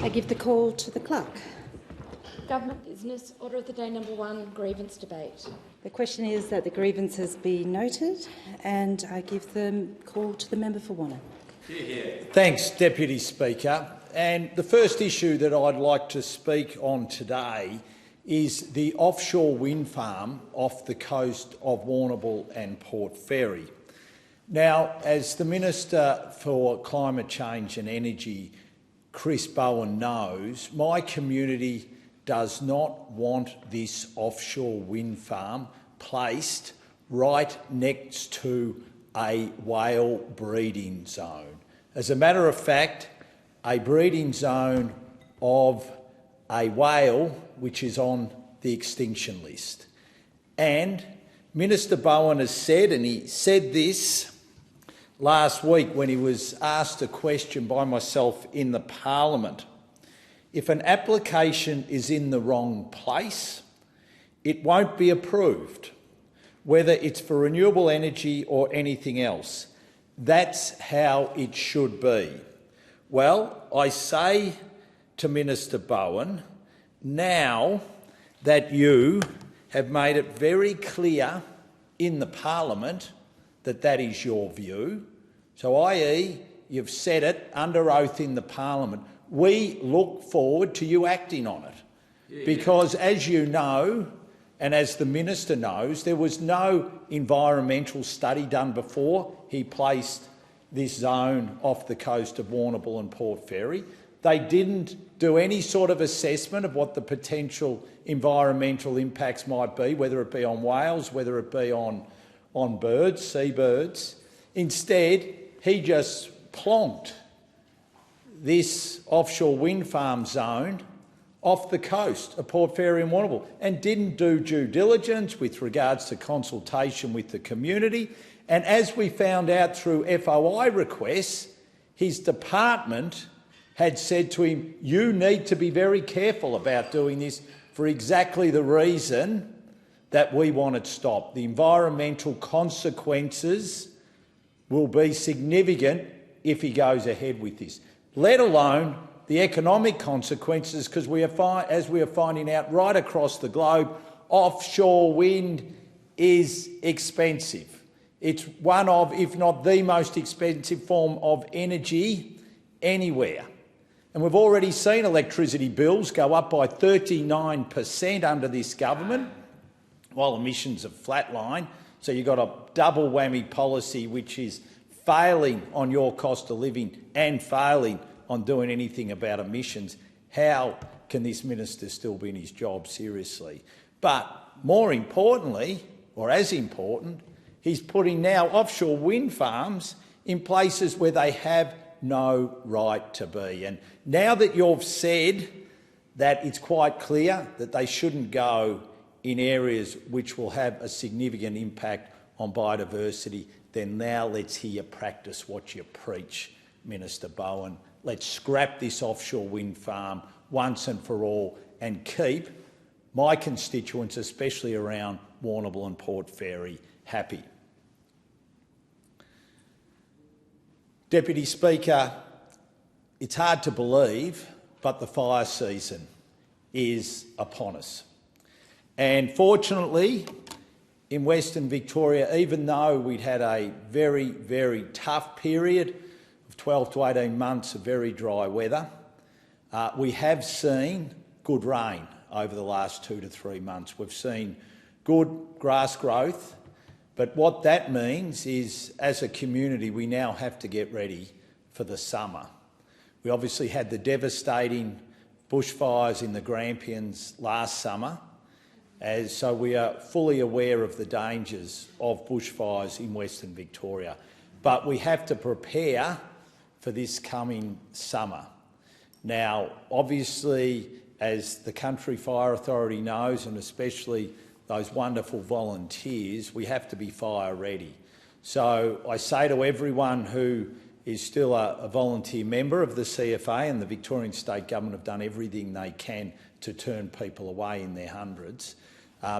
I give the call to the clerk. Government business, order of the day number 1, grievance debate. The question is that the grievances be noted, and I give the call to the member for Wannon. Thanks, Deputy Speaker. And the first issue that I'd like to speak on today is the offshore wind farm off the coast of Warrnambool and Port Fairy. Now, as the Minister for Climate Change and Energy, Chris Bowen, knows, my community does not want this offshore wind farm placed right next to a whale breeding zone. As a matter of fact, a breeding zone of a whale which is on the extinction list. And Minister Bowen has said, and he said this last week when he was asked a question by myself in the Parliament, if an application is in the wrong place, it won't be approved, whether it's for renewable energy or anything else. That's how it should be. Well, I say to Minister Bowen, now that you have made it very clear in the Parliament that that is your view, so i.e. you've said it under oath in the Parliament, we look forward to you acting on it. Because as you know, and as the Minister knows, there was no environmental study done before he placed this zone off the coast of Warrnambool and Port Fairy. They didn't do any sort of assessment of what the potential environmental impacts might be, whether it be on whales, whether it be on birds, seabirds. Instead, he just plonked this offshore wind farm zone off the coast of Port Fairy and Warrnambool and didn't do due diligence with regards to consultation with the community. And as we found out through FOI requests, his department had said to him, you need to be very careful about doing this for exactly the reason that we want it stopped. The environmental consequences will be significant if he goes ahead with this, let alone the economic consequences, because as we are finding out right across the globe, offshore wind is expensive. It's one of, if not the most expensive form of energy anywhere. And we've already seen electricity bills go up by 39% under this government, while emissions have flatlined. So you've got a double whammy policy which is failing on your cost of living and failing on doing anything about emissions. How can this minister still be in his job, seriously? But more importantly, or as important, he's putting now offshore wind farms in places where they have no right to be. And now that you've said that it's quite clear that they shouldn't go in areas which will have a significant impact on biodiversity, then now let's hear you practice what you preach, Minister Bowen. Let's scrap this offshore wind farm once and for all and keep my constituents, especially around Warrnambool and Port Fairy, happy. Deputy Speaker, it's hard to believe, but the fire season is upon us. And fortunately, in Western Victoria, even though we'd had a very, very tough period of 12 to 18 months of very dry weather, we have seen good rain over the last 2 to 3 months. We've seen good grass growth, but what that means is, as a community, we now have to get ready for the summer. We obviously had the devastating bushfires in the Grampians last summer, so we are fully aware of the dangers of bushfires in Western Victoria. But we have to prepare for this coming summer. Now, obviously, as the Country Fire Authority knows, and especially those wonderful volunteers, we have to be fire ready. So I say to everyone who is still a volunteer member of the CFA, and the Victorian State Government have done everything they can to turn people away in their hundreds.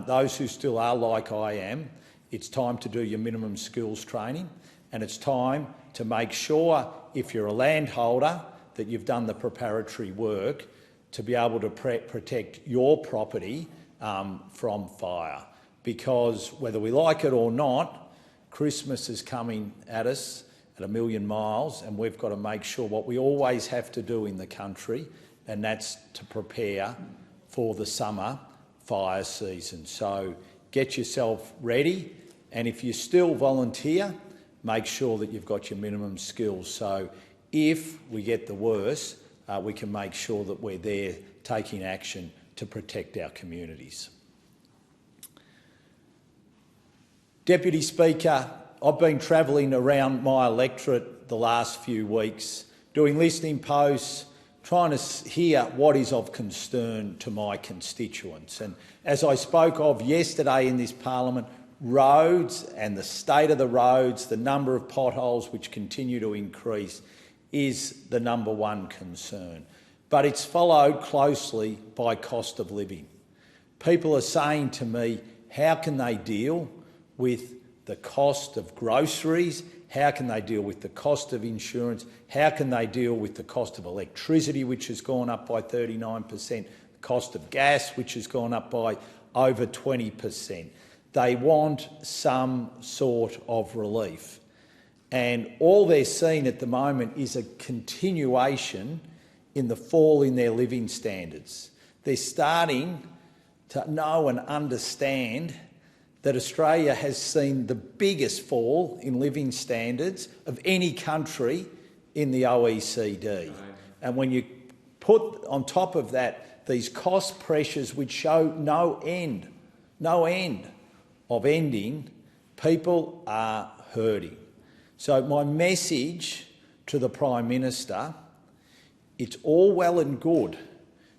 Those who still are like I am, it's time to do your minimum skills training, and it's time to make sure, if you're a landholder, that you've done the preparatory work to be able to protect your property from fire. Because whether we like it or not, Christmas is coming at us at a million miles, and we've got to make sure what we always have to do in the country, and that's to prepare for the summer fire season. So get yourself ready, and if you still volunteer, make sure that you've got your minimum skills. So if we get the worst, we can make sure that we're there taking action to protect our communities. Deputy Speaker, I've been travelling around my electorate the last few weeks, doing listening posts, trying to hear what is of concern to my constituents. And as I spoke of yesterday in this Parliament, roads and the state of the roads, the number of potholes which continue to increase, is the number one concern. But it's followed closely by cost of living. People are saying to me, how can they deal with the cost of groceries? How can they deal with the cost of insurance? How can they deal with the cost of electricity, which has gone up by 39%, the cost of gas, which has gone up by over 20%? They want some sort of relief. And all they're seeing at the moment is a continuation in the fall in their living standards. They're starting to know and understand that Australia has seen the biggest fall in living standards of any country in the OECD. And when you put on top of that these cost pressures which show no end of ending, people are hurting. So my message to the Prime Minister, it's all well and good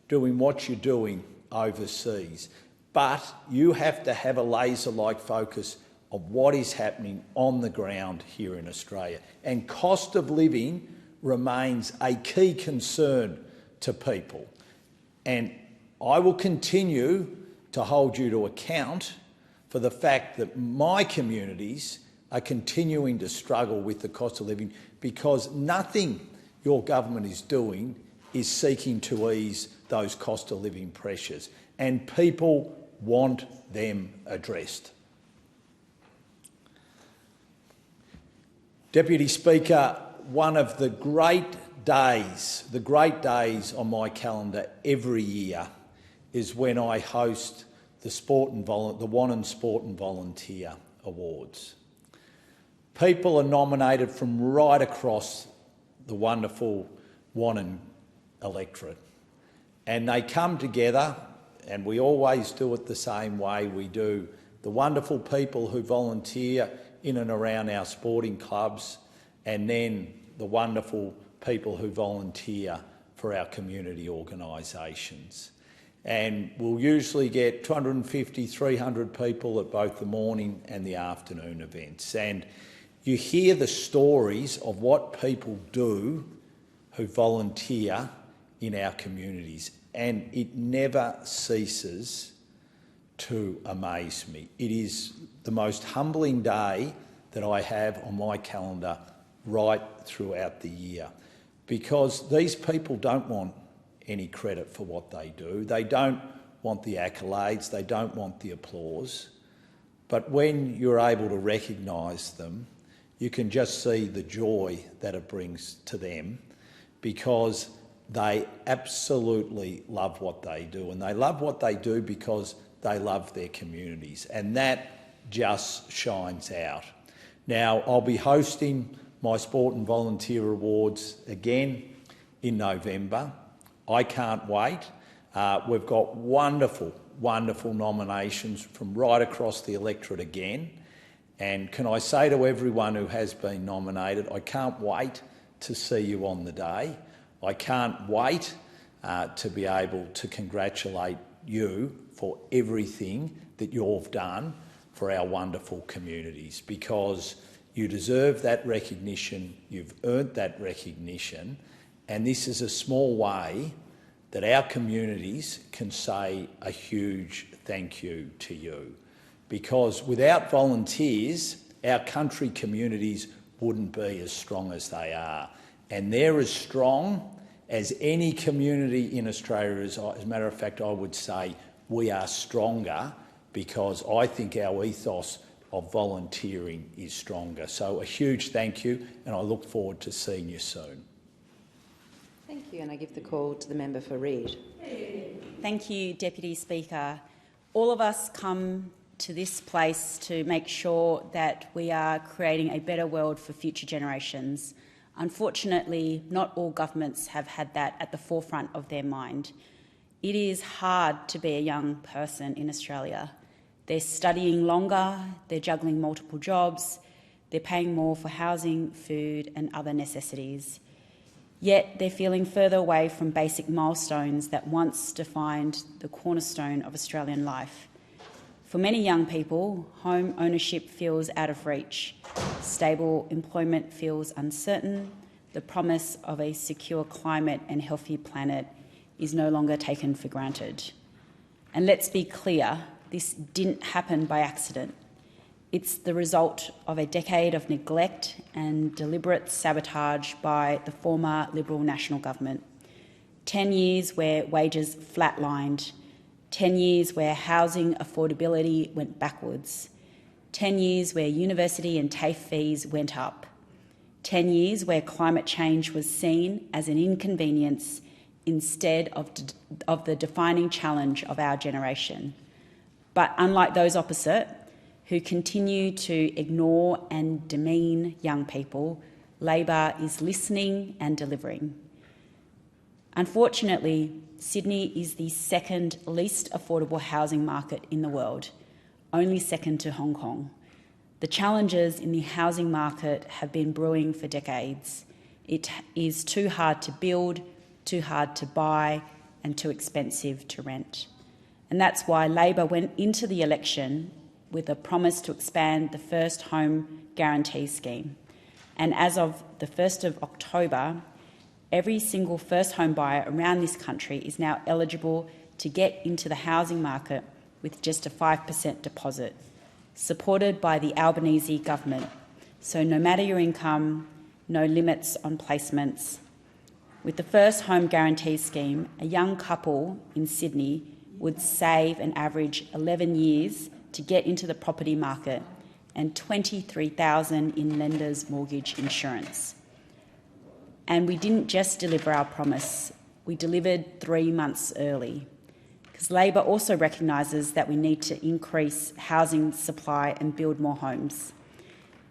doing what you're doing overseas, but you have to have a laser-like focus of what is happening on the ground here in Australia. And cost of living remains a key concern to people. And I will continue to hold you to account for the fact that my communities are continuing to struggle with the cost of living, because nothing your government is doing is seeking to ease those cost of living pressures, and people want them addressed. Deputy Speaker, one of the great days on my calendar every year is when I host the Wannon Sport and Volunteer Awards. People are nominated from right across the wonderful Wannon electorate, and they come together, and we always do it the same way. We do the wonderful people who volunteer in and around our sporting clubs, and then the wonderful people who volunteer for our community organisations. And we'll usually get 250, 300 people at both the morning and the afternoon events. And you hear the stories of what people do who volunteer in our communities, and it never ceases to amaze me. It is the most humbling day that I have on my calendar right throughout the year, because these people don't want any credit for what they do. They don't want the accolades, they don't want the applause. But when you're able to recognise them, you can just see the joy that it brings to them, because they absolutely love what they do, and they love what they do because they love their communities, and that just shines out. Now, I'll be hosting my Sport and Volunteer Awards again in November. I can't wait. We've got wonderful nominations from right across the electorate again. And can I say to everyone who has been nominated, I can't wait to see you on the day. I can't wait to be able to congratulate you for everything that you've done for our wonderful communities, because you deserve that recognition, you've earned that recognition, and this is a small way that our communities can say a huge thank you to you. Because without volunteers, our country communities wouldn't be as strong as they are. And they're as strong as any community in Australia is. As a matter of fact, I would say we are stronger because I think our ethos of volunteering is stronger. So a huge thank you, and I look forward to seeing you soon. Thank you, and I give the call to the member for Reid. Thank you, Deputy Speaker. All of us come to this place to make sure that we are creating a better world for future generations. Unfortunately, not all governments have had that at the forefront of their mind. It is hard to be a young person in Australia. They're studying longer, they're juggling multiple jobs, they're paying more for housing, food and other necessities. Yet they're feeling further away from basic milestones that once defined the cornerstone of Australian life. For many young people, home ownership feels out of reach. Stable employment feels uncertain. The promise of a secure climate and healthy planet is no longer taken for granted. And let's be clear, this didn't happen by accident. It's the result of a decade of neglect and deliberate sabotage by the former Liberal National Government. 10 years where wages flatlined, 10 years where housing affordability went backwards, 10 years where university and TAFE fees went up, 10 years where climate change was seen as an inconvenience instead of the defining challenge of our generation. But unlike those opposite, who continue to ignore and demean young people, Labor is listening and delivering. Unfortunately, Sydney is the second least affordable housing market in the world, only second to Hong Kong. The challenges in the housing market have been brewing for decades. It is too hard to build, too hard to buy, and too expensive to rent. And that's why Labor went into the election with a promise to expand the First Home Guarantee Scheme. And as of the 1st of October, every single first home buyer around this country is now eligible to get into the housing market with just a 5% deposit, supported by the Albanese government. So no matter your income, no limits on placements. With the First Home Guarantee Scheme, a young couple in Sydney would save an average 11 years to get into the property market and $23,000 in lender's mortgage insurance. And we didn't just deliver our promise, we delivered 3 months early. Because Labor also recognises that we need to increase housing supply and build more homes.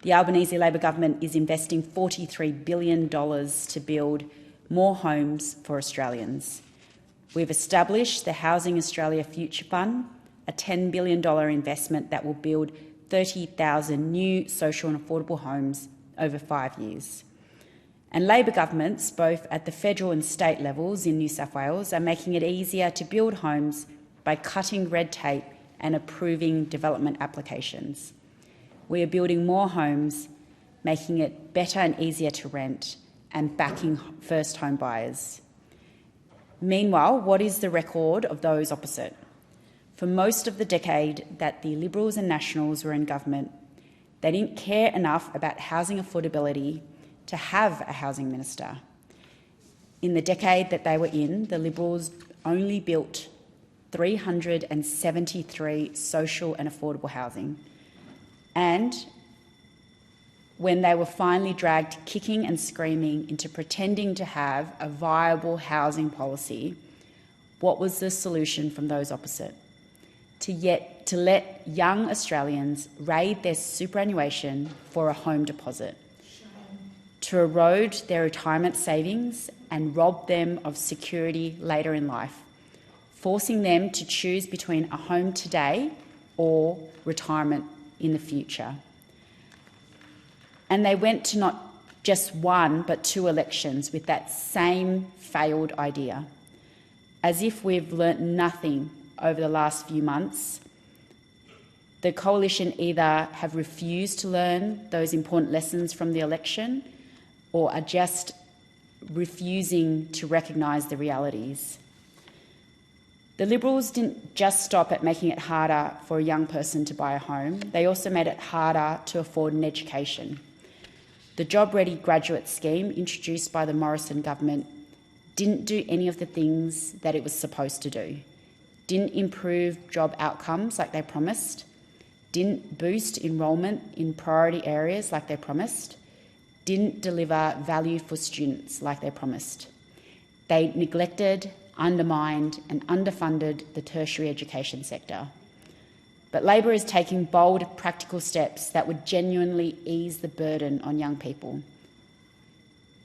The Albanese Labor government is investing $43 billion to build more homes for Australians. We've established the Housing Australia Future Fund, a $10 billion investment that will build 30,000 new social and affordable homes over 5 years. And Labor governments, both at the federal and state levels in New South Wales, are making it easier to build homes by cutting red tape and approving development applications. We are building more homes, making it better and easier to rent, and backing first home buyers. Meanwhile, what is the record of those opposite? For most of the decade that the Liberals and Nationals were in government, they didn't care enough about housing affordability to have a housing minister. In the decade that they were in, the Liberals only built 373 social and affordable housing. And when they were finally dragged kicking and screaming into pretending to have a viable housing policy, what was the solution from those opposite? To let young Australians raid their superannuation for a home deposit, to erode their retirement savings and rob them of security later in life, forcing them to choose between a home today or retirement in the future. And they went to not just one but 2 elections with that same failed idea. As if we've learnt nothing over the last few months, the coalition either have refused to learn those important lessons from the election or are just refusing to recognise the realities. The Liberals didn't just stop at making it harder for a young person to buy a home, they also made it harder to afford an education. The Job Ready Graduate Scheme, introduced by the Morrison government, didn't do any of the things that it was supposed to do, didn't improve job outcomes like they promised, didn't boost enrolment in priority areas like they promised, didn't deliver value for students like they promised. They neglected, undermined and underfunded the tertiary education sector. But Labor is taking bold, practical steps that would genuinely ease the burden on young people.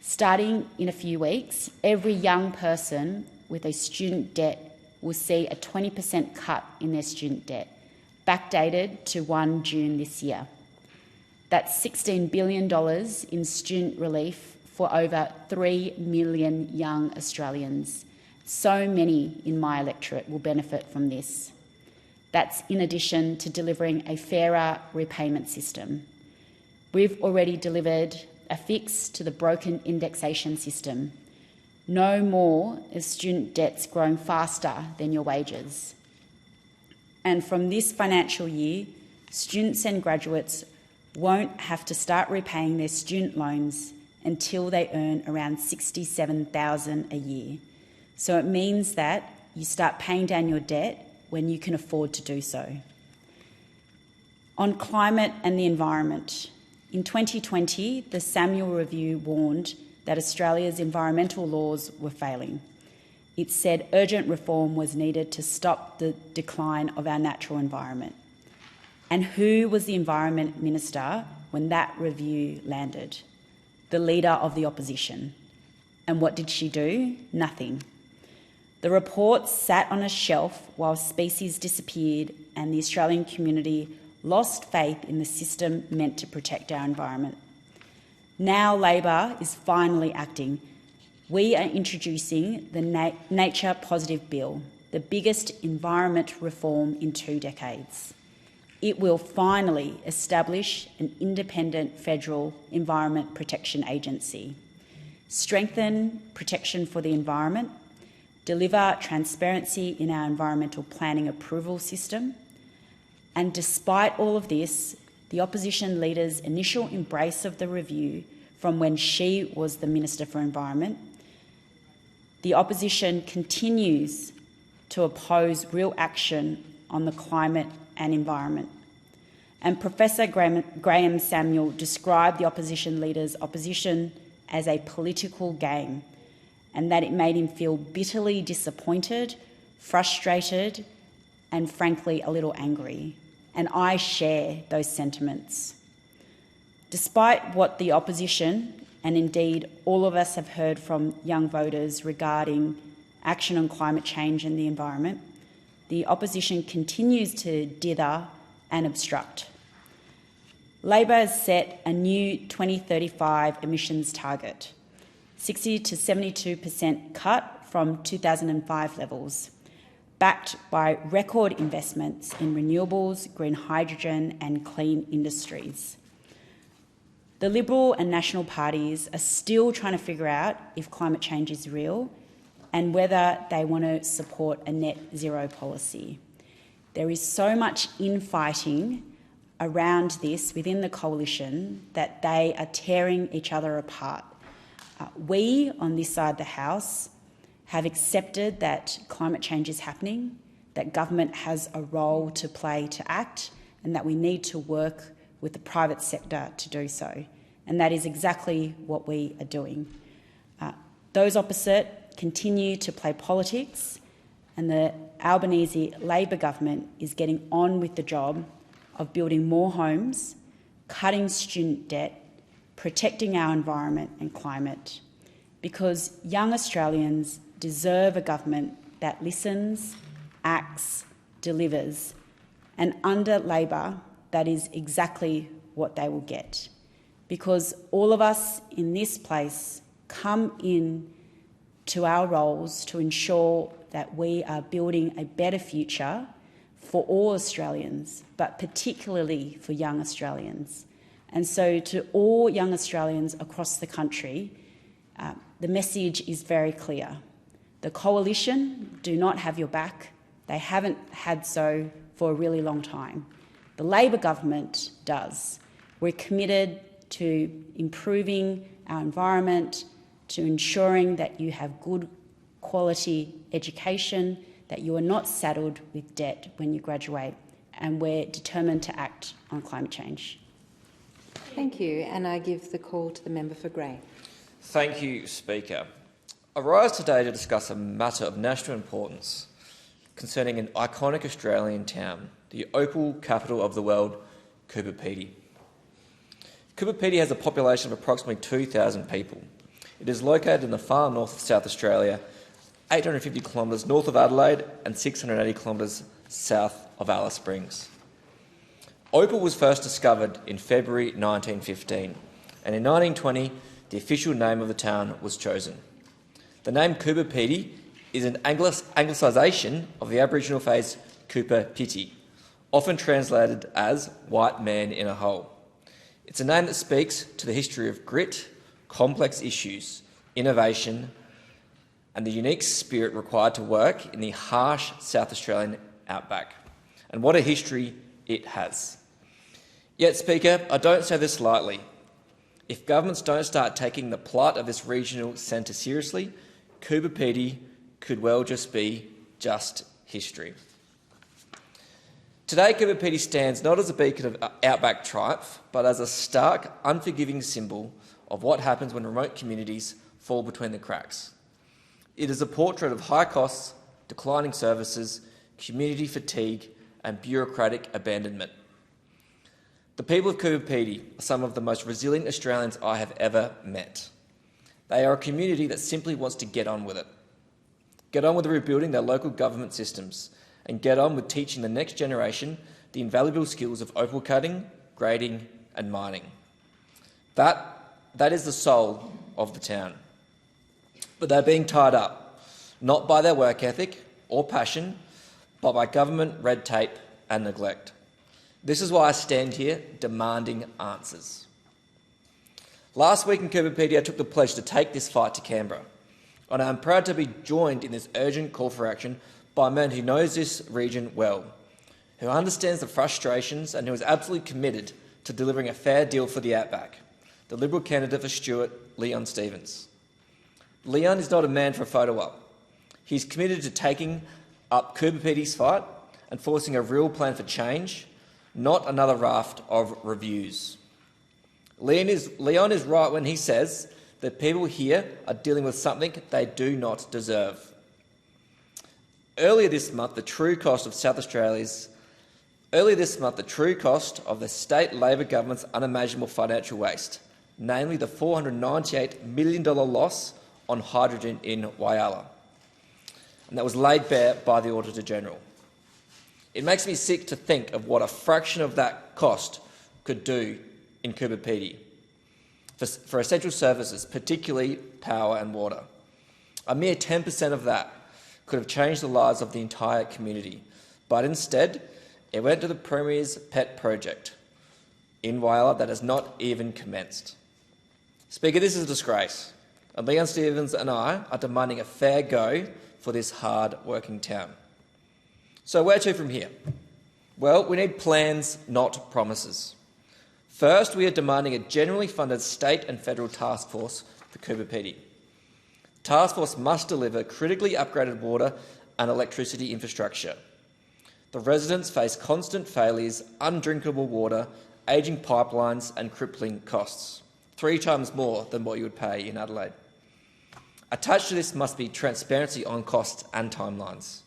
Starting in a few weeks, every young person with a student debt will see a 20% cut in their student debt, backdated to 1 June this year. That's $16 billion in student relief for over 3 million young Australians. So many in my electorate will benefit from this. That's in addition to delivering a fairer repayment system. We've already delivered a fix to the broken indexation system. No more is student debts growing faster than your wages. And from this financial year, students and graduates won't have to start repaying their student loans until they earn around $67,000 a year. So it means that you start paying down your debt when you can afford to do so. On climate and the environment, in 2020, the Samuel Review warned that Australia's environmental laws were failing. It said urgent reform was needed to stop the decline of our natural environment. And who was the Environment Minister when that review landed? The Leader of the Opposition. And what did she do? Nothing. The report sat on a shelf while species disappeared and the Australian community lost faith in the system meant to protect our environment. Now Labor is finally acting. We are introducing the Nature Positive Bill, the biggest environment reform in 2 decades. It will finally establish an independent federal Environment Protection Agency, strengthen protection for the environment, deliver transparency in our environmental planning approval system, and despite all of this, the opposition leader's initial embrace of the review from when she was the Minister for Environment, the opposition continues to oppose real action on the climate and environment. And Professor Graham Samuel described the opposition leader's opposition as a political game, and that it made him feel bitterly disappointed, frustrated, and frankly a little angry. And I share those sentiments. Despite what the opposition, and indeed all of us have heard from young voters regarding action on climate change and the environment, the opposition continues to dither and obstruct. Labor has set a new 2035 emissions target, 60 to 72% cut from 2005 levels, backed by record investments in renewables, green hydrogen and clean industries. The Liberal and National parties are still trying to figure out if climate change is real and whether they want to support a net zero policy. There is so much infighting around this within the coalition that they are tearing each other apart. We, on this side of the House, have accepted that climate change is happening, that government has a role to play to act, and that we need to work with the private sector to do so. And that is exactly what we are doing. Those opposite continue to play politics, and the Albanese Labor government is getting on with the job of building more homes, cutting student debt, protecting our environment and climate, because young Australians deserve a government that listens, acts, delivers, and under Labor, that is exactly what they will get. Because all of us in this place come in to our roles to ensure that we are building a better future for all Australians, but particularly for young Australians. And so to all young Australians across the country, the message is very clear. The Coalition do not have your back. They haven't had so for a really long time. The Labor government does. We're committed to improving our environment, to ensuring that you have good quality education, that you are not saddled with debt when you graduate, and we're determined to act on climate change. Thank you, and I give the call to the member for Grey. Thank you, Speaker. I rise today to discuss a matter of national importance concerning an iconic Australian town, the opal capital of the world, Coober Pedy. Coober Pedy has a population of approximately 2,000 people. It is located in the far north of South Australia, 850 kilometres north of Adelaide and 680 kilometres south of Alice Springs. Opal was first discovered in February 1915, and in 1920 the official name of the town was chosen. The name Coober Pedy is an anglicisation of the Aboriginal phrase Cooper Pity, often translated as white man in a hole. It's a name that speaks to the history of grit, complex issues, innovation, and the unique spirit required to work in the harsh South Australian outback. And what a history it has. Yet, Speaker, I don't say this lightly. If governments don't start taking the plight of this regional centre seriously, Coober Pedy could well just be history. Today, Coober Pedy stands not as a beacon of outback triumph, but as a stark, unforgiving symbol of what happens when remote communities fall between the cracks. It is a portrait of high costs, declining services, community fatigue and bureaucratic abandonment. The people of Coober Pedy are some of the most resilient Australians I have ever met. They are a community that simply wants to get on with it. Get on with rebuilding their local government systems and get on with teaching the next generation the invaluable skills of opal cutting, grading and mining. That is the soul of the town. But they're being tied up, not by their work ethic or passion, but by government red tape and neglect. This is why I stand here demanding answers. Last week in Coober Pedy, I took the pledge to take this fight to Canberra, and I am proud to be joined in this urgent call for action by a man who knows this region well, who understands the frustrations and who is absolutely committed to delivering a fair deal for the outback, the Liberal candidate for Stuart, Leon Stevens. Leon is not a man for a photo op. He's committed to taking up Coober Pedy's fight and forcing a real plan for change, not another raft of reviews. Leon is right when he says that people here are dealing with something they do not deserve. Earlier this month, the true cost of the state Labor government's unimaginable financial waste, namely the $498 million loss on hydrogen in Whyalla, and that was laid bare by the Auditor-General. It makes me sick to think of what a fraction of that cost could do in Coober Pedy for essential services, particularly power and water. A mere 10% of that could have changed the lives of the entire community, but instead it went to the Premier's pet project in Whyalla that has not even commenced. Speaker, this is a disgrace, and Leon Stevens and I are demanding a fair go for this hard-working town. So where to from here? Well, we need plans, not promises. First, we are demanding a generally funded state and federal task force for Coober Pedy. Task force must deliver critically upgraded water and electricity infrastructure. The residents face constant failures, undrinkable water, ageing pipelines and crippling costs, 3 times more than what you would pay in Adelaide. Attached to this must be transparency on costs and timelines.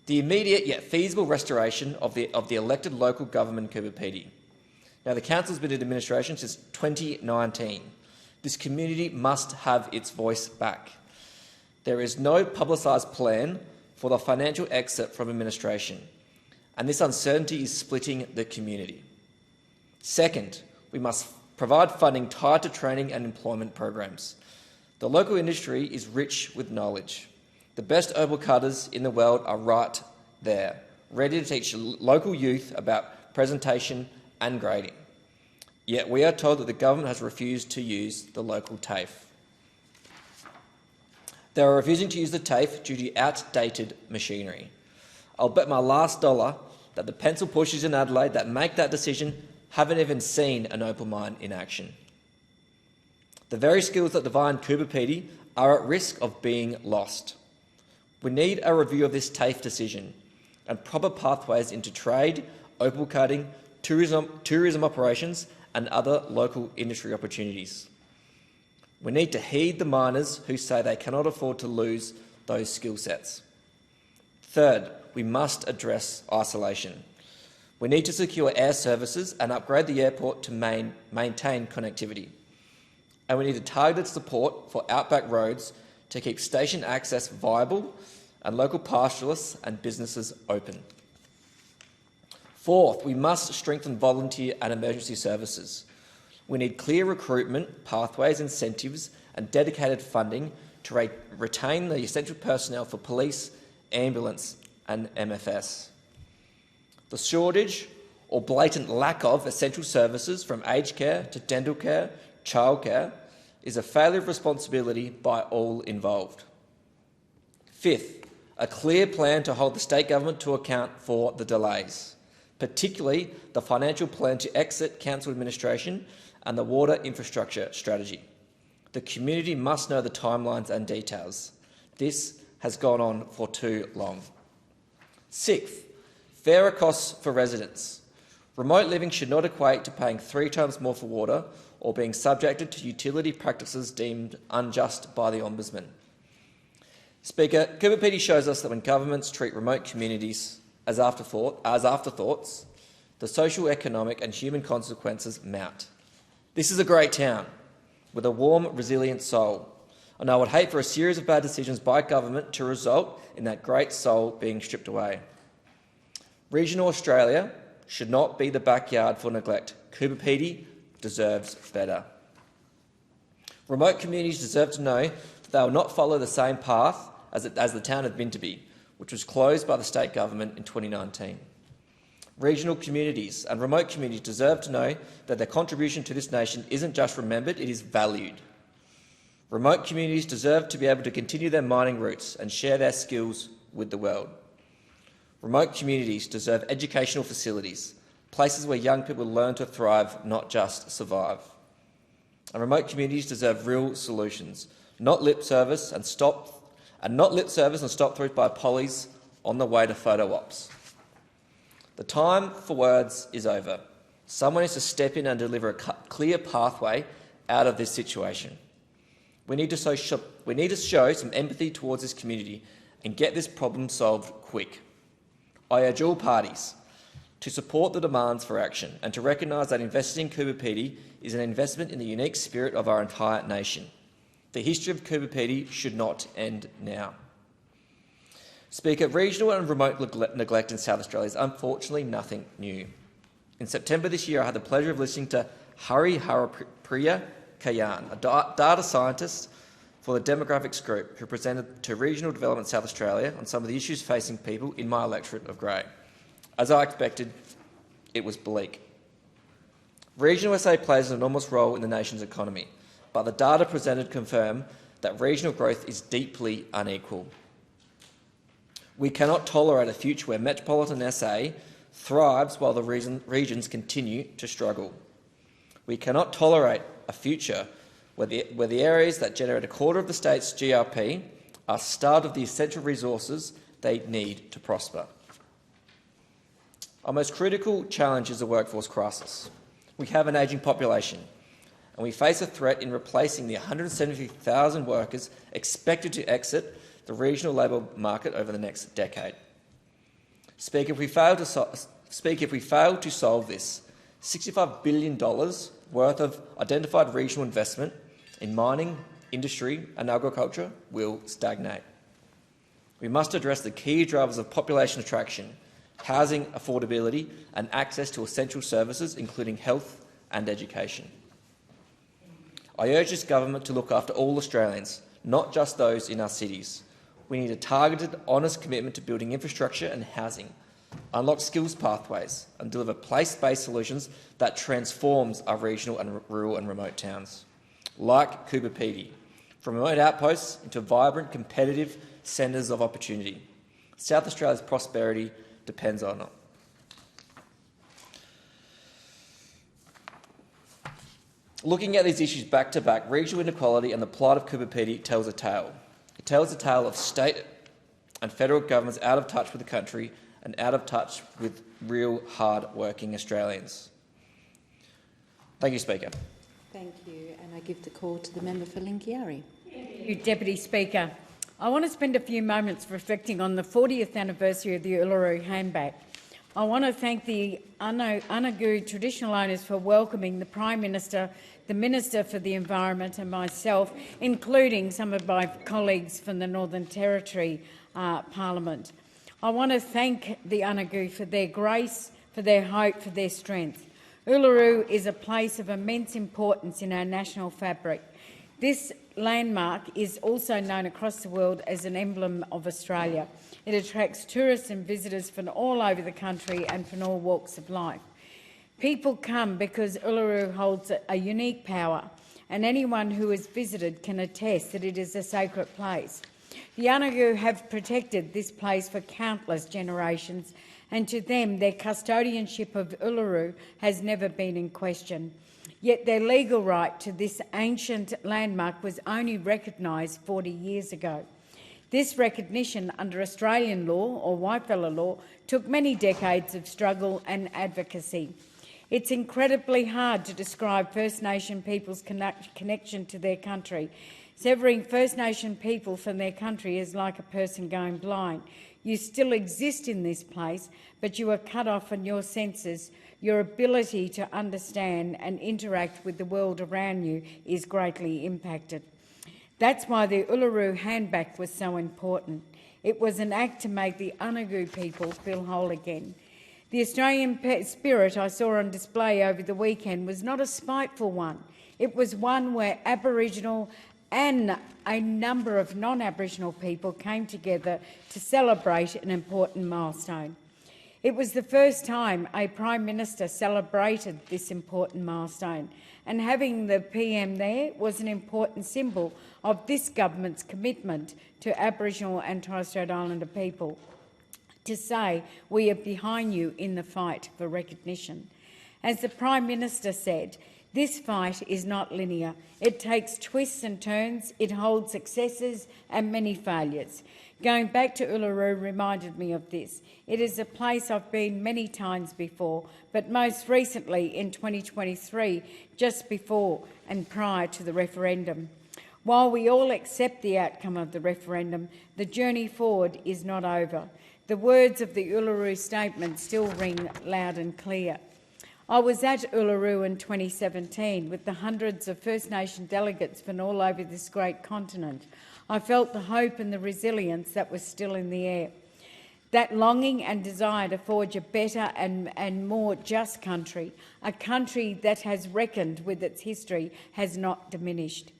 The immediate yet feasible restoration of the elected local government in Coober Pedy. Now, the council's been in administration since 2019. This community must have its voice back. There is no publicised plan for the financial exit from administration, and this uncertainty is splitting the community. Second, we must provide funding tied to training and employment programs. The local industry is rich with knowledge. The best opal cutters in the world are right there, ready to teach local youth about presentation and grading. Yet we are told that the government has refused to use the local TAFE. They are refusing to use the TAFE due to outdated machinery. I'll bet my last dollar that the pencil pushers in Adelaide that make that decision haven't even seen an opal mine in action. The very skills that define Coober Pedy are at risk of being lost. We need a review of this TAFE decision and proper pathways into trade, opal cutting, tourism operations and other local industry opportunities. We need to heed the miners who say they cannot afford to lose those skill sets. Third, we must address isolation. We need to secure air services and upgrade the airport to maintain connectivity. And we need targeted support for outback roads to keep station access viable and local pastoralists and businesses open. Fourth, we must strengthen volunteer and emergency services. We need clear recruitment, pathways, incentives and dedicated funding to retain the essential personnel for police, ambulance and MFS. The shortage or blatant lack of essential services from aged care to dental care, childcare, is a failure of responsibility by all involved. Fifth, a clear plan to hold the state government to account for the delays, particularly the financial plan to exit council administration and the water infrastructure strategy. The community must know the timelines and details. This has gone on for too long. Sixth, fairer costs for residents. Remote living should not equate to paying 3 times more for water or being subjected to utility practices deemed unjust by the Ombudsman. Speaker, Coober Pedy shows us that when governments treat remote communities as afterthoughts, the social, economic and human consequences mount. This is a great town with a warm, resilient soul, and I would hate for a series of bad decisions by government to result in that great soul being stripped away. Regional Australia should not be the backyard for neglect. Coober Pedy deserves better. Remote communities deserve to know that they will not follow the same path as the town of Minterby, which was closed by the state government in 2019. Regional communities and remote communities deserve to know that their contribution to this nation isn't just remembered, it is valued. Remote communities deserve to be able to continue their mining routes and share their skills with the world. Remote communities deserve educational facilities, places where young people learn to thrive, not just survive. And remote communities deserve real solutions, not lip service and stop-throughs by pollies on the way to photo ops. The time for words is over. Someone needs to step in and deliver a clear pathway out of this situation. We need to show some empathy towards this community and get this problem solved quick. I urge all parties to support the demands for action and to recognise that investing in Coober Pedy is an investment in the unique spirit of our entire nation. The history of Coober Pedy should not end now. Speaker, regional and remote neglect in South Australia is unfortunately nothing new. In September this year, I had the pleasure of listening to Hari Haripriya Kayan, a data scientist for the Demographics Group, who presented to Regional Development South Australia on some of the issues facing people in my electorate of Grey. As I expected, it was bleak. Regional SA plays an enormous role in the nation's economy, but the data presented confirm that regional growth is deeply unequal. We cannot tolerate a future where metropolitan SA thrives while the regions continue to struggle. We cannot tolerate a future where the areas that generate a quarter of the state's GRP are starved of the essential resources they need to prosper. Our most critical challenge is the workforce crisis. We have an ageing population, and we face a threat in replacing the 170,000 workers expected to exit the regional labour market over the next decade. Speaker, if we fail to solve this, $65 billion worth of identified regional investment in mining, industry and agriculture will stagnate. We must address the key drivers of population attraction, housing affordability and access to essential services, including health and education. I urge this government to look after all Australians, not just those in our cities. We need a targeted, honest commitment to building infrastructure and housing, unlock skills pathways and deliver place-based solutions that transforms our regional and rural and remote towns, like Coober Pedy, from remote outposts into vibrant, competitive centres of opportunity. South Australia's prosperity depends on it. Looking at these issues back to back, regional inequality and the plight of Coober Pedy tells a tale. It tells a tale of state and federal governments out of touch with the country and out of touch with real hard-working Australians. Thank you, Speaker. Thank you. And I give the call to the member for Lingiari. Thank you, Deputy Speaker. I want to spend a few moments reflecting on the 40th anniversary of the Uluru Handbag. I want to thank the Anagu traditional owners for welcoming the Prime Minister, the Minister for the Environment and myself, including some of my colleagues from the Northern Territory Parliament. I want to thank the Anagu for their grace, for their hope, for their strength. Uluru is a place of immense importance in our national fabric. This landmark is also known across the world as an emblem of Australia. It attracts tourists and visitors from all over the country and from all walks of life. People come because Uluru holds a unique power, and anyone who has visited can attest that it is a sacred place. The Anagu have protected this place for countless generations, and to them their custodianship of Uluru has never been in question. Yet their legal right to this ancient landmark was only recognised 40 years ago. This recognition under Australian law, or whitefella law, took many decades of struggle and advocacy. It's incredibly hard to describe First Nation people's connection to their country. Severing First Nation people from their country is like a person going blind. You still exist in this place, but you are cut off from your senses. Your ability to understand and interact with the world around you is greatly impacted. That's why the Uluru Handbag was so important. It was an act to make the Anagu people feel whole again. The Australian spirit I saw on display over the weekend was not a spiteful one. It was one where Aboriginal and a number of non-Aboriginal people came together to celebrate an important milestone. It was the first time a Prime Minister celebrated this important milestone, and having the PM there was an important symbol of this government's commitment to Aboriginal and Torres Strait Islander people, to say we are behind you in the fight for recognition. As the Prime Minister said, this fight is not linear. It takes twists and turns, it holds successes and many failures. Going back to Uluru reminded me of this. It is a place I've been many times before, but most recently in 2023, just before and prior to the referendum. While we all accept the outcome of the referendum, the journey forward is not over. The words of the Uluru Statement still ring loud and clear. I was at Uluru in 2017 with the hundreds of First Nation delegates from all over this great continent. I felt the hope and the resilience that was still in the air. That longing and desire to forge a better and more just country, a country that has reckoned with its history, has not diminished.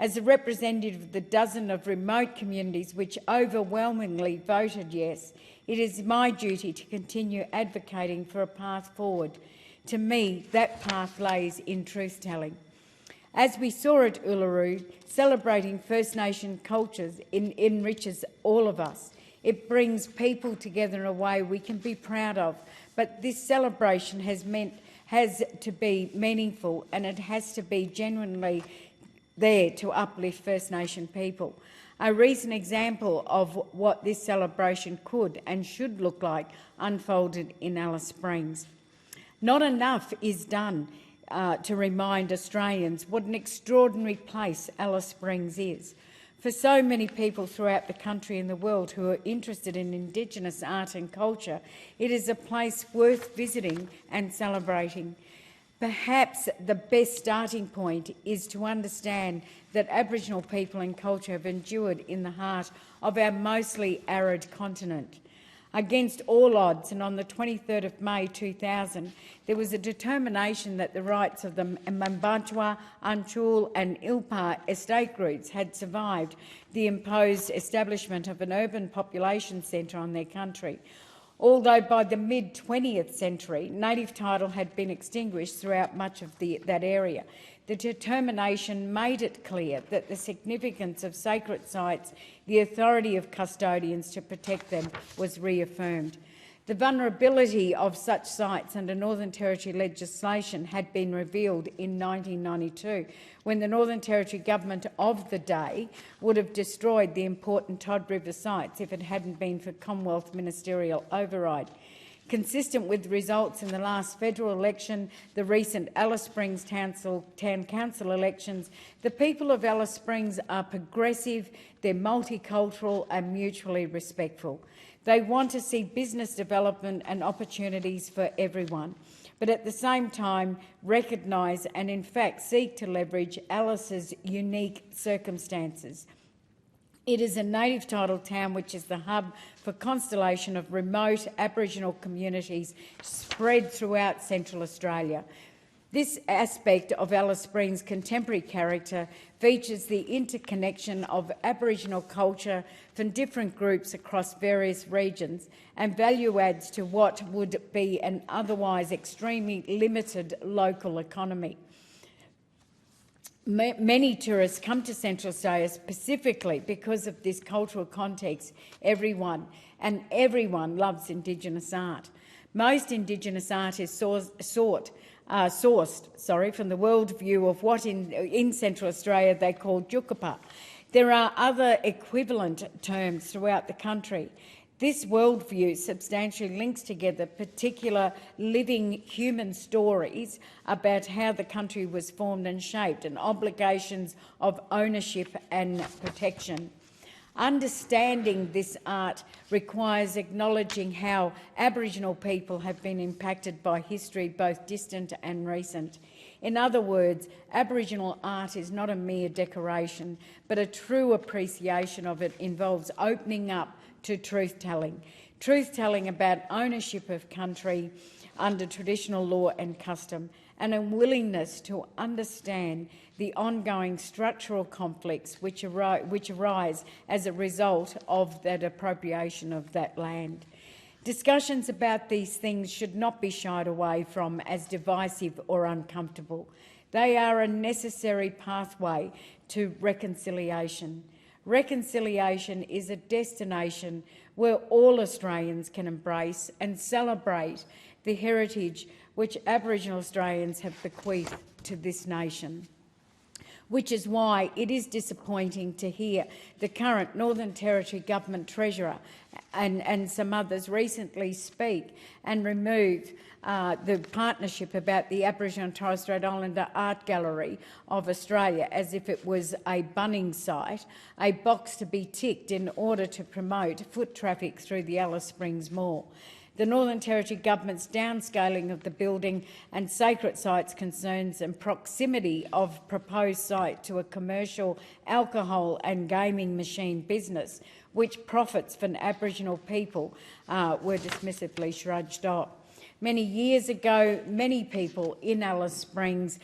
As a representative of the dozen of remote communities which overwhelmingly voted yes, it is my duty to continue advocating for a path forward. To me, that path lays in truth-telling. As we saw at Uluru, celebrating First Nation cultures enriches all of us. It brings people together in a way we can be proud of. But this celebration has to be meaningful, and it has to be genuinely there to uplift First Nation people. A recent example of what this celebration could and should look like unfolded in Alice Springs. Not enough is done to remind Australians what an extraordinary place Alice Springs is. For so many people throughout the country and the world who are interested in Indigenous art and culture, it is a place worth visiting and celebrating. Perhaps the best starting point is to understand that Aboriginal people and culture have endured in the heart of our mostly arid continent. Against all odds, and on the 23rd of May 2000, there was a determination that the rights of the Mambantwa, Anchul and Ilpa estate groups had survived the imposed establishment of an urban population centre on their country. Although by the mid-20th century, native title had been extinguished throughout much of that area, the determination made it clear that the significance of sacred sites, the authority of custodians to protect them, was reaffirmed. The vulnerability of such sites under Northern Territory legislation had been revealed in 1992, when the Northern Territory government of the day would have destroyed the important Todd River sites if it hadn't been for Commonwealth ministerial override. Consistent with results in the last federal election, the recent Alice Springs Town Council elections, the people of Alice Springs are progressive, they're multicultural and mutually respectful. They want to see business development and opportunities for everyone, but at the same time recognise and in fact seek to leverage Alice's unique circumstances. It is a native title town which is the hub for constellation of remote Aboriginal communities spread throughout Central Australia. This aspect of Alice Springs' contemporary character features the interconnection of Aboriginal culture from different groups across various regions and value adds to what would be an otherwise extremely limited local economy. Many tourists come to Central Australia specifically because of this cultural context. Everyone loves Indigenous art. Most Indigenous art is sourced from the worldview of what in Central Australia they call Jukapa. There are other equivalent terms throughout the country. This worldview substantially links together particular living human stories about how the country was formed and shaped and obligations of ownership and protection. Understanding this art requires acknowledging how Aboriginal people have been impacted by history, both distant and recent. In other words, Aboriginal art is not a mere decoration, but a true appreciation of it involves opening up to truth-telling. Truth-telling about ownership of country under traditional law and custom, and a willingness to understand the ongoing structural conflicts which arise as a result of that appropriation of that land. Discussions about these things should not be shied away from as divisive or uncomfortable. They are a necessary pathway to reconciliation. Reconciliation is a destination where all Australians can embrace and celebrate the heritage which Aboriginal Australians have bequeathed to this nation. Which is why it is disappointing to hear the current Northern Territory Government Treasurer and some others recently speak and remove the partnership about the Aboriginal and Torres Strait Islander Art Gallery of Australia as if it was a Bunnings site, a box to be ticked in order to promote foot traffic through the Alice Springs Mall. The Northern Territory Government's downscaling of the building and sacred sites concerns and proximity of proposed site to a commercial alcohol and gaming machine business which profits from Aboriginal people were dismissively shrugged off. Many years ago, many people in Alice Springs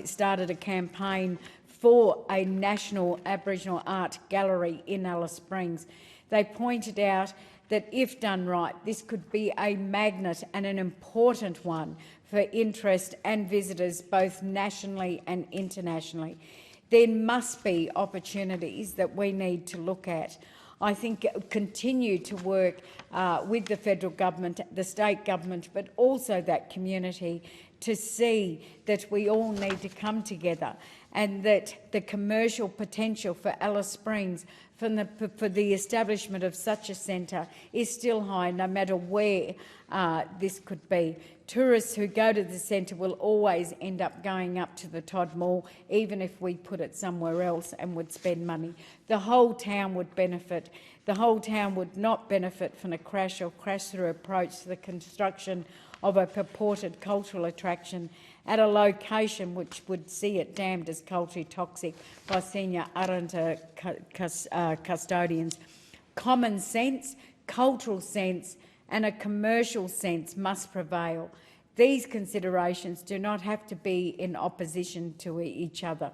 started a campaign for a national Aboriginal art gallery in Alice Springs. They pointed out that if done right, this could be a magnet and an important one for interest and visitors both nationally and internationally. There must be opportunities that we need to look at. I think continue to work with the federal government, the state government, but also that community to see that we all need to come together and that the commercial potential for Alice Springs for the establishment of such a centre is still high, no matter where this could be. Tourists who go to the centre will always end up going up to the Todd Mall, even if we put it somewhere else and would spend money. The whole town would benefit. The whole town would not benefit from a crash or crash-through approach to the construction of a purported cultural attraction at a location which would see it damned as culturally toxic by senior Arrernte custodians. Common sense, cultural sense and a commercial sense must prevail. These considerations do not have to be in opposition to each other.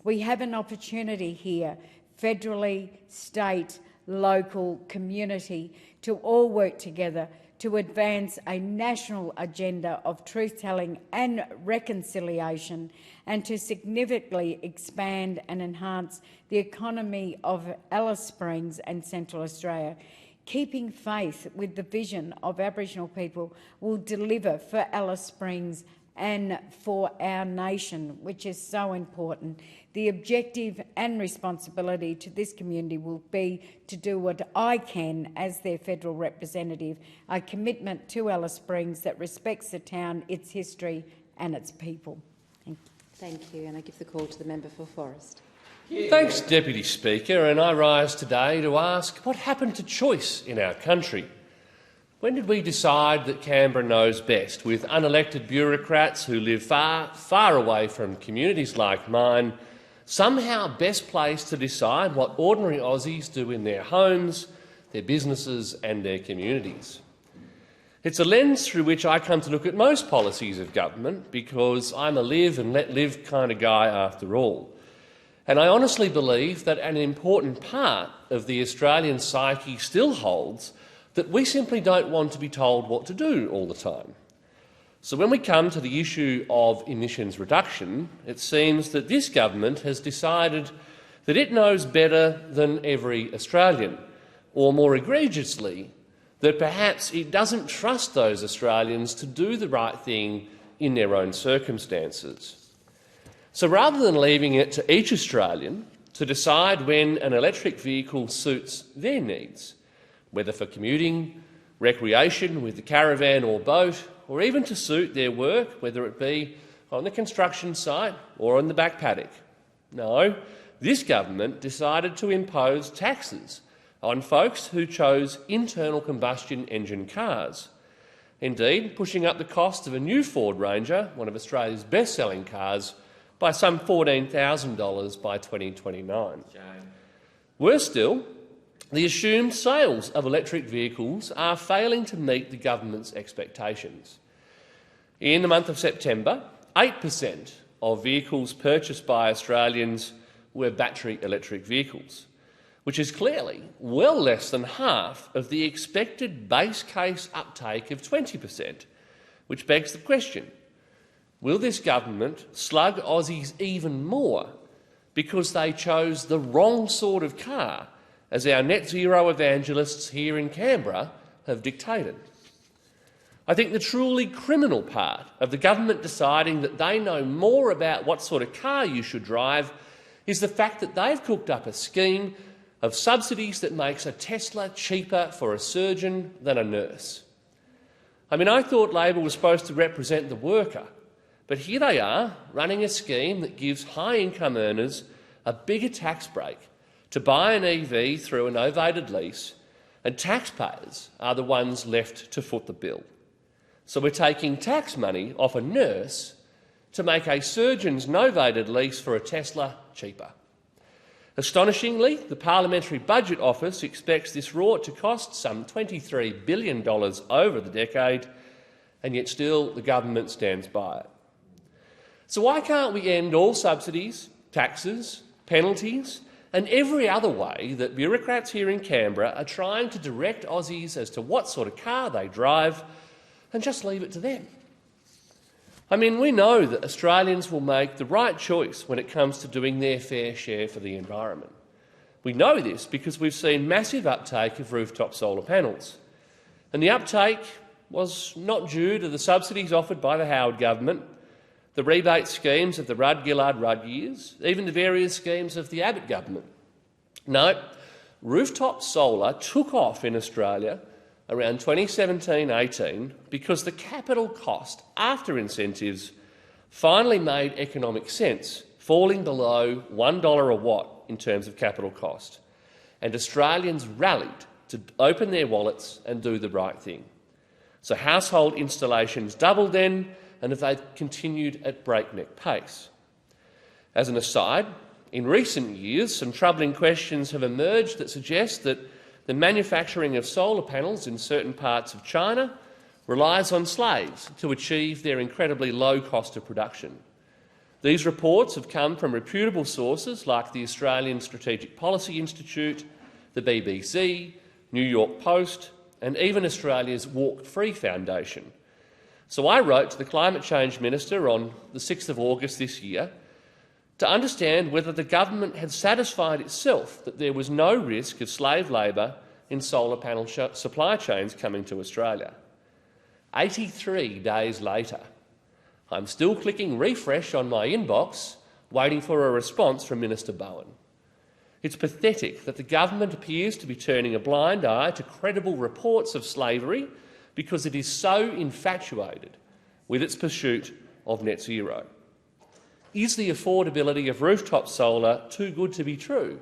We have an opportunity here, federally, state, local, community, to all work together to advance a national agenda of truth-telling and reconciliation and to significantly expand and enhance the economy of Alice Springs and Central Australia. keeping faith with the vision of Aboriginal people will deliver for Alice Springs and for our nation, which is so important. The objective and responsibility to this community will be to do what I can as their federal representative, a commitment to Alice Springs that respects the town, its history and its people. Thank you. Thank you, and I give the call to the member for Forrest. Thanks, Deputy Speaker, and I rise today to ask what happened to choice in our country. When did we decide that Canberra knows best, with unelected bureaucrats who live far, far away from communities like mine, somehow best placed to decide what ordinary Aussies do in their homes, their businesses and their communities? It's a lens through which I come to look at most policies of government, because I'm a live and let live kind of guy after all. And I honestly believe that an important part of the Australian psyche still holds that we simply don't want to be told what to do all the time. So when we come to the issue of emissions reduction, it seems that this government has decided that it knows better than every Australian, or more egregiously, that perhaps it doesn't trust those Australians to do the right thing in their own circumstances. So rather than leaving it to each Australian to decide when an electric vehicle suits their needs, whether for commuting, recreation with the caravan or boat, or even to suit their work, whether it be on the construction site or on the back paddock. No, this government decided to impose taxes on folks who chose internal combustion engine cars. Indeed, pushing up the cost of a new Ford Ranger, one of Australia's best-selling cars, by some $14,000 by 2029. Worse still, the assumed sales of electric vehicles are failing to meet the government's expectations. In the month of September, 8% of vehicles purchased by Australians were battery electric vehicles, which is clearly well less than half of the expected base case uptake of 20%, which begs the question, will this government slug Aussies even more because they chose the wrong sort of car, as our net zero evangelists here in Canberra have dictated? I think the truly criminal part of the government deciding that they know more about what sort of car you should drive is the fact that they've cooked up a scheme of subsidies that makes a Tesla cheaper for a surgeon than a nurse. I mean, I thought Labor was supposed to represent the worker, but here they are running a scheme that gives high-income earners a bigger tax break to buy an EV through a novated lease, and taxpayers are the ones left to foot the bill. So we're taking tax money off a nurse to make a surgeon's novated lease for a Tesla cheaper. Astonishingly, the Parliamentary Budget Office expects this rort to cost some $23 billion over the decade, and yet still the government stands by it. So why can't we end all subsidies, taxes, penalties and every other way that bureaucrats here in Canberra are trying to direct Aussies as to what sort of car they drive, and just leave it to them? I mean, we know that Australians will make the right choice when it comes to doing their fair share for the environment. We know this because we've seen massive uptake of rooftop solar panels. And the uptake was not due to the subsidies offered by the Howard government, the rebate schemes of the Rudd-Gillard-Rudd years, even the various schemes of the Abbott government. No, rooftop solar took off in Australia around 2017-18 because the capital cost after incentives finally made economic sense, falling below $1 a watt in terms of capital cost. And Australians rallied to open their wallets and do the right thing. So household installations doubled then, and they've continued at breakneck pace. As an aside, in recent years, some troubling questions have emerged that suggest that the manufacturing of solar panels in certain parts of China relies on slaves to achieve their incredibly low cost of production. These reports have come from reputable sources like the Australian Strategic Policy Institute, the BBC, New York Post, and even Australia's Walk Free Foundation. So I wrote to the Climate Change Minister on the 6th of August this year to understand whether the government had satisfied itself that there was no risk of slave labour in solar panel supply chains coming to Australia. 83 days later, I'm still clicking refresh on my inbox, waiting for a response from Minister Bowen. It's pathetic that the government appears to be turning a blind eye to credible reports of slavery because it is so infatuated with its pursuit of net zero. Is the affordability of rooftop solar too good to be true?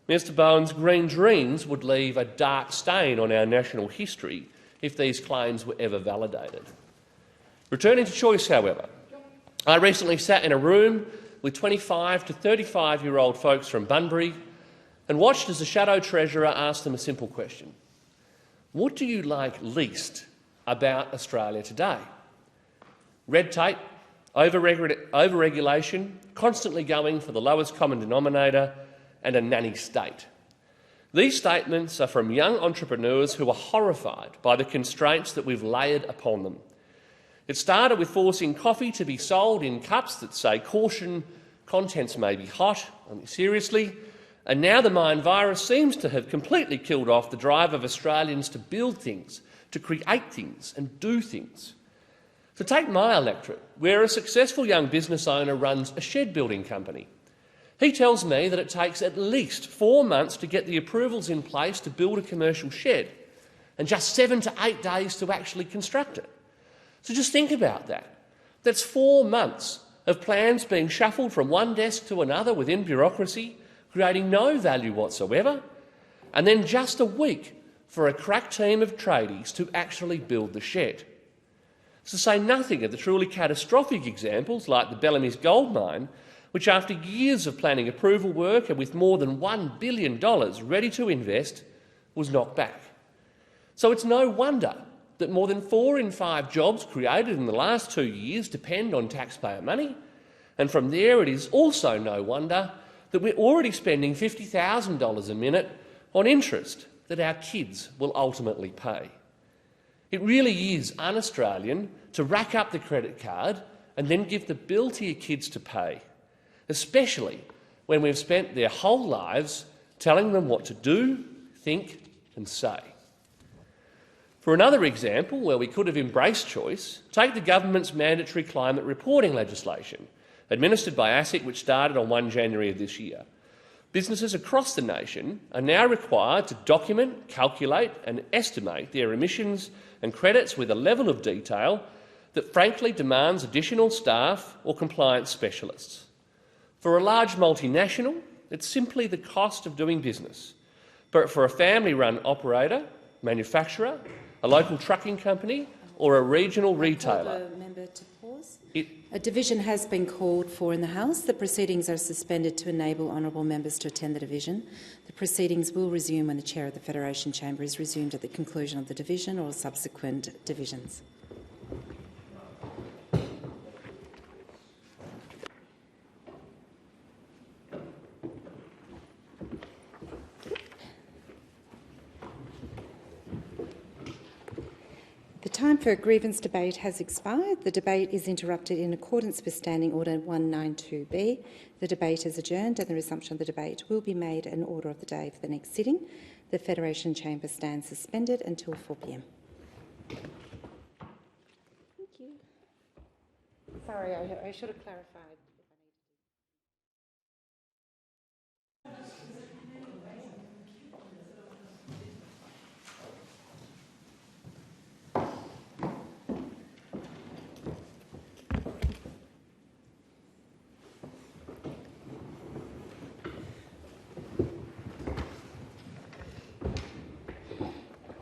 Mr Bowen's green dreams would leave a dark stain on our national history if these claims were ever validated. Returning to choice, however, I recently sat in a room with 25 to 35-year-old folks from Bunbury and watched as the Shadow Treasurer asked them a simple question. What do you like least about Australia today? Red tape, over-regulation, constantly going for the lowest common denominator, and a nanny state. These statements are from young entrepreneurs who are horrified by the constraints that we've layered upon them. It started with forcing coffee to be sold in cups that say caution, contents may be hot, seriously, and now the Mayan virus seems to have completely killed off the drive of Australians to build things, to create things and do things. So take my electorate, where a successful young business owner runs a shed building company. He tells me that it takes at least 4 months to get the approvals in place to build a commercial shed and just 7 to 8 days to actually construct it. So just think about that. That's 4 months of plans being shuffled from one desk to another within bureaucracy, creating no value whatsoever, and then just a week for a crack team of tradies to actually build the shed. To say nothing of the truly catastrophic examples like the Bellamy's gold mine, which after years of planning approval work and with more than $1 billion ready to invest, was knocked back. So it's no wonder that more than 4 in 5 jobs created in the last 2 years depend on taxpayer money, and from there it is also no wonder that we're already spending $50,000 a minute on interest that our kids will ultimately pay. It really is un-Australian to rack up the credit card and then give the bill to your kids to pay, especially when we've spent their whole lives telling them what to do, think and say. For another example where we could have embraced choice, take the government's mandatory climate reporting legislation, administered by ASIC, which started on 1 January of this year. Businesses across the nation are now required to document, calculate and estimate their emissions and credits with a level of detail that frankly demands additional staff or compliance specialists. For a large multinational, it's simply the cost of doing business. But for a family-run operator, manufacturer, a local trucking company or a regional retailer, a division has been called for in the House. The proceedings are suspended to enable honourable members to attend the division. The proceedings will resume when the Chair of the Federation Chamber is resumed at the conclusion of the division or subsequent divisions. The time for a grievance debate has expired. The debate is interrupted in accordance with Standing Order 192B. The debate is adjourned and the resumption of the debate will be made in order of the day for the next sitting. The Federation Chamber stands suspended until 4 p.m. Thank you. Sorry, I should have clarified.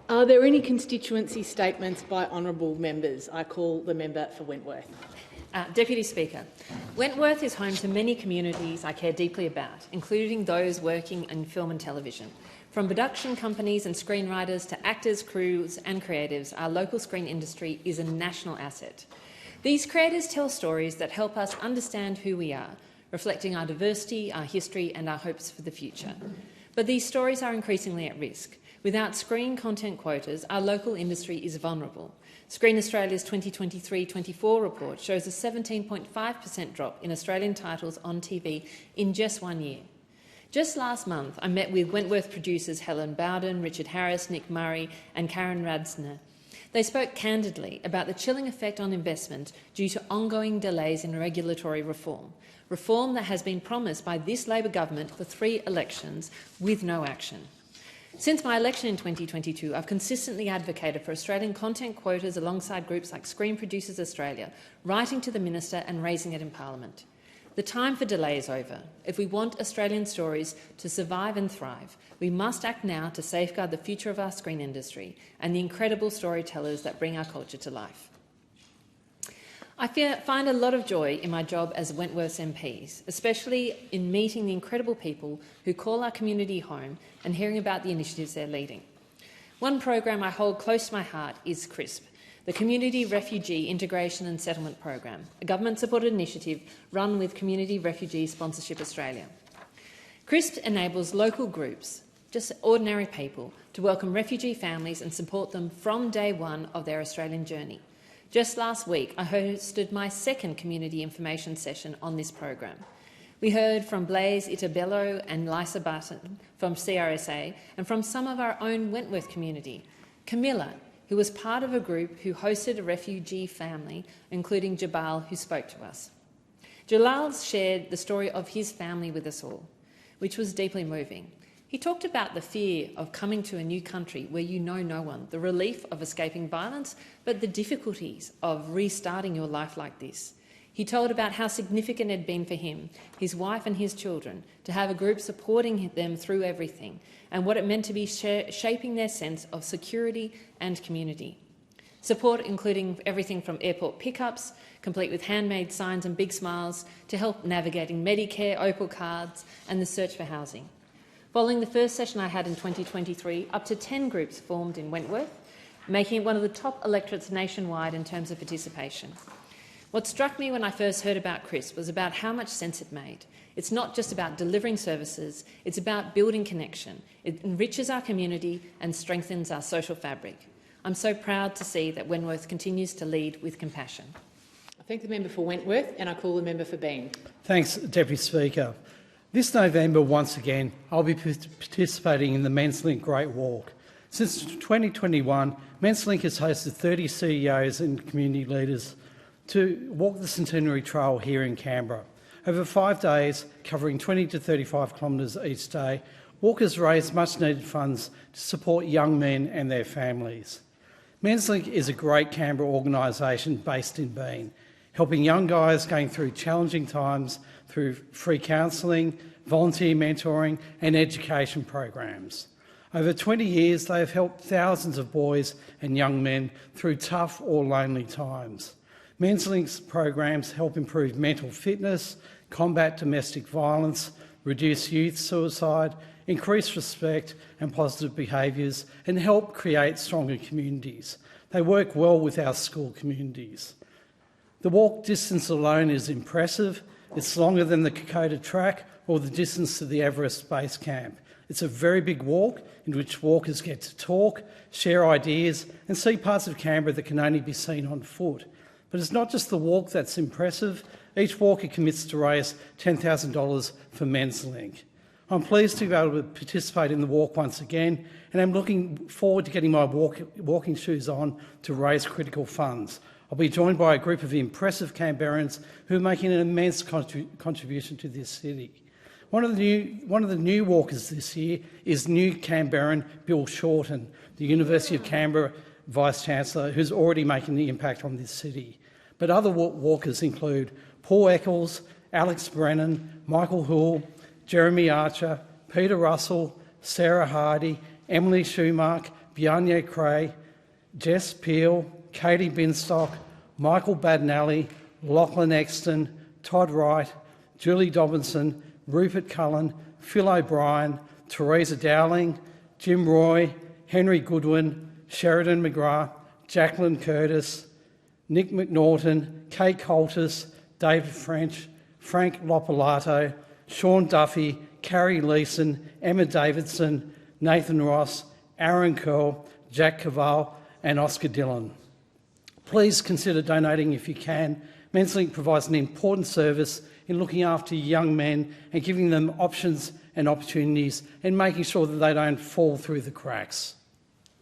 Are there any constituency statements by honourable members? I call the member for Wentworth. Deputy Speaker, Wentworth is home to many communities I care deeply about, including those working in film and television. From production companies and screenwriters to actors, crews and creatives, our local screen industry is a national asset. These creators tell stories that help us understand who we are, reflecting our diversity, our history and our hopes for the future. But these stories are increasingly at risk. Without screen content quotas, our local industry is vulnerable. Screen Australia's 2023-24 report shows a 17.5% drop in Australian titles on TV in just 1 year. Just last month, I met with Wentworth producers Helen Bowden, Richard Harris, Nick Murray and Karen Radsner. They spoke candidly about the chilling effect on investment due to ongoing delays in regulatory reform that has been promised by this Labor government for 3 elections with no action. Since my election in 2022, I've consistently advocated for Australian content quotas alongside groups like Screen Producers Australia, writing to the Minister and raising it in Parliament. The time for delay is over. If we want Australian stories to survive and thrive, we must act now to safeguard the future of our screen industry and the incredible storytellers that bring our culture to life. I find a lot of joy in my job as Wentworth's MPs, especially in meeting the incredible people who call our community home and hearing about the initiatives they're leading. One program I hold close to my heart is CRISP, the Community Refugee Integration and Settlement Program, a government-supported initiative run with Community Refugee Sponsorship Australia. CRISP enables local groups, just ordinary people, to welcome refugee families and support them from day one of their Australian journey. Just last week, I hosted my 2nd community information session on this program. We heard from Blaise Itabello and Lisa Button from CRSA and from some of our own Wentworth community. Camilla, who was part of a group who hosted a refugee family, including Jabal, who spoke to us. Jalal shared the story of his family with us all, which was deeply moving. He talked about the fear of coming to a new country where you know no one, the relief of escaping violence, but the difficulties of restarting your life like this. He told about how significant it had been for him, his wife and his children, to have a group supporting them through everything, and what it meant to be shaping their sense of security and community. Support including everything from airport pickups, complete with handmade signs and big smiles, to help navigating Medicare, Opal cards and the search for housing. Following the first session I had in 2023, up to 10 groups formed in Wentworth, making it one of the top electorates nationwide in terms of participation. What struck me when I first heard about CRISP was about how much sense it made. It's not just about delivering services, it's about building connection. It enriches our community and strengthens our social fabric. I'm so proud to see that Wentworth continues to lead with compassion. I thank the member for Wentworth and I call the member for Bean. Thanks, Deputy Speaker. This November, once again, I'll be participating in the Menslink Great Walk. Since 2021, Menslink has hosted 30 CEOs and community leaders to walk the Centenary Trail here in Canberra. Over 5 days, covering 20 to 35 kilometres each day, walkers raised much-needed funds to support young men and their families. Menslink is a great Canberra organisation based in Bean, helping young guys going through challenging times through free counselling, volunteer mentoring and education programs. Over 20 years, they have helped thousands of boys and young men through tough or lonely times. Menslink's programs help improve mental fitness, combat domestic violence, reduce youth suicide, increase respect and positive behaviours, and help create stronger communities. They work well with our school communities. The walk distance alone is impressive. It's longer than the Kokoda Track or the distance to the Everest Base Camp. It's a very big walk in which walkers get to talk, share ideas and see parts of Canberra that can only be seen on foot. But it's not just the walk that's impressive. Each walker commits to raise $10,000 for Menslink. I'm pleased to be able to participate in the walk once again, and I'm looking forward to getting my walking shoes on to raise critical funds. I'll be joined by a group of impressive Canberrans who are making an immense contribution to this city. One of the new walkers this year is new Canberran Bill Shorten, the University of Canberra Vice-Chancellor, who's already making the impact on this city. But other walkers include Paul Eccles, Alex Brennan, Michael Hull, Jeremy Archer, Peter Russell, Sarah Hardy, Emily Schumark, Bjarne Cray, Jess Peel, Katie Binstock, Michael Badnally, Lachlan Exton, Todd Wright, Julie Dobinson, Rupert Cullen, Phil O'Brien, Teresa Dowling, Jim Roy, Henry Goodwin, Sheridan McGrath, Jacqueline Curtis, Nick McNaughton, Kate Coltis, David French, Frank Lopolato, Sean Duffy, Carrie Leeson, Emma Davidson, Nathan Ross, Aaron Curl, Jack Cavall and Oscar Dillon. Please consider donating if you can. Menslink provides an important service in looking after young men and giving them options and opportunities and making sure that they don't fall through the cracks.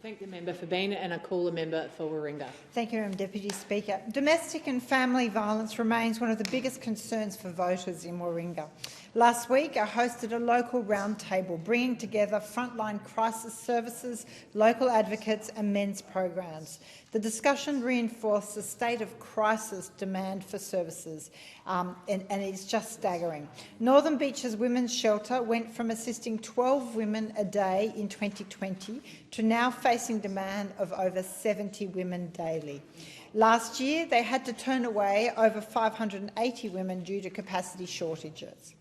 Thank the member for Bean, and I call the member for Warringah. Thank you, Madam Deputy Speaker. Domestic and family violence remains one of the biggest concerns for voters in Warringah. Last week, I hosted a local roundtable bringing together frontline crisis services, local advocates and men's programs. The discussion reinforced the state of crisis demand for services, and it's just staggering. Northern Beaches Women's Shelter went from assisting 12 women a day in 2020 to now facing demand of over 70 women daily. Last year, they had to turn away over 580 women due to capacity shortages.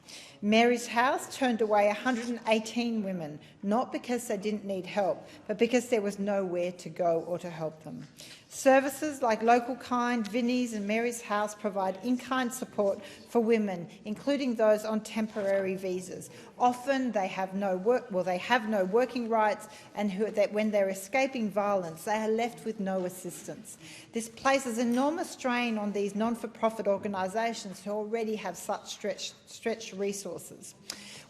Mary's House turned away 118 women, not because they didn't need help, but because there was nowhere to go or to help them. Services like Local Kind, Vinnie's and Mary's House provide in-kind support for women, including those on temporary visas. Often they have no working rights, and when they're escaping violence, they are left with no assistance. This places enormous strain on these non-for-profit organisations who already have such stretched resources.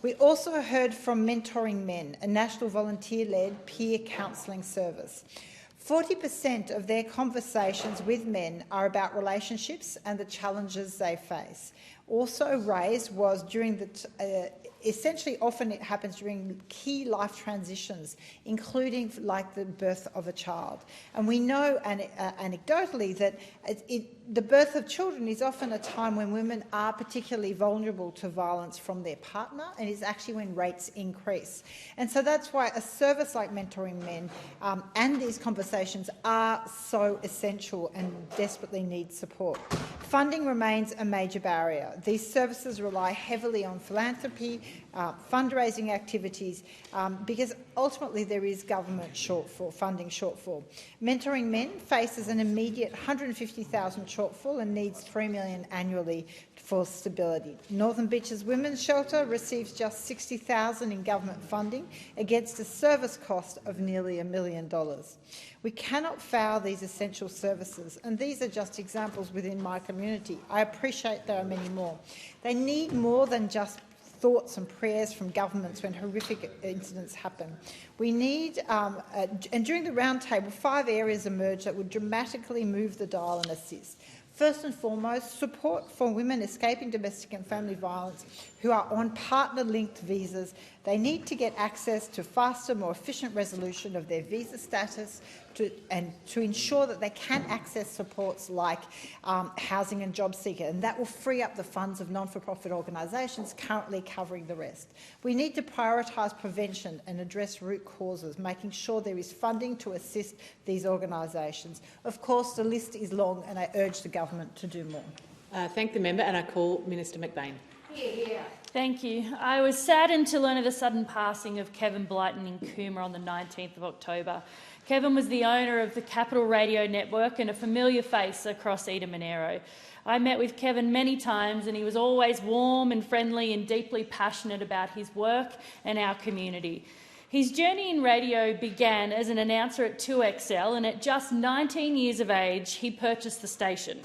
We also heard from Mentoring Men, a national volunteer-led peer counselling service. 40% of their conversations with men are about relationships and the challenges they face. Also raised was during the essentially often it happens during key life transitions, including like the birth of a child. And we know anecdotally that the birth of children is often a time when women are particularly vulnerable to violence from their partner, and is actually when rates increase. And so that's why a service like Mentoring Men and these conversations are so essential and desperately need support. Funding remains a major barrier. These services rely heavily on philanthropy, fundraising activities, because ultimately there is government funding shortfall. Mentoring Men faces an immediate $150,000 shortfall and needs $3 million annually for stability. Northern Beaches Women's Shelter receives just $60,000 in government funding against a service cost of nearly $1 million. We cannot fail these essential services, and these are just examples within my community. I appreciate there are many more. They need more than just thoughts and prayers from governments when horrific incidents happen. We need, and during the roundtable, 5 areas emerged that would dramatically move the dial and assist. First and foremost, support for women escaping domestic and family violence who are on partner-linked visas. They need to get access to faster, more efficient resolution of their visa status to ensure that they can access supports like housing and job seeker, and that will free up the funds of non-for-profit organisations currently covering the rest. We need to prioritise prevention and address root causes, making sure there is funding to assist these organisations. Of course, the list is long, and I urge the government to do more. Thank the member, and I call Minister McBain. Thank you. I was saddened to learn of the sudden passing of Kevin Blyton in Cooma on the 19th of October. Kevin was the owner of the Capital Radio Network and a familiar face across Eden Monaro. I met with Kevin many times, and he was always warm and friendly and deeply passionate about his work and our community. His journey in radio began as an announcer at 2XL, and at just 19 years of age, he purchased the station.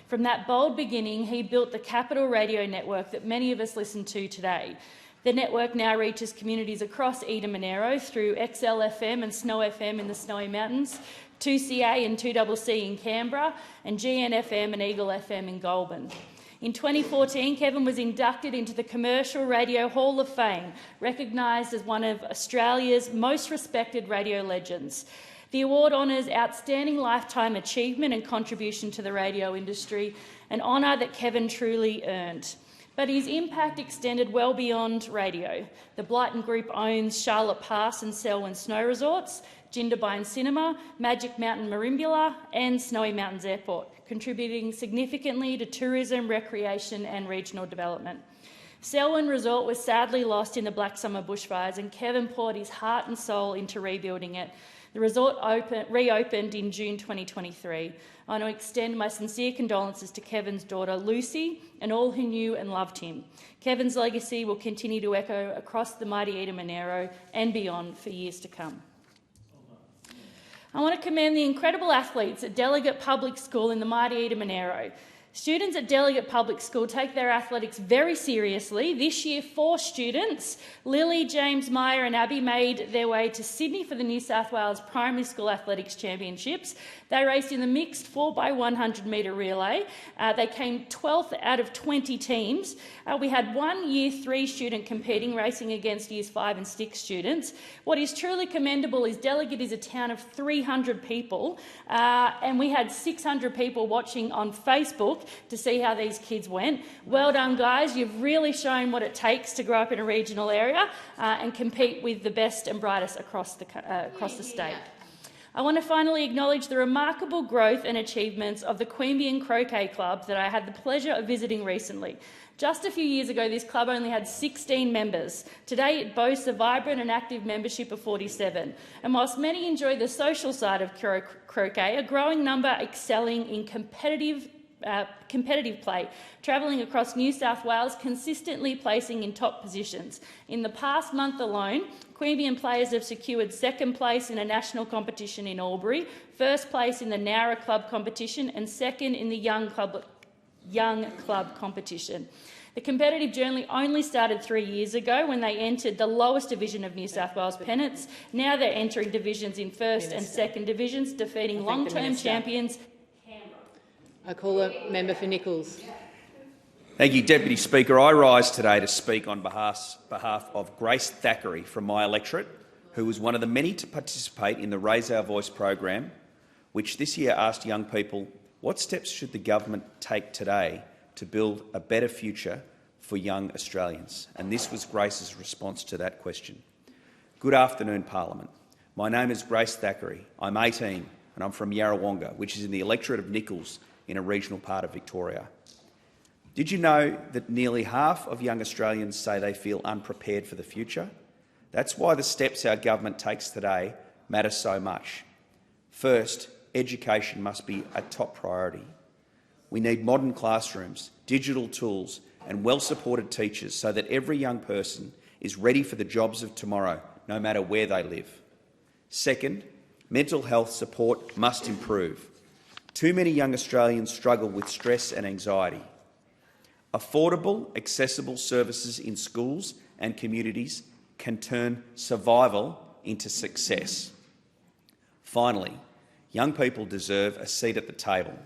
From that bold beginning, he built the Capital Radio Network that many of us listen to today. The network now reaches communities across Eden Monaro through XL FM and Snow FM in the Snowy Mountains, 2CA and 2CC in Canberra, and GNFM and Eagle FM in Goulburn. In 2014, Kevin was inducted into the Commercial Radio Hall of Fame, recognised as one of Australia's most respected radio legends. The award honours outstanding lifetime achievement and contribution to the radio industry, an honour that Kevin truly earned. But his impact extended well beyond radio. The Blyton Group owns Charlotte Pass and Selwyn Snow Resorts, Jindabyne Cinema, Magic Mountain Merimbula and Snowy Mountains Airport, contributing significantly to tourism, recreation and regional development. Selwyn Resort was sadly lost in the Black Summer bushfires, and Kevin poured his heart and soul into rebuilding it. The resort reopened in June 2023. I want to extend my sincere condolences to Kevin's daughter Lucy and all who knew and loved him. Kevin's legacy will continue to echo across the mighty Eden Monaro and beyond for years to come. I want to commend the incredible athletes at Delegate Public School in the mighty Eden Monaro. Students at Delegate Public School take their athletics very seriously. This year, 4 students, Lily, James, Meyer and Abby, made their way to Sydney for the New South Wales Primary School Athletics Championships. They raced in the mixed 4x100 metre relay. They came 12th out of 20 teams. We had 1 Year 3 student competing, racing against Years 5 and 6 students. What is truly commendable is Delegate is a town of 300 people, and we had 600 people watching on Facebook to see how these kids went. Well done, guys. You've really shown what it takes to grow up in a regional area and compete with the best and brightest across the state. I want to finally acknowledge the remarkable growth and achievements of the Queanbeyan Croquet Club that I had the pleasure of visiting recently. Just a few years ago, this club only had 16 members. Today, it boasts a vibrant and active membership of 47. And whilst many enjoy the social side of croquet, a growing number excelling in competitive play, travelling across New South Wales, consistently placing in top positions. In the past month alone, Queanbeyan players have secured 2nd place in a national competition in Albury, 1st place in the Nowra Club competition and 2nd in the Young Club competition. The competitive journey only started 3 years ago when they entered the lowest division of New South Wales pennants. Now they're entering divisions in 1st and 2nd divisions, defeating long-term champions. I call a member for Nichols. Thank you, Deputy Speaker. I rise today to speak on behalf of Grace Thackeray from my electorate, who was one of the many to participate in the Raise Our Voice program, which this year asked young people, what steps should the government take today to build a better future for young Australians? And this was Grace's response to that question. Good afternoon, Parliament. My name is Grace Thackeray. I'm 18 and I'm from Yarrawonga, which is in the electorate of Nichols in a regional part of Victoria. Did you know that nearly half of young Australians say they feel unprepared for the future? That's why the steps our government takes today matter so much. First, education must be a top priority. We need modern classrooms, digital tools and well-supported teachers so that every young person is ready for the jobs of tomorrow, no matter where they live. Second, mental health support must improve. Too many young Australians struggle with stress and anxiety. Affordable, accessible services in schools and communities can turn survival into success. Finally, young people deserve a seat at the table.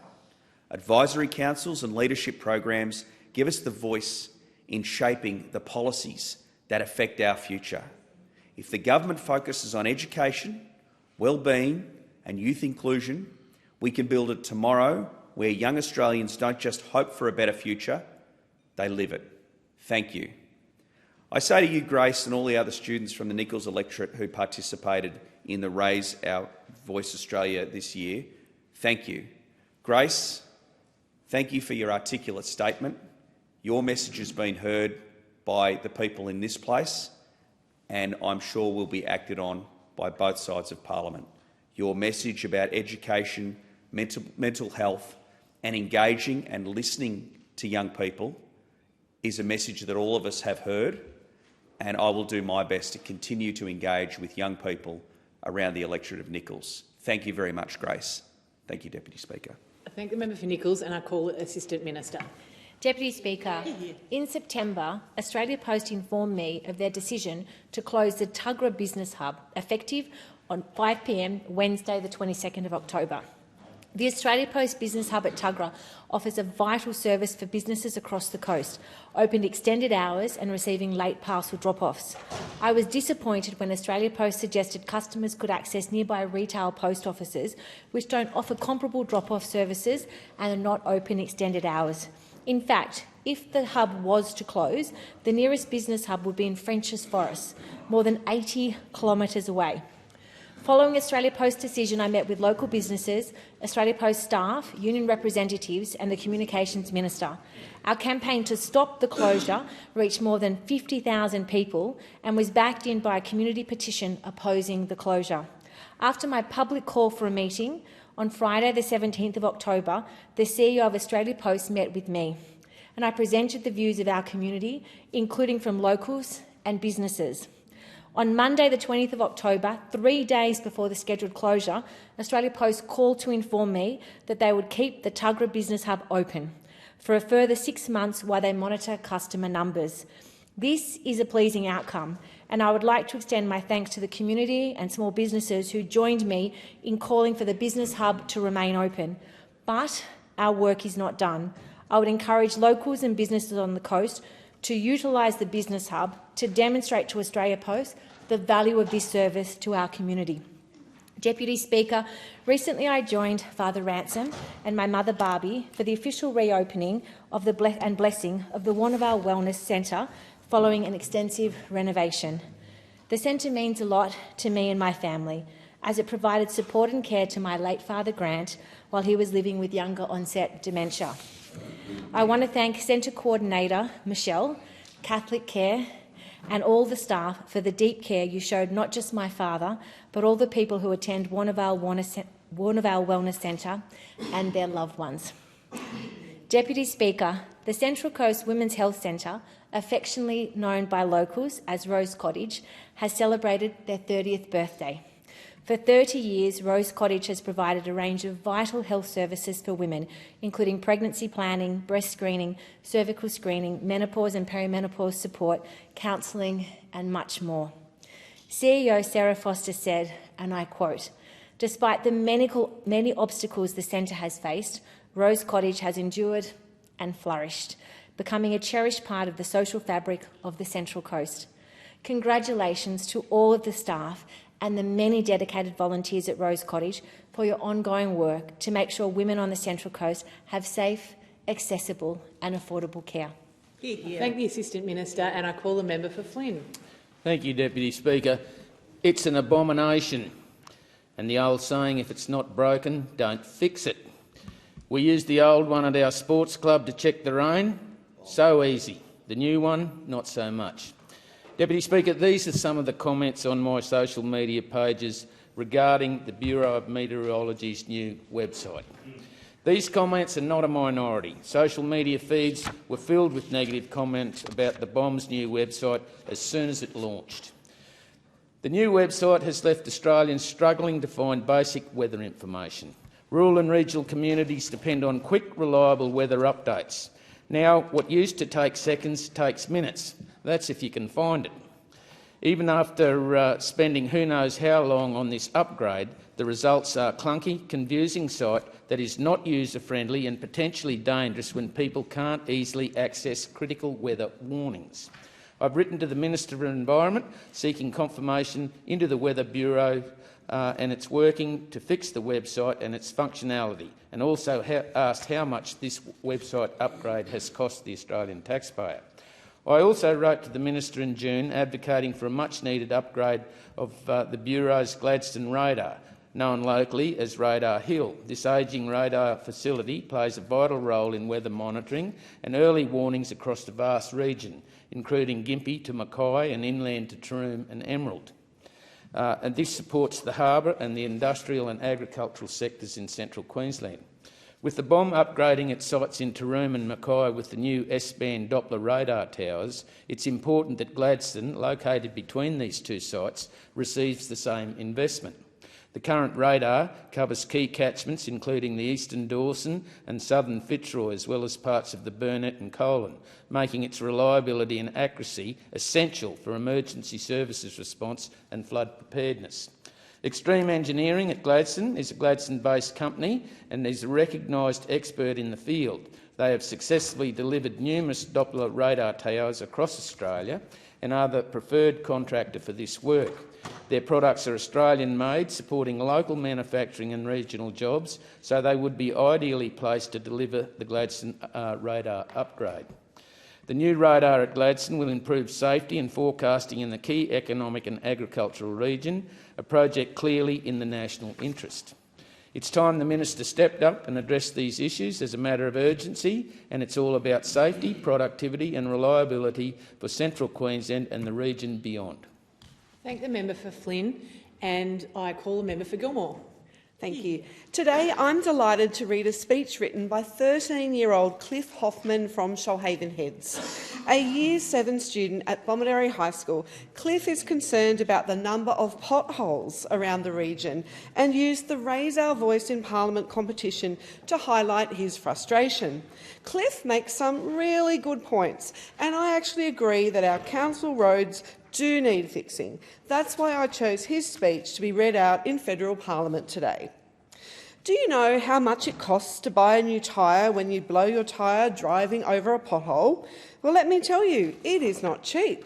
Advisory councils and leadership programs give us the voice in shaping the policies that affect our future. If the government focuses on education, well-being and youth inclusion, we can build a tomorrow where young Australians don't just hope for a better future, they live it. Thank you. I say to you, Grace, and all the other students from the Nichols electorate who participated in the Raise Our Voice Australia this year, thank you. Grace, thank you for your articulate statement. Your message has been heard by the people in this place and I'm sure will be acted on by both sides of Parliament. Your message about education, mental health and engaging and listening to young people is a message that all of us have heard, and I will do my best to continue to engage with young people around the electorate of Nichols. Thank you very much, Grace. Thank you, Deputy Speaker. I thank the member for Nichols and I call Assistant Minister. Deputy Speaker, in September, Australia Post informed me of their decision to close the Tuggerah Business Hub, effective on 5 p.m. Wednesday the 22nd of October. The Australia Post Business Hub at Tuggerah offers a vital service for businesses across the coast, opened extended hours and receiving late parcel drop-offs. I was disappointed when Australia Post suggested customers could access nearby retail post offices which don't offer comparable drop-off services and are not open extended hours. In fact, if the hub was to close, the nearest business hub would be in Frenchs Forest, more than 80 kilometres away. Following Australia Post's decision, I met with local businesses, Australia Post staff, union representatives and the Communications Minister. Our campaign to stop the closure reached more than 50,000 people and was backed in by a community petition opposing the closure. After my public call for a meeting, on Friday the 17th of October, the CEO of Australia Post met with me and I presented the views of our community, including from locals and businesses. On Monday the 20th of October, 3 days before the scheduled closure, Australia Post called to inform me that they would keep the Tuggerah Business Hub open. for a further 6 months while they monitor customer numbers. This is a pleasing outcome, and I would like to extend my thanks to the community and small businesses who joined me in calling for the business hub to remain open. But our work is not done. I would encourage locals and businesses on the coast to utilise the business hub to demonstrate to Australia Post the value of this service to our community. Deputy Speaker, recently I joined Father Ransom and my mother Barbie for the official reopening of the blessing of the Warrnambool Wellness Centre following an extensive renovation. The centre means a lot to me and my family, as it provided support and care to my late father Grant while he was living with younger onset dementia. I want to thank Centre Coordinator Michelle, Catholic Care and all the staff for the deep care you showed not just my father, but all the people who attend Warrnambool Wellness Centre and their loved ones. Deputy Speaker, the Central Coast Women's Health Centre, affectionately known by locals as Rose Cottage, has celebrated their 30th birthday. For 30 years, Rose Cottage has provided a range of vital health services for women, including pregnancy planning, breast screening, cervical screening, menopause and perimenopause support, counselling and much more. CEO Sarah Foster said, and I quote, "Despite the many obstacles the centre has faced, Rose Cottage has endured and flourished, becoming a cherished part of the social fabric of the Central Coast. Congratulations to all of the staff and the many dedicated volunteers at Rose Cottage for your ongoing work to make sure women on the Central Coast have safe, accessible and affordable care." Thank the Assistant Minister, and I call the member for Flynn. Thank you, Deputy Speaker. It's an abomination. And the old saying, if it's not broken, don't fix it. We used the old one at our sports club to check the rain. So easy. The new one, not so much. Deputy Speaker, these are some of the comments on my social media pages regarding the Bureau of Meteorology's new website. These comments are not a minority. Social media feeds were filled with negative comments about the BOM's new website as soon as it launched. The new website has left Australians struggling to find basic weather information. Rural and regional communities depend on quick, reliable weather updates. Now, what used to take seconds takes minutes. That's if you can find it. Even after spending who knows how long on this upgrade, the results are a clunky, confusing site that is not user-friendly and potentially dangerous when people can't easily access critical weather warnings. I've written to the Minister for Environment seeking confirmation into the Weather Bureau and it's working to fix the website and its functionality, and also asked how much this website upgrade has cost the Australian taxpayer. I also wrote to the Minister in June advocating for a much-needed upgrade of the Bureau's Gladstone radar, known locally as Radar Hill. This ageing radar facility plays a vital role in weather monitoring and early warnings across the vast region, including Gympie to Mackay and inland to Taroom and Emerald. And this supports the harbour and the industrial and agricultural sectors in central Queensland. With the BOM upgrading its sites in Taroom and Mackay with the new S-band Doppler radar towers, it's important that Gladstone, located between these two sites, receives the same investment. The current radar covers key catchments including the eastern Dawson and southern Fitzroy, as well as parts of the Burnett and Colin, making its reliability and accuracy essential for emergency services response and flood preparedness. Extreme Engineering at Gladstone is a Gladstone-based company and is a recognised expert in the field. They have successfully delivered numerous Doppler radar towers across Australia and are the preferred contractor for this work. Their products are Australian-made, supporting local manufacturing and regional jobs, so they would be ideally placed to deliver the Gladstone radar upgrade. The new radar at Gladstone will improve safety and forecasting in the key economic and agricultural region, a project clearly in the national interest. It's time the Minister stepped up and addressed these issues as a matter of urgency, and it's all about safety, productivity and reliability for central Queensland and the region beyond. Thank the member for Flynn, and I call the member for Gilmore. Thank you. Today I'm delighted to read a speech written by 13-year-old Cliff Hoffman from Shoalhaven Heads. a Year 7 student at Bomaderry High School, Cliff is concerned about the number of potholes around the region and used the Raise Our Voice in Parliament competition to highlight his frustration. Cliff makes some really good points, and I actually agree that our council roads do need fixing. That's why I chose his speech to be read out in federal Parliament today. Do you know how much it costs to buy a new tyre when you blow your tyre driving over a pothole? Well, let me tell you, it is not cheap.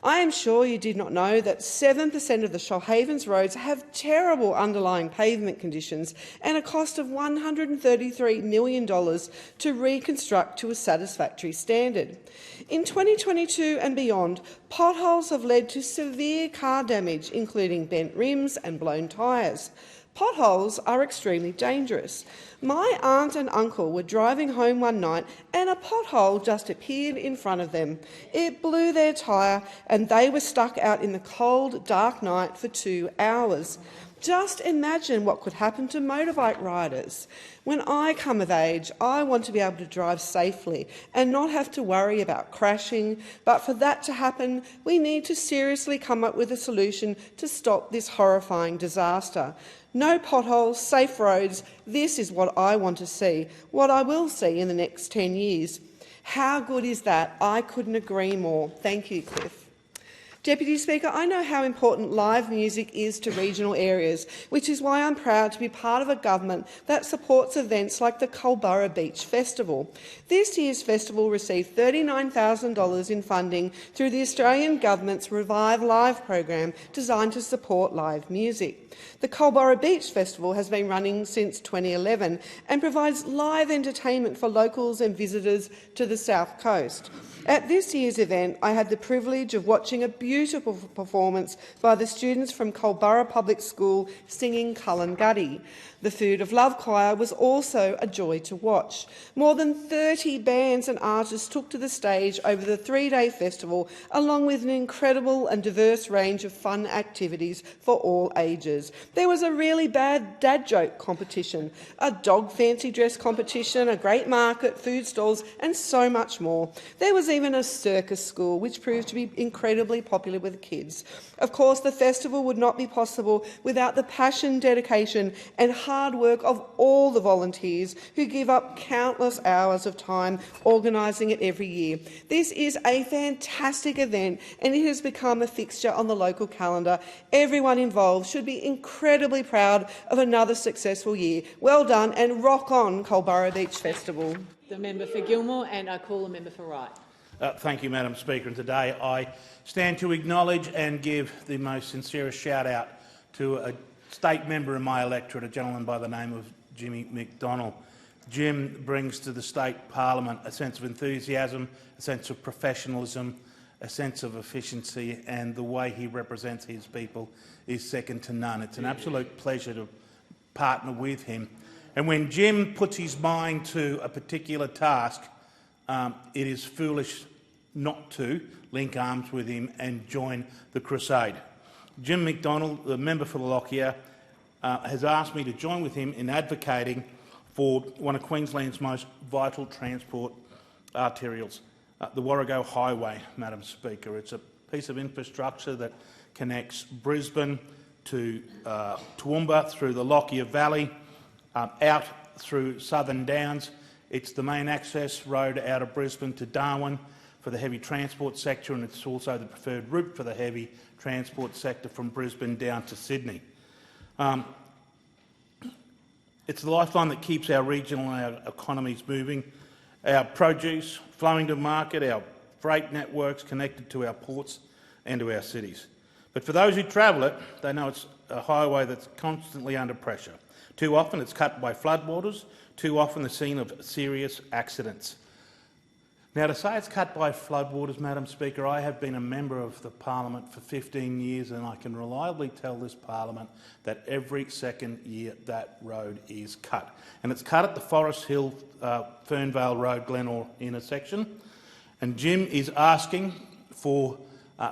I am sure you did not know that 7% of the Shoalhavens roads have terrible underlying pavement conditions and a cost of $133 million to reconstruct to a satisfactory standard. In 2022 and beyond, potholes have led to severe car damage, including bent rims and blown tyres. Potholes are extremely dangerous. My aunt and uncle were driving home one night and a pothole just appeared in front of them. It blew their tyre and they were stuck out in the cold, dark night for 2 hours. Just imagine what could happen to motorbike riders. When I come of age, I want to be able to drive safely and not have to worry about crashing, but for that to happen, we need to seriously come up with a solution to stop this horrifying disaster. No potholes, safe roads. This is what I want to see, what I will see in the next 10 years. How good is that? I couldn't agree more. Thank you, Cliff. Deputy Speaker, I know how important live music is to regional areas, which is why I'm proud to be part of a government that supports events like the Culburra Beach Festival. This year's festival received $39,000 in funding through the Australian Government's Revive Live program designed to support live music. The Culburra Beach Festival has been running since 2011 and provides live entertainment for locals and visitors to the South Coast. At this year's event, I had the privilege of watching a beautiful performance by the students from Culburra Public School singing Cullen Gutty. The Food of Love Choir was also a joy to watch. More than 30 bands and artists took to the stage over the 3-day festival, along with an incredible and diverse range of fun activities for all ages. There was a really bad dad joke competition, a dog fancy dress competition, a great market, food stalls and so much more. There was even a circus school, which proved to be incredibly popular with kids. Of course, the festival would not be possible without the passion, dedication and hard work of all the volunteers who give up countless hours of time organising it every year. This is a fantastic event and it has become a fixture on the local calendar. Everyone involved should be incredibly proud of another successful year. Well done and rock on, Culburra Beach Festival. The member for Gilmore, and I call the member for Wright. Thank you, Madam Speaker. And today I stand to acknowledge and give the most sincerest shout-out to a state member in my electorate, a gentleman by the name of Jimmy McDonald. Jim brings to the state parliament a sense of enthusiasm, a sense of professionalism, a sense of efficiency, and the way he represents his people is second to none. It's an absolute pleasure to partner with him. And when Jim puts his mind to a particular task, it is foolish not to link arms with him and join the crusade. Jim McDonald, the member for Lockyer, has asked me to join with him in advocating for one of Queensland's most vital transport arterials, the Warrego Highway, Madam Speaker. It's a piece of infrastructure that connects Brisbane to Toowoomba through the Lockyer Valley, out through Southern Downs. It's the main access road out of Brisbane to Darwin for the heavy transport sector, and it's also the preferred route for the heavy transport sector from Brisbane down to Sydney. It's the lifeline that keeps our regional and our economies moving, our produce flowing to market, our freight networks connected to our ports and to our cities. But for those who travel it, they know it's a highway that's constantly under pressure. Too often it's cut by floodwaters, too often the scene of serious accidents. Now, to say it's cut by floodwaters, Madam Speaker, I have been a member of the parliament for 15 years and I can reliably tell this parliament that every second year that road is cut. And it's cut at the Forest Hill Fernvale Road Glenore intersection. And Jim is asking for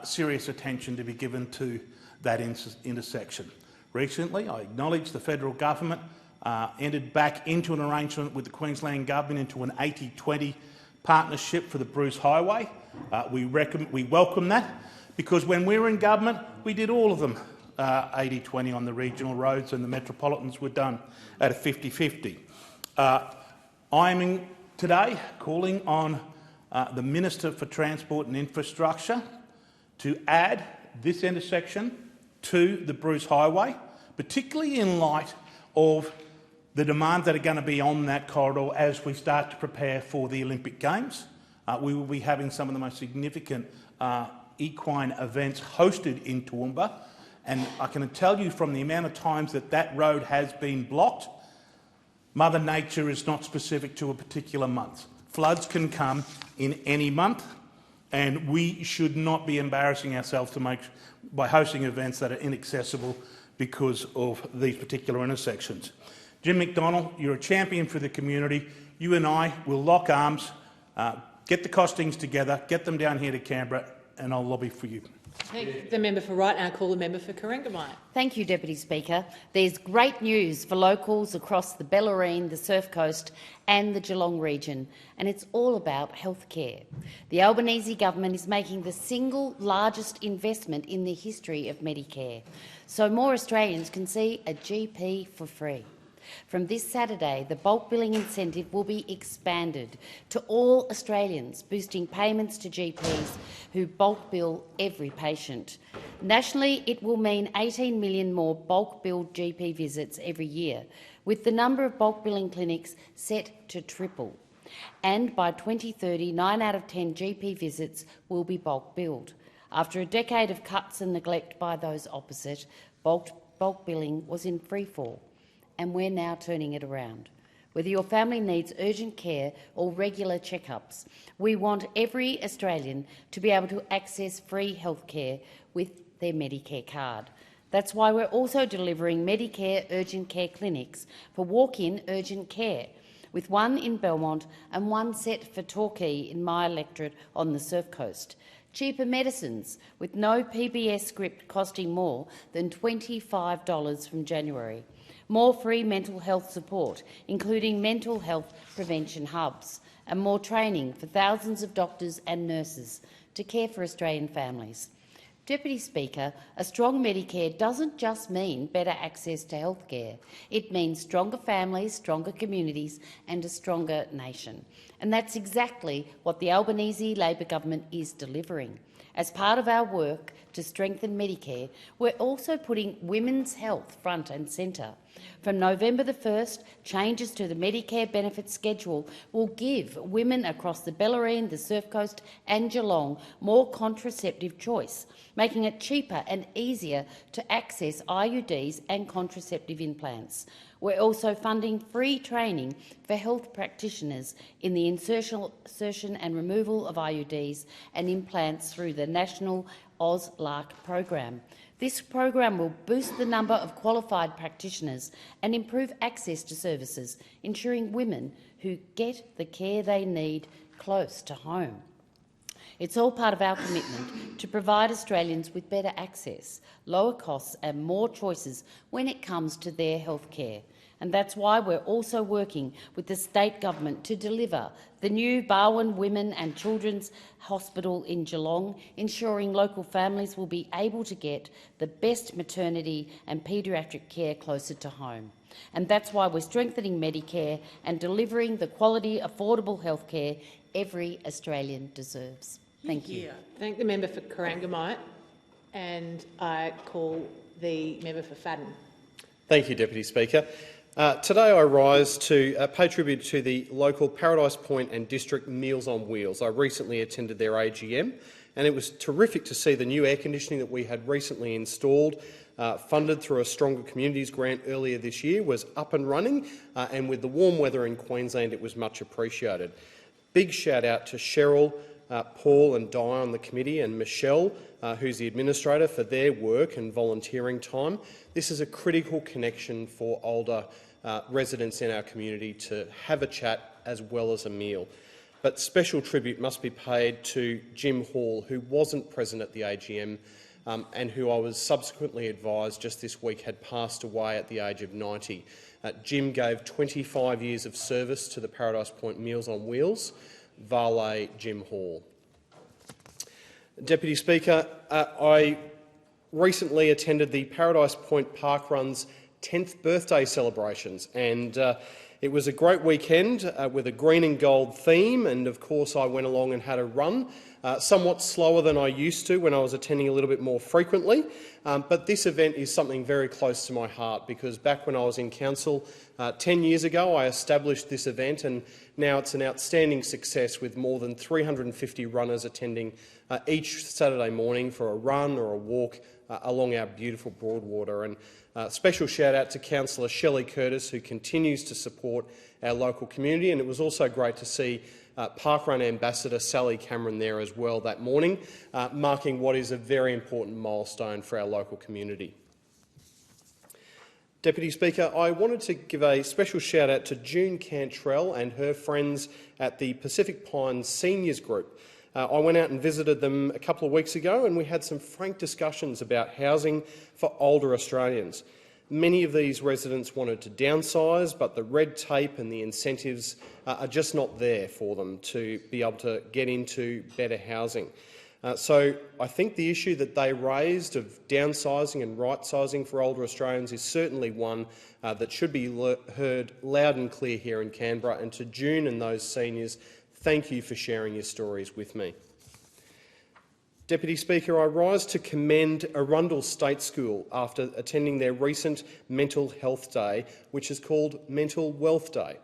serious attention to be given to that intersection. Recently, I acknowledge the federal government entered back into an arrangement with the Queensland government into an 80-20 partnership for the Bruce Highway. We welcome that, because when we were in government, we did all of them 80-20 on the regional roads, and the metropolitans were done at a 50-50. I'm today calling on the Minister for Transport and Infrastructure to add this intersection to the Bruce Highway, particularly in light of the demands that are going to be on that corridor as we start to prepare for the Olympic Games. We will be having some of the most significant equine events hosted in Toowoomba, and I can tell you from the amount of times that that road has been blocked, Mother Nature is not specific to a particular month. Floods can come in any month, and we should not be embarrassing ourselves by hosting events that are inaccessible because of these particular intersections. Jim McDonnell, you're a champion for the community. You and I will lock arms, get the costings together, get them down here to Canberra, and I'll lobby for you. Thank you. The member for Wright, and I call the member for Corangamite. Thank you, Deputy Speaker. There's great news for locals across the Bellarine, the Surf Coast and the Geelong region, and it's all about healthcare. The Albanese government is making the single largest investment in the history of Medicare, so more Australians can see a GP for free. From this Saturday, the bulk billing incentive will be expanded to all Australians, boosting payments to GPs who bulk bill every patient. Nationally, it will mean 18 million more bulk billed GP visits every year, with the number of bulk billing clinics set to triple. And by 2030, 9 out of 10 GP visits will be bulk billed. After a decade of cuts and neglect by those opposite, bulk billing was in freefall, and we're now turning it around. Whether your family needs urgent care or regular checkups, we want every Australian to be able to access free health care with their Medicare card. That's why we're also delivering Medicare urgent care clinics for walk-in urgent care, with one in Belmont and one set for Torquay in my electorate on the Surf Coast. Cheaper medicines, with no PBS script costing more than $25 from January. More free mental health support, including mental health prevention hubs, and more training for thousands of doctors and nurses to care for Australian families. Deputy Speaker, a strong Medicare doesn't just mean better access to healthcare. It means stronger families, stronger communities and a stronger nation. And that's exactly what the Albanese Labor government is delivering. As part of our work to strengthen Medicare, we're also putting women's health front and centre. From November the 1st, changes to the Medicare benefits schedule will give women across the Bellarine, the Surf Coast and Geelong more contraceptive choice, making it cheaper and easier to access IUDs and contraceptive implants. We're also funding free training for health practitioners in the insertion and removal of IUDs and implants through the National AUSLARC program. This program will boost the number of qualified practitioners and improve access to services, ensuring women who get the care they need close to home. It's all part of our commitment to provide Australians with better access, lower costs and more choices when it comes to their health care. And that's why we're also working with the state government to deliver the new Barwon Women and Children's Hospital in Geelong, ensuring local families will be able to get the best maternity and paediatric care closer to home. And that's why we're strengthening Medicare and delivering the quality, affordable health care every Australian deserves. Thank you. Thank the member for Corangamite, and I call the member for Fadden. Thank you, Deputy Speaker. Today I rise to pay tribute to the local Paradise Point and District Meals on Wheels. I recently attended their AGM, and it was terrific to see the new air conditioning that we had recently installed, funded through a Stronger Communities grant earlier this year, was up and running, and with the warm weather in Queensland it was much appreciated. Big shout out to Cheryl, Paul and Di on the committee, and Michelle, who's the administrator, for their work and volunteering time. This is a critical connection for older residents in our community to have a chat as well as a meal. But special tribute must be paid to Jim Hall, who wasn't present at the AGM and who I was subsequently advised just this week had passed away at the age of 90. Jim gave 25 years of service to the Paradise Point Meals on Wheels, Valet Jim Hall. Deputy Speaker, I recently attended the Paradise Point Parkrun's 10th birthday celebrations, and it was a great weekend with a green and gold theme, and of course I went along and had a run, somewhat slower than I used to when I was attending a little bit more frequently, but this event is something very close to my heart because back when I was in council 10 years ago I established this event, and now it's an outstanding success with more than 350 runners attending each Saturday morning for a run or a walk along our beautiful Broadwater. And special shout out to Councillor Shelley Curtis, who continues to support our local community, and it was also great to see Parkrun Ambassador Sally Cameron there as well that morning, marking what is a very important milestone for our local community. Deputy Speaker, I wanted to give a special shout out to June Cantrell and her friends at the Pacific Pines Seniors Group. I went out and visited them a couple of weeks ago, and we had some frank discussions about housing for older Australians. Many of these residents wanted to downsize, but the red tape and the incentives are just not there for them to be able to get into better housing. So I think the issue that they raised of downsizing and right-sizing for older Australians is certainly one that should be heard loud and clear here in Canberra. And to June and those seniors, thank you for sharing your stories with me. Deputy Speaker, I rise to commend Arundel State School after attending their recent Mental Health Day, which is called Mental Wealth Day.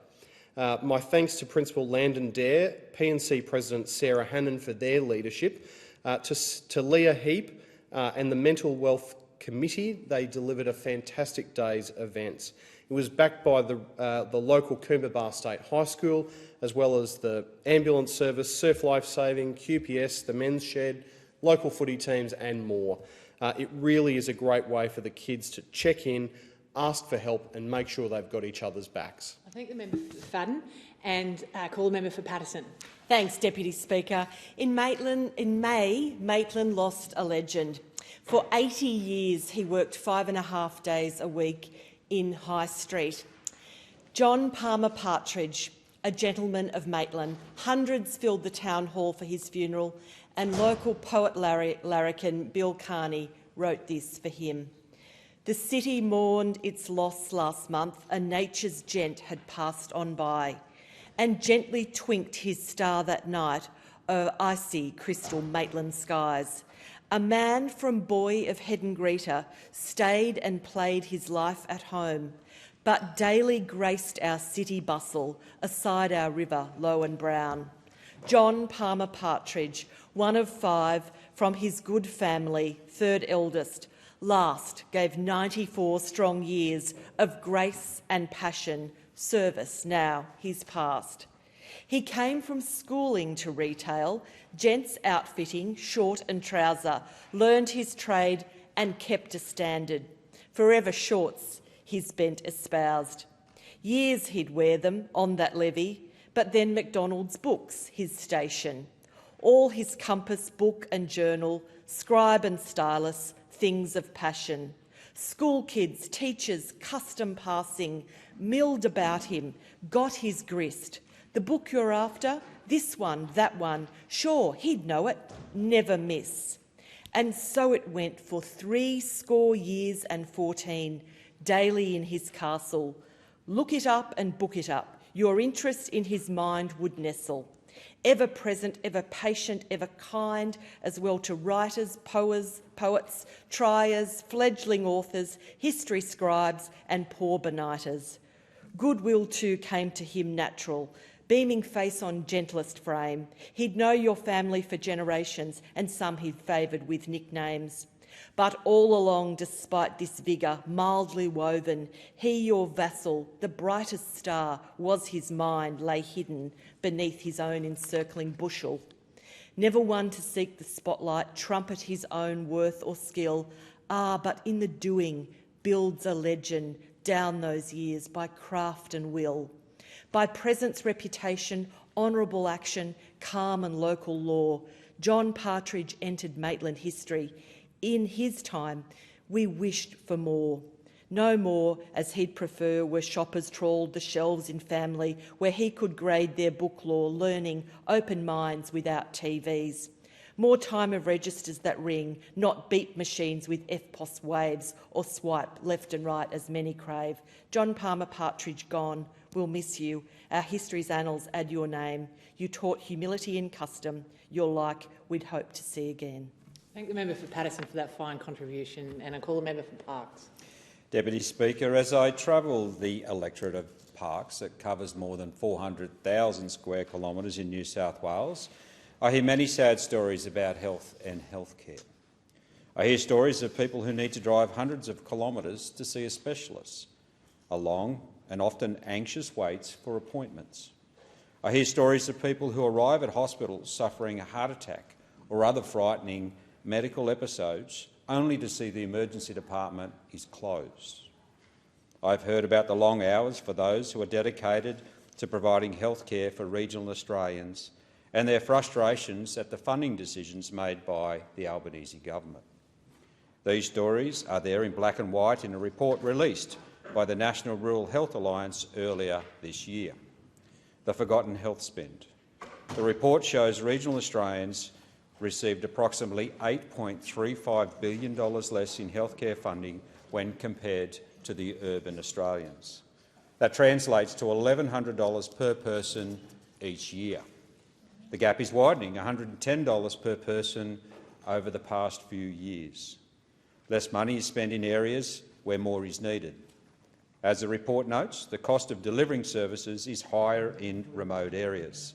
My thanks to Principal Landon Dare, PNC President Sarah Hannon for their leadership, to Leah Heap and the Mental Wealth Committee. They delivered a fantastic day's events. It was backed by the local Coomba State High School, as well as the ambulance service, Surf Life Saving, QPS, the Men's Shed, local footy teams and more. It really is a great way for the kids to check in, ask for help and make sure they've got each other's backs. I thank the member for Fadden and call the member for Patterson. Thanks, Deputy Speaker. In May, Maitland lost a legend. For 80 years, he worked 5.5 days a week in High Street. John Palmer Partridge, a gentleman of Maitland. Hundreds filled the town hall for his funeral, and local poet larrikin Bill Carney wrote this for him. The city mourned its loss last month. A nature's gent had passed on by, and gently twinked his star that night o'er icy crystal Maitland skies. A man from Boy of Head Greeter stayed and played his life at home, but daily graced our city bustle aside our river low and brown. John Palmer Partridge, one of 5 from his good family, 3rd eldest, last gave 94 strong years of grace and passion, service now he's past. He came from schooling to retail, gents outfitting, short and trouser, learned his trade and kept a standard. Forever shorts his bent espoused. Years he'd wear them on that levee, but then McDonald's books his station. All his compass, book and journal, scribe and stylus, things of passion. School kids, teachers, custom passing, milled about him, got his grist. The book you're after, this one, that one, sure, he'd know it, never miss. And so it went for 70 years and 14, daily in his castle. Look it up and book it up, your interest in his mind would nestle. Ever present, ever patient, ever kind, as well to writers, poets, triers, fledgling authors, history scribes and poor beniters. Goodwill too came to him natural, beaming face on gentlest frame. He'd know your family for generations, and some he'd favoured with nicknames. But all along, despite this vigour, mildly woven, he, your vassal, the brightest star, was his mind, lay hidden beneath his own encircling bushel. Never one to seek the spotlight, trumpet his own worth or skill. But in the doing builds a legend down those years by craft and will. By presence, reputation, honourable action, calm and local law, John Partridge entered Maitland history. In his time, we wished for more. No more, as he'd prefer, where shoppers trawled the shelves in family, where he could grade their book law, learning, open minds without TVs. More time of registers that ring, not beep machines with FPOS waves or swipe left and right as many crave. John Palmer Partridge gone. We'll miss you. Our history's annals add your name. You taught humility and custom. You're like we'd hope to see again. Thank the member for Paterson for that fine contribution, and I call the member for Parkes. Deputy Speaker, as I travel the electorate of Parkes, that covers more than 400,000 square kilometres in New South Wales, I hear many sad stories about health and healthcare. I hear stories of people who need to drive hundreds of kilometres to see a specialist, a long and often anxious waits for appointments. I hear stories of people who arrive at hospitals suffering a heart attack or other frightening medical episodes only to see the emergency department is closed. I've heard about the long hours for those who are dedicated to providing health care for regional Australians and their frustrations at the funding decisions made by the Albanese government. These stories are there in black and white in a report released by the National Rural Health Alliance earlier this year. The Forgotten Health Spend. The report shows regional Australians received approximately $8.35 billion less in healthcare funding when compared to the urban Australians. That translates to $1,100 per person each year. The gap is widening, $110 per person over the past few years. Less money is spent in areas where more is needed. As the report notes, the cost of delivering services is higher in remote areas.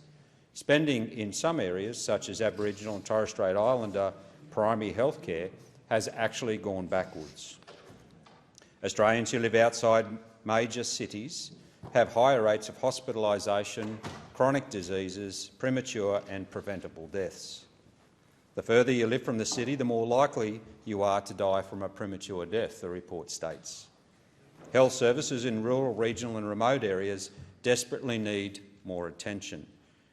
Spending in some areas, such as Aboriginal and Torres Strait Islander primary health care, has actually gone backwards. Australians who live outside major cities have higher rates of hospitalisation, chronic diseases, premature and preventable deaths. The further you live from the city, the more likely you are to die from a premature death, the report states. Health services in rural, regional and remote areas desperately need more attention.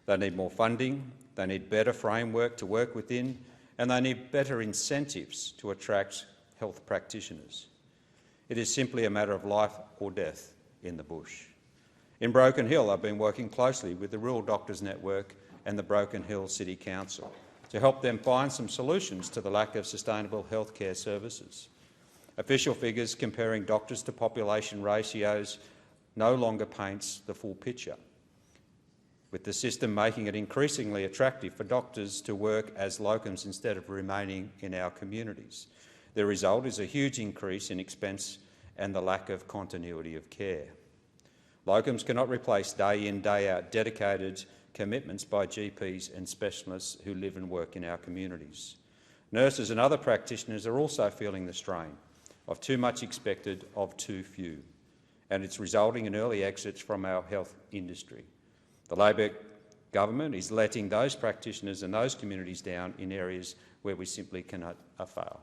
They need more funding, they need better framework to work within, and they need better incentives to attract health practitioners. It is simply a matter of life or death in the bush. In Broken Hill, I've been working closely with the Rural Doctors Network and the Broken Hill City Council to help them find some solutions to the lack of sustainable healthcare services. Official figures comparing doctors to population ratios no longer paints the full picture, with the system making it increasingly attractive for doctors to work as locums instead of remaining in our communities. The result is a huge increase in expense and the lack of continuity of care. Locums cannot replace day-in, day-out dedicated commitments by GPs and specialists who live and work in our communities. Nurses and other practitioners are also feeling the strain of too much expected of too few, and it's resulting in early exits from our health industry. The Labor government is letting those practitioners and those communities down in areas where we simply cannot fail.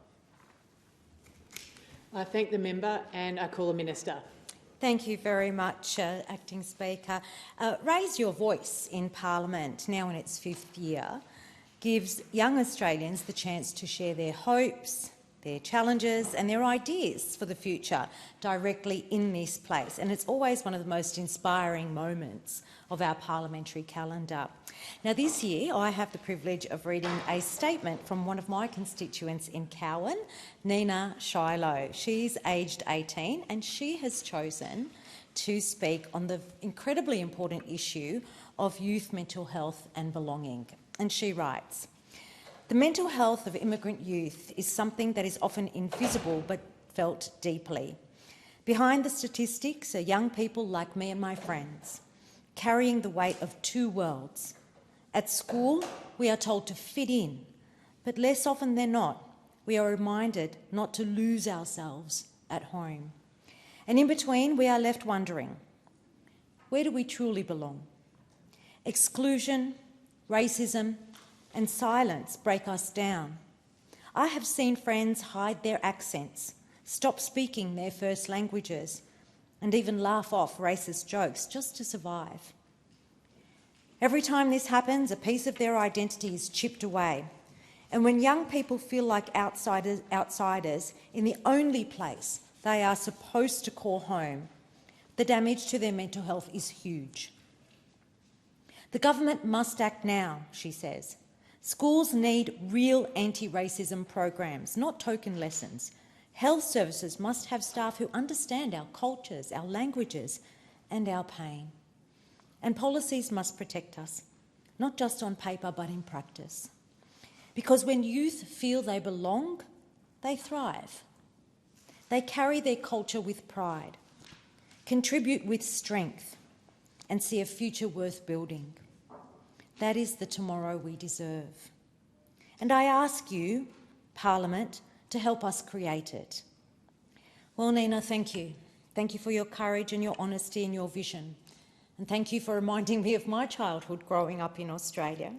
I thank the member and I call the minister. Thank you very much, Acting Speaker. Raise Your Voice in Parliament, now in its 5th year, gives young Australians the chance to share their hopes, their challenges and their ideas for the future directly in this place. And it's always one of the most inspiring moments of our parliamentary calendar. Now, this year I have the privilege of reading a statement from one of my constituents in Cowan, Nina Shiloh. She's aged 18 and she has chosen to speak on the incredibly important issue of youth mental health and belonging. And she writes, "The mental health of immigrant youth is something that is often invisible but felt deeply. Behind the statistics are young people like me and my friends, carrying the weight of two worlds. At school, we are told to fit in, but less often than not, we are reminded not to lose ourselves at home. And in between, we are left wondering, where do we truly belong? Exclusion, racism, and silence break us down. I have seen friends hide their accents, stop speaking their first languages, and even laugh off racist jokes just to survive. Every time this happens, a piece of their identity is chipped away. And when young people feel like outsiders in the only place they are supposed to call home, the damage to their mental health is huge. The government must act now, she says. Schools need real anti-racism programs, not token lessons. Health services must have staff who understand our cultures, our languages and our pain. And policies must protect us, not just on paper but in practice. Because when youth feel they belong, they thrive. They carry their culture with pride, contribute with strength and see a future worth building. That is the tomorrow we deserve. And I ask you, Parliament, to help us create it. Well, Nina, thank you. Thank you for your courage and your honesty and your vision. And thank you for reminding me of my childhood growing up in Australia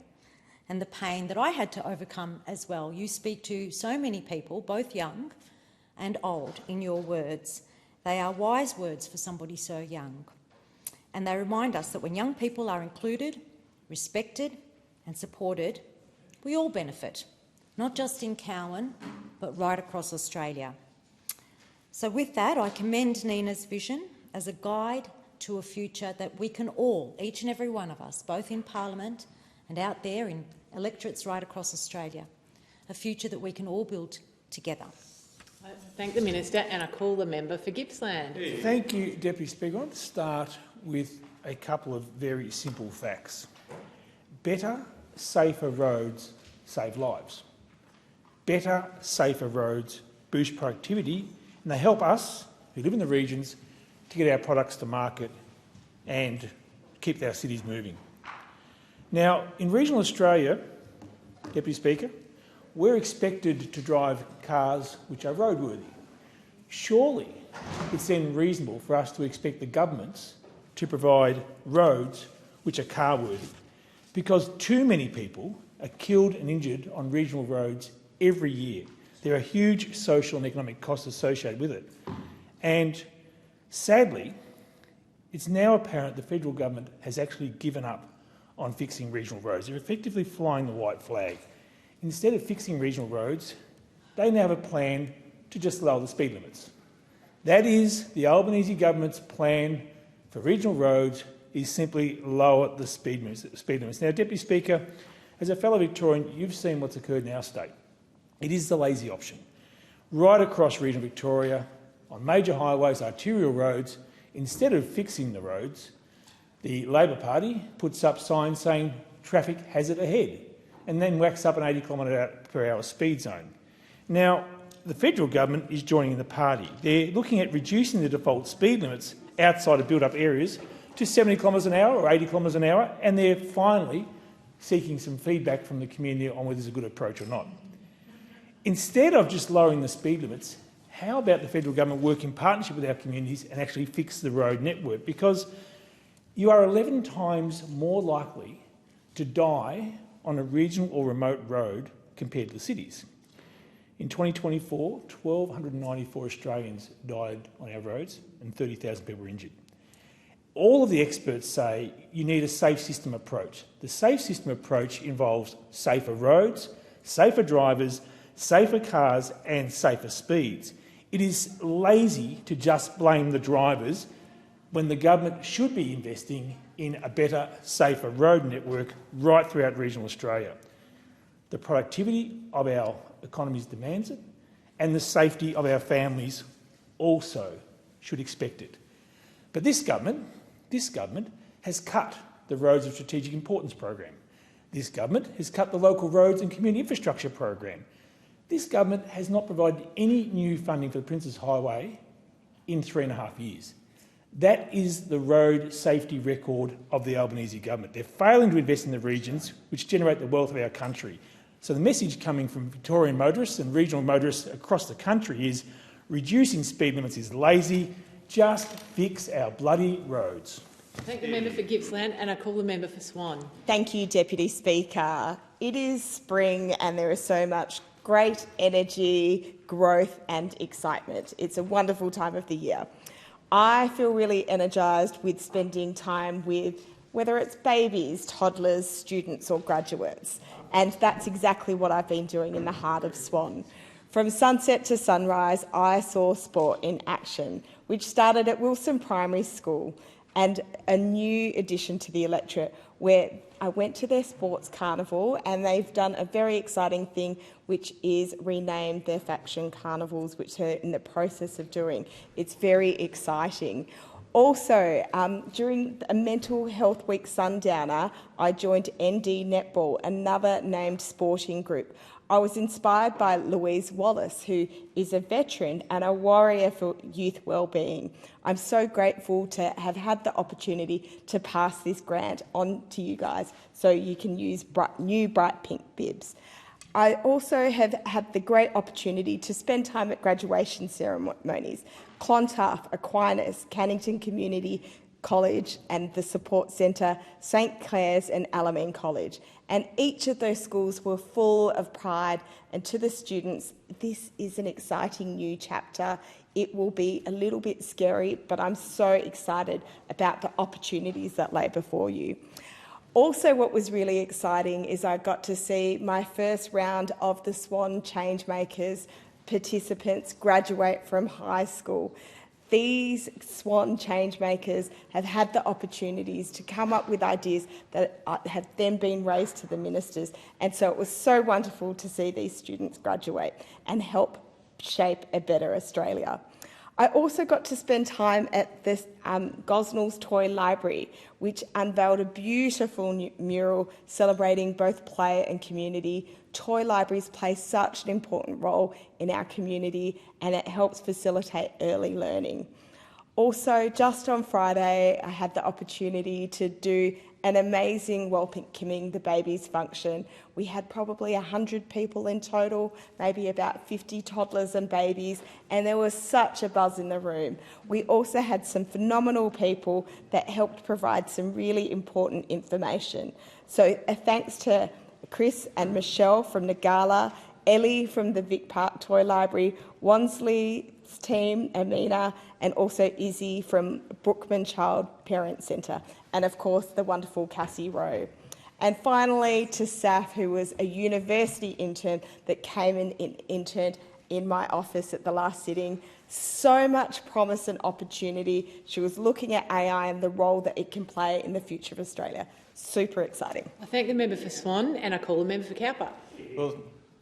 and the pain that I had to overcome as well. You speak to so many people, both young and old, in your words. They are wise words for somebody so young. And they remind us that when young people are included, respected and supported, we all benefit, not just in Cowan, but right across Australia. So with that, I commend Nina's vision as a guide to a future that we can all, each and every one of us, both in Parliament and out there in electorates right across Australia, a future that we can all build together. I thank the Minister and I call the member for Gippsland. Thank you, Deputy Speaker. I want to start with a couple of very simple facts. Better, safer roads save lives. Better, safer roads boost productivity and they help us, who live in the regions, to get our products to market and keep our cities moving. Now, in regional Australia, Deputy Speaker, we're expected to drive cars which are roadworthy. Surely it's then reasonable for us to expect the governments to provide roads which are car-worthy, because too many people are killed and injured on regional roads every year. There are huge social and economic costs associated with it. And sadly, it's now apparent the federal government has actually given up on fixing regional roads. They're effectively flying the white flag. Instead of fixing regional roads, they now have a plan to just lower the speed limits. That is, the Albanese government's plan for regional roads is simply lower the speed limits. Now, Deputy Speaker, as a fellow Victorian, you've seen what's occurred in our state. It is the lazy option. Right across regional Victoria, on major highways, arterial roads, instead of fixing the roads, the Labor Party puts up signs saying traffic hazard ahead and then whacks up an 80 km/h speed zone. Now, the federal government is joining the party. They're looking at reducing the default speed limits outside of built-up areas to 70 km/h or 80 km/h, and they're finally seeking some feedback from the community on whether it's a good approach or not. Instead of just lowering the speed limits, how about the federal government work in partnership with our communities and actually fix the road network? Because you are 11 times more likely to die on a regional or remote road compared to the cities. In 2024, 1,294 Australians died on our roads and 30,000 people were injured. All of the experts say you need a safe system approach. The safe system approach involves safer roads, safer drivers, safer cars and safer speeds. It is lazy to just blame the drivers when the government should be investing in a better, safer road network right throughout regional Australia. The productivity of our economies demands it, and the safety of our families also should expect it. But this government has cut the Roads of Strategic Importance program. This government has cut the Local Roads and Community Infrastructure program. This government has not provided any new funding for the Princes Highway in 3.5 years. That is the road safety record of the Albanese government. They're failing to invest in the regions which generate the wealth of our country. So the message coming from Victorian motorists and regional motorists across the country is reducing speed limits is lazy. Just fix our bloody roads. Thank the member for Gippsland and I call the member for Swan. Thank you, Deputy Speaker. It is spring and there is so much great energy, growth and excitement. It's a wonderful time of the year. I feel really energised with spending time with whether it's babies, toddlers, students or graduates, and that's exactly what I've been doing in the heart of Swan. From sunset to sunrise, I saw sport in action, which started at Wilson Primary School and a new addition to the electorate, where I went to their sports carnival, and they've done a very exciting thing, which is renamed their faction carnivals, which they're in the process of doing. It's very exciting. Also, during a Mental Health Week sundowner, I joined ND Netball, another named sporting group. I was inspired by Louise Wallace, who is a veteran and a warrior for youth wellbeing. I'm so grateful to have had the opportunity to pass this grant on to you guys so you can use new bright pink bibs. I also have had the great opportunity to spend time at graduation ceremonies. Clontarf, Aquinas, Cannington Community College and the Support Centre, St Clair's and Alamein College. And each of those schools were full of pride, and to the students, this is an exciting new chapter. It will be a little bit scary, but I'm so excited about the opportunities that lay before you. Also, what was really exciting is I got to see my first round of the Swan Changemakers participants graduate from high school. These Swan Changemakers have had the opportunities to come up with ideas that have then been raised to the ministers. And so it was so wonderful to see these students graduate and help shape a better Australia. I also got to spend time at the Gosnells Toy Library, which unveiled a beautiful mural celebrating both play and community. Toy libraries play such an important role in our community, and it helps facilitate early learning. Also, just on Friday, I had the opportunity to do an amazing welcoming the babies function. We had probably 100 people in total, maybe about 50 toddlers and babies, and there was such a buzz in the room. We also had some phenomenal people that helped provide some really important information. So a thanks to Chris and Michelle from Nagala, Ellie from the Vic Park Toy Library, Wansley's team, Amina, and also Izzy from Brookman Child Parent Centre, and of course the wonderful Cassie Rowe. And finally to Saf, who was a university intern that came in interned in my office at the last sitting. So much promise and opportunity. She was looking at AI and the role that it can play in the future of Australia. Super exciting. I thank the member for Swan, and I call the member for Cowper. Well,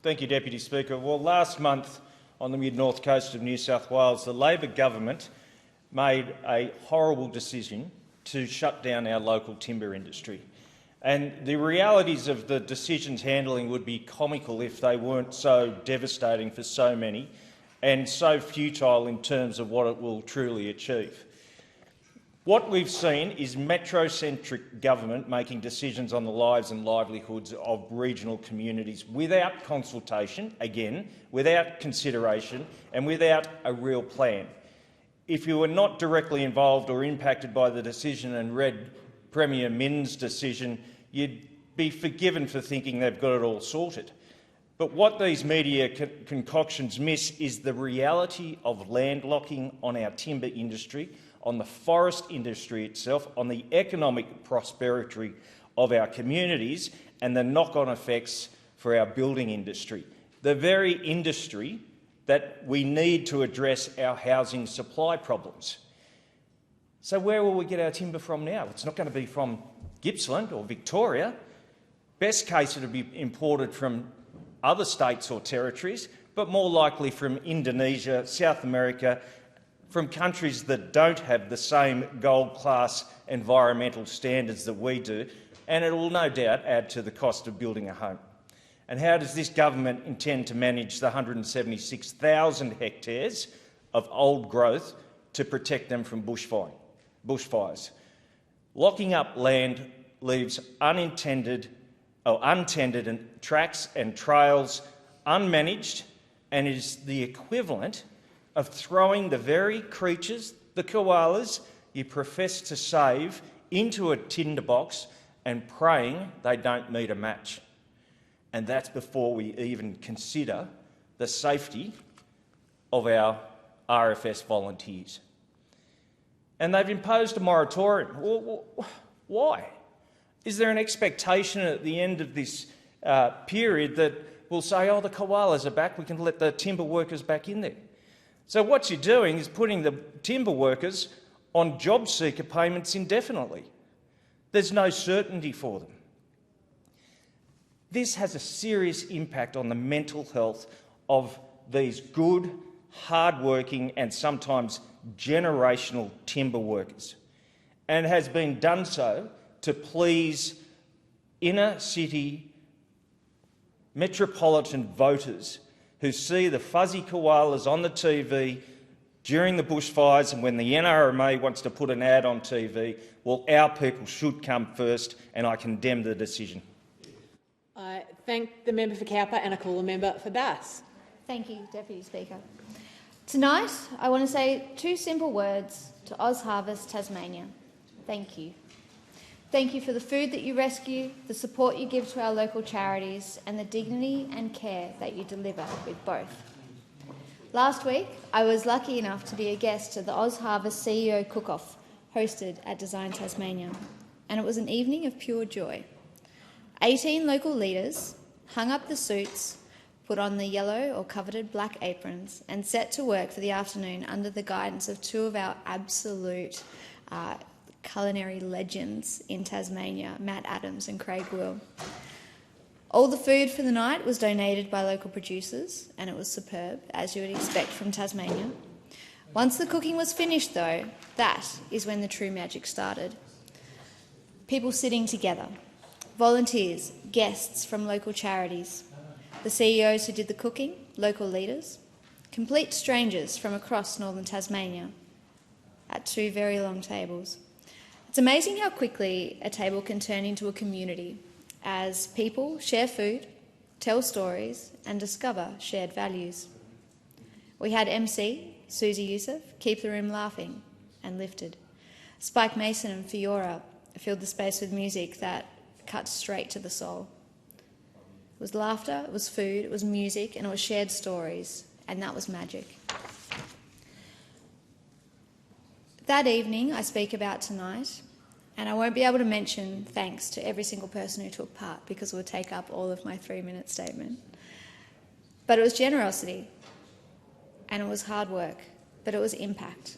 thank you, Deputy Speaker. Well, last month on the mid-north coast of New South Wales, the Labor government made a horrible decision to shut down our local timber industry. And the realities of the decision's handling would be comical if they weren't so devastating for so many and so futile in terms of what it will truly achieve. What we've seen is metrocentric government making decisions on the lives and livelihoods of regional communities without consultation, again, without consideration and without a real plan. If you were not directly involved or impacted by the decision and read Premier Min's decision, you'd be forgiven for thinking they've got it all sorted. But what these media concoctions miss is the reality of landlocking on our timber industry, on the forest industry itself, on the economic prosperity of our communities and the knock-on effects for our building industry, the very industry that we need to address our housing supply problems. So where will we get our timber from now? It's not going to be from Gippsland or Victoria. Best case, it'll be imported from other states or territories, but more likely from Indonesia, South America, from countries that don't have the same gold-class environmental standards that we do, and it will no doubt add to the cost of building a home. And how does this government intend to manage the 176,000 hectares of old growth to protect them from bushfires? Locking up land leaves untended and tracks and trails unmanaged, and is the equivalent of throwing the very creatures, the koalas, you profess to save into a tinderbox and praying they don't meet a match. And that's before we even consider the safety of our RFS volunteers. And they've imposed a moratorium. Why? Is there an expectation at the end of this period that will say, oh, the koalas are back, we can let the timber workers back in there. So what you're doing is putting the timber workers on job seeker payments indefinitely. There's no certainty for them. This has a serious impact on the mental health of these good, hard-working and sometimes generational timber workers, and has been done so to please inner city metropolitan voters who see the fuzzy koalas on the TV during the bushfires, and when the NRMA wants to put an ad on TV, well, our people should come first, and I condemn the decision. I thank the member for Cowper and I call the member for Bass. Thank you, Deputy Speaker. Tonight, I want to say 2 simple words to OzHarvest Tasmania. Thank you. Thank you for the food that you rescue, the support you give to our local charities, and the dignity and care that you deliver with both. Last week, I was lucky enough to be a guest at the OzHarvest CEO Cook-Off, hosted at Design Tasmania, and it was an evening of pure joy. 18 local leaders hung up the suits, put on the yellow or coveted black aprons, and set to work for the afternoon under the guidance of 2 of our absolute culinary legends in Tasmania, Matt Adams and Craig Will. All the food for the night was donated by local producers, and it was superb, as you would expect from Tasmania. Once the cooking was finished, though, that is when the true magic started. People sitting together, volunteers, guests from local charities, the CEOs who did the cooking, local leaders, complete strangers from across northern Tasmania at 2 very long tables. It's amazing how quickly a table can turn into a community as people share food, tell stories and discover shared values. We had MC, Susie Youssef, keep the room laughing and lifted. Spike Mason and Fiora filled the space with music that cut straight to the soul. It was laughter, it was food, it was music, and it was shared stories, and that was magic. That evening I speak about tonight, and I won't be able to mention thanks to every single person who took part because it would take up all of my 3-minute statement. But it was generosity, and it was hard work, but it was impact.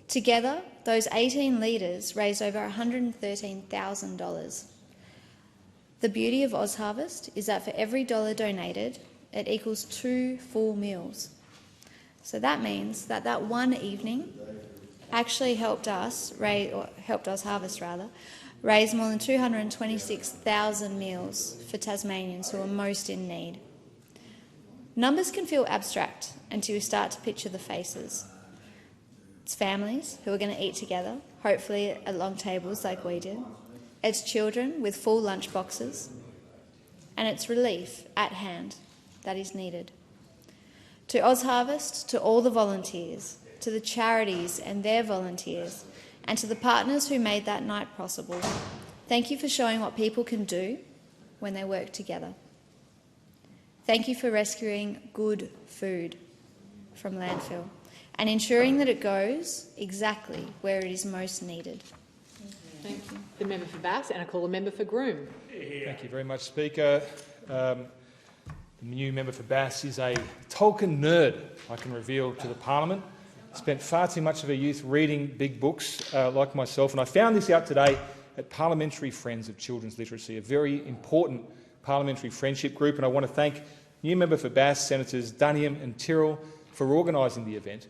Together, those 18 leaders raised over $113,000. The beauty of OzHarvest is that for every $1 donated, it equals 2 full meals. So that means that that one evening actually helped us raise more than 226,000 meals for Tasmanians who are most in need. Numbers can feel abstract until you start to picture the faces. It's families who are going to eat together, hopefully at long tables like we did. It's children with full lunch boxes. And it's relief at hand that is needed. To OzHarvest, to all the volunteers, to the charities and their volunteers, and to the partners who made that night possible, thank you for showing what people can do when they work together. Thank you for rescuing good food from landfill and ensuring that it goes exactly where it is most needed. Thank you. The member for Bass, and I call the member for Groom. Thank you very much, Speaker. The new member for Bass is a Tolkien nerd, I can reveal to the Parliament. Spent far too much of her youth reading big books like myself, and I found this out today at Parliamentary Friends of Children's Literacy, a very important parliamentary friendship group, and I want to thank new member for Bass, Senators Duniam and Tyrrell, for organising the event.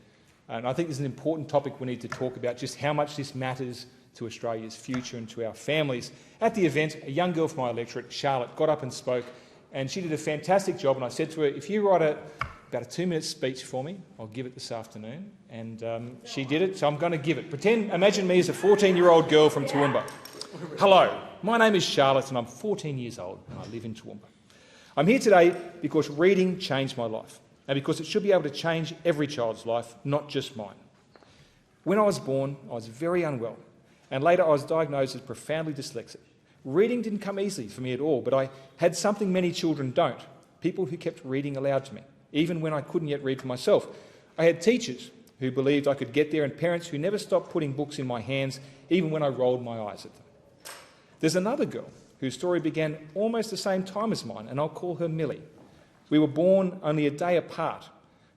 And I think this is an important topic we need to talk about, just how much this matters to Australia's future and to our families. At the event, a young girl from my electorate, Charlotte, got up and spoke, and she did a fantastic job, and I said to her, if you write about a 2-minute speech for me, I'll give it this afternoon. And she did it, so I'm going to give it. Imagine me as a 14-year-old girl from Toowoomba. Hello, my name is Charlotte and I'm 14 years old and I live in Toowoomba. I'm here today because reading changed my life and because it should be able to change every child's life, not just mine. When I was born, I was very unwell, and later I was diagnosed as profoundly dyslexic. Reading didn't come easily for me at all, but I had something many children don't, people who kept reading aloud to me, even when I couldn't yet read for myself. I had teachers who believed I could get there and parents who never stopped putting books in my hands, even when I rolled my eyes at them. There's another girl whose story began almost the same time as mine, and I'll call her Millie. We were born only a day apart.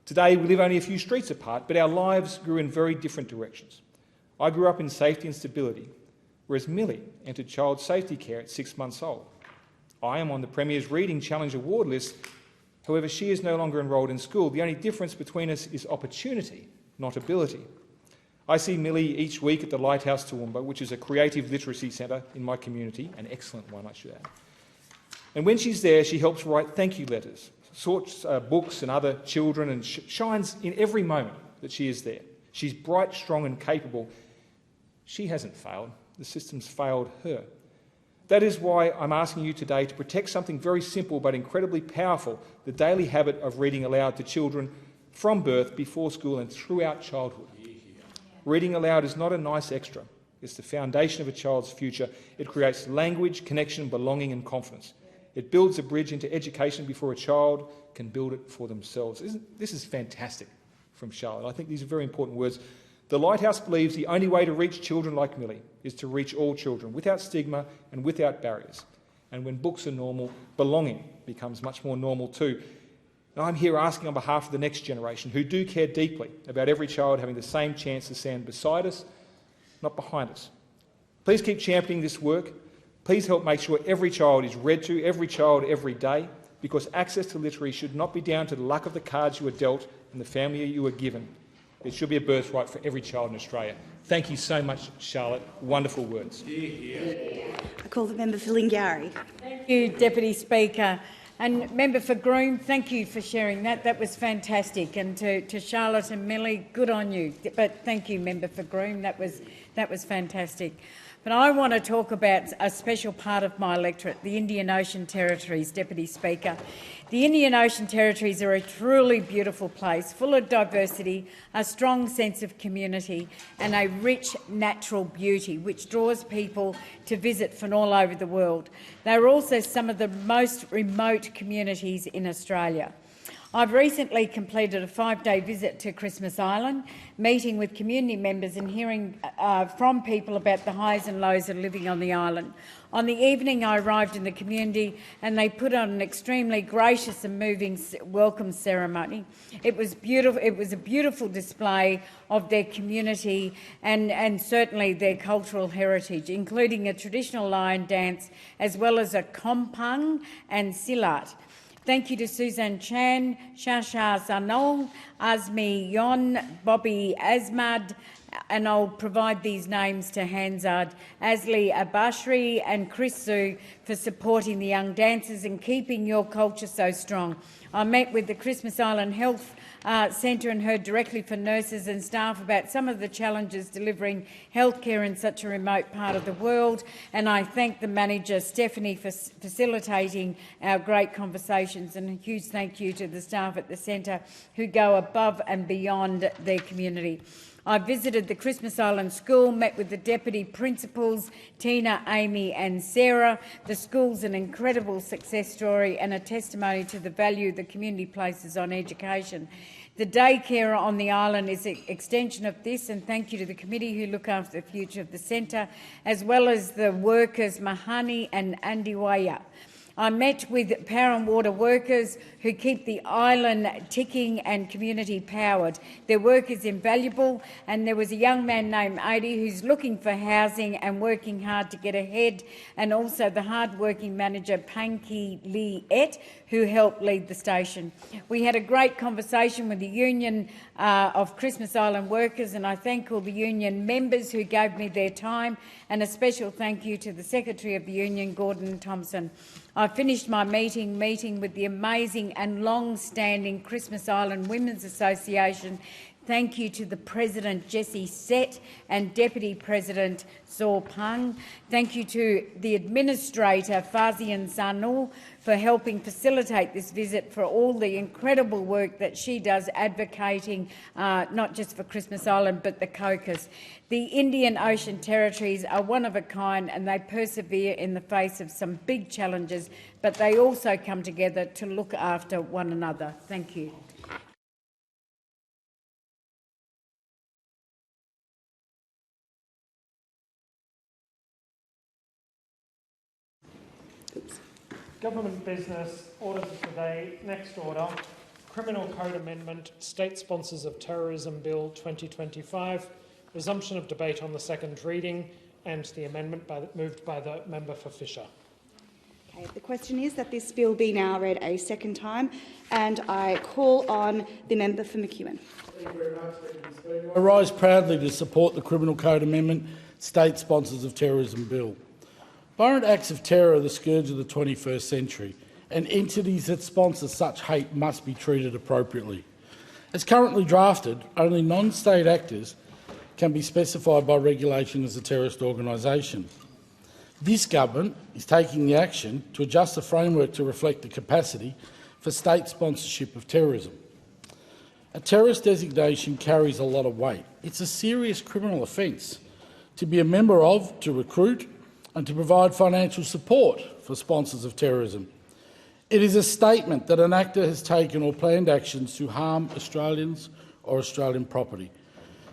Today we live only a few streets apart, but our lives grew in very different directions. I grew up in safety and stability, whereas Millie entered child safety care at 6 months old. I am on the Premier's Reading Challenge Award list. However, she is no longer enrolled in school. The only difference between us is opportunity, not ability. I see Millie each week at the Lighthouse Toowoomba, which is a creative literacy centre in my community, an excellent one, I should add. And when she's there, she helps write thank you letters, sorts books and other children, and shines in every moment that she is there. She's bright, strong and capable. She hasn't failed. The system's failed her. That is why I'm asking you today to protect something very simple but incredibly powerful, the daily habit of reading aloud to children from birth, before school and throughout childhood. Reading aloud is not a nice extra. It's the foundation of a child's future. It creates language, connection, belonging and confidence. It builds a bridge into education before a child can build it for themselves. This is fantastic from Charlotte. I think these are very important words. The Lighthouse believes the only way to reach children like Millie is to reach all children without stigma and without barriers. And when books are normal, belonging becomes much more normal too. And I'm here asking on behalf of the next generation who do care deeply about every child having the same chance to stand beside us, not behind us. Please keep championing this work. Please help make sure every child is read to, every child every day, because access to literacy should not be down to the luck of the cards you were dealt and the family you were given. It should be a birthright for every child in Australia. Thank you so much, Charlotte. Wonderful words. I call the member for Lingiari. Thank you, Deputy Speaker. And Member for Groom, thank you for sharing that. That was fantastic. And to Charlotte and Millie, good on you. But thank you, Member for Groom. That was fantastic. But I want to talk about a special part of my electorate, the Indian Ocean Territories, Deputy Speaker. The Indian Ocean Territories are a truly beautiful place, full of diversity, a strong sense of community and a rich natural beauty which draws people to visit from all over the world. They are also some of the most remote communities in Australia. I've recently completed a 5-day visit to Christmas Island, meeting with community members and hearing from people about the highs and lows of living on the island. On the evening I arrived in the community and they put on an extremely gracious and moving welcome ceremony. It was beautiful. It was a beautiful display of their community and certainly their cultural heritage, including a traditional lion dance as well as a kompang and silat. Thank you to Suzanne Chan, Shasha Zanol, Azmi Yon, Bobby Asmad, and I'll provide these names to Hanzad, Asli Abashri and Chris Su for supporting the young dancers and keeping your culture so strong. I met with the Christmas Island Health Centre and heard directly from nurses and staff about some of the challenges delivering healthcare in such a remote part of the world, and I thank the manager, Stephanie, for facilitating our great conversations, and a huge thank you to the staff at the centre who go above and beyond their community. I visited the Christmas Island School, met with the deputy principals, Tina, Amy and Sarah. The school's an incredible success story and a testimony to the value the community places on education. The daycare on the island is an extension of this, and thank you to the committee who look after the future of the centre, as well as the workers Mahani and Andiwaya. I met with power and water workers who keep the island ticking and community powered. Their work is invaluable, and there was a young man named Adi who's looking for housing and working hard to get ahead, and also the hard-working manager Panki Lee Et, who helped lead the station. We had a great conversation with the Union of Christmas Island Workers, and I thank all the union members who gave me their time, and a special thank you to the Secretary of the Union, Gordon Thompson. I finished my meeting with the amazing and long-standing Christmas Island Women's Association. Thank you to the President, Jessie Sett, and Deputy President, Zor Pang. Thank you to the Administrator, Fazian Zanul, for helping facilitate this visit, for all the incredible work that she does advocating not just for Christmas Island but the Cocos. The Indian Ocean Territories are one of a kind and they persevere in the face of some big challenges, but they also come together to look after one another. Thank you. Government business, orders of the day. Next order, Criminal Code Amendment, State Sponsors of Terrorism Bill 2025, resumption of debate on the second reading and the amendment moved by the member for Fisher. Okay, the question is that this bill be now read a second time, and I call on the member for McEwen. Thank you very much, Deputy Speaker. I rise proudly to support the Criminal Code Amendment, State Sponsors of Terrorism Bill. Violent acts of terror are the scourge of the 21st century, and entities that sponsor such hate must be treated appropriately. As currently drafted, only non-state actors can be specified by regulation as a terrorist organisation. This government is taking the action to adjust the framework to reflect the capacity for state sponsorship of terrorism. A terrorist designation carries a lot of weight. It's a serious criminal offence to be a member of, to recruit and to provide financial support for sponsors of terrorism. It is a statement that an actor has taken or planned actions to harm Australians or Australian property.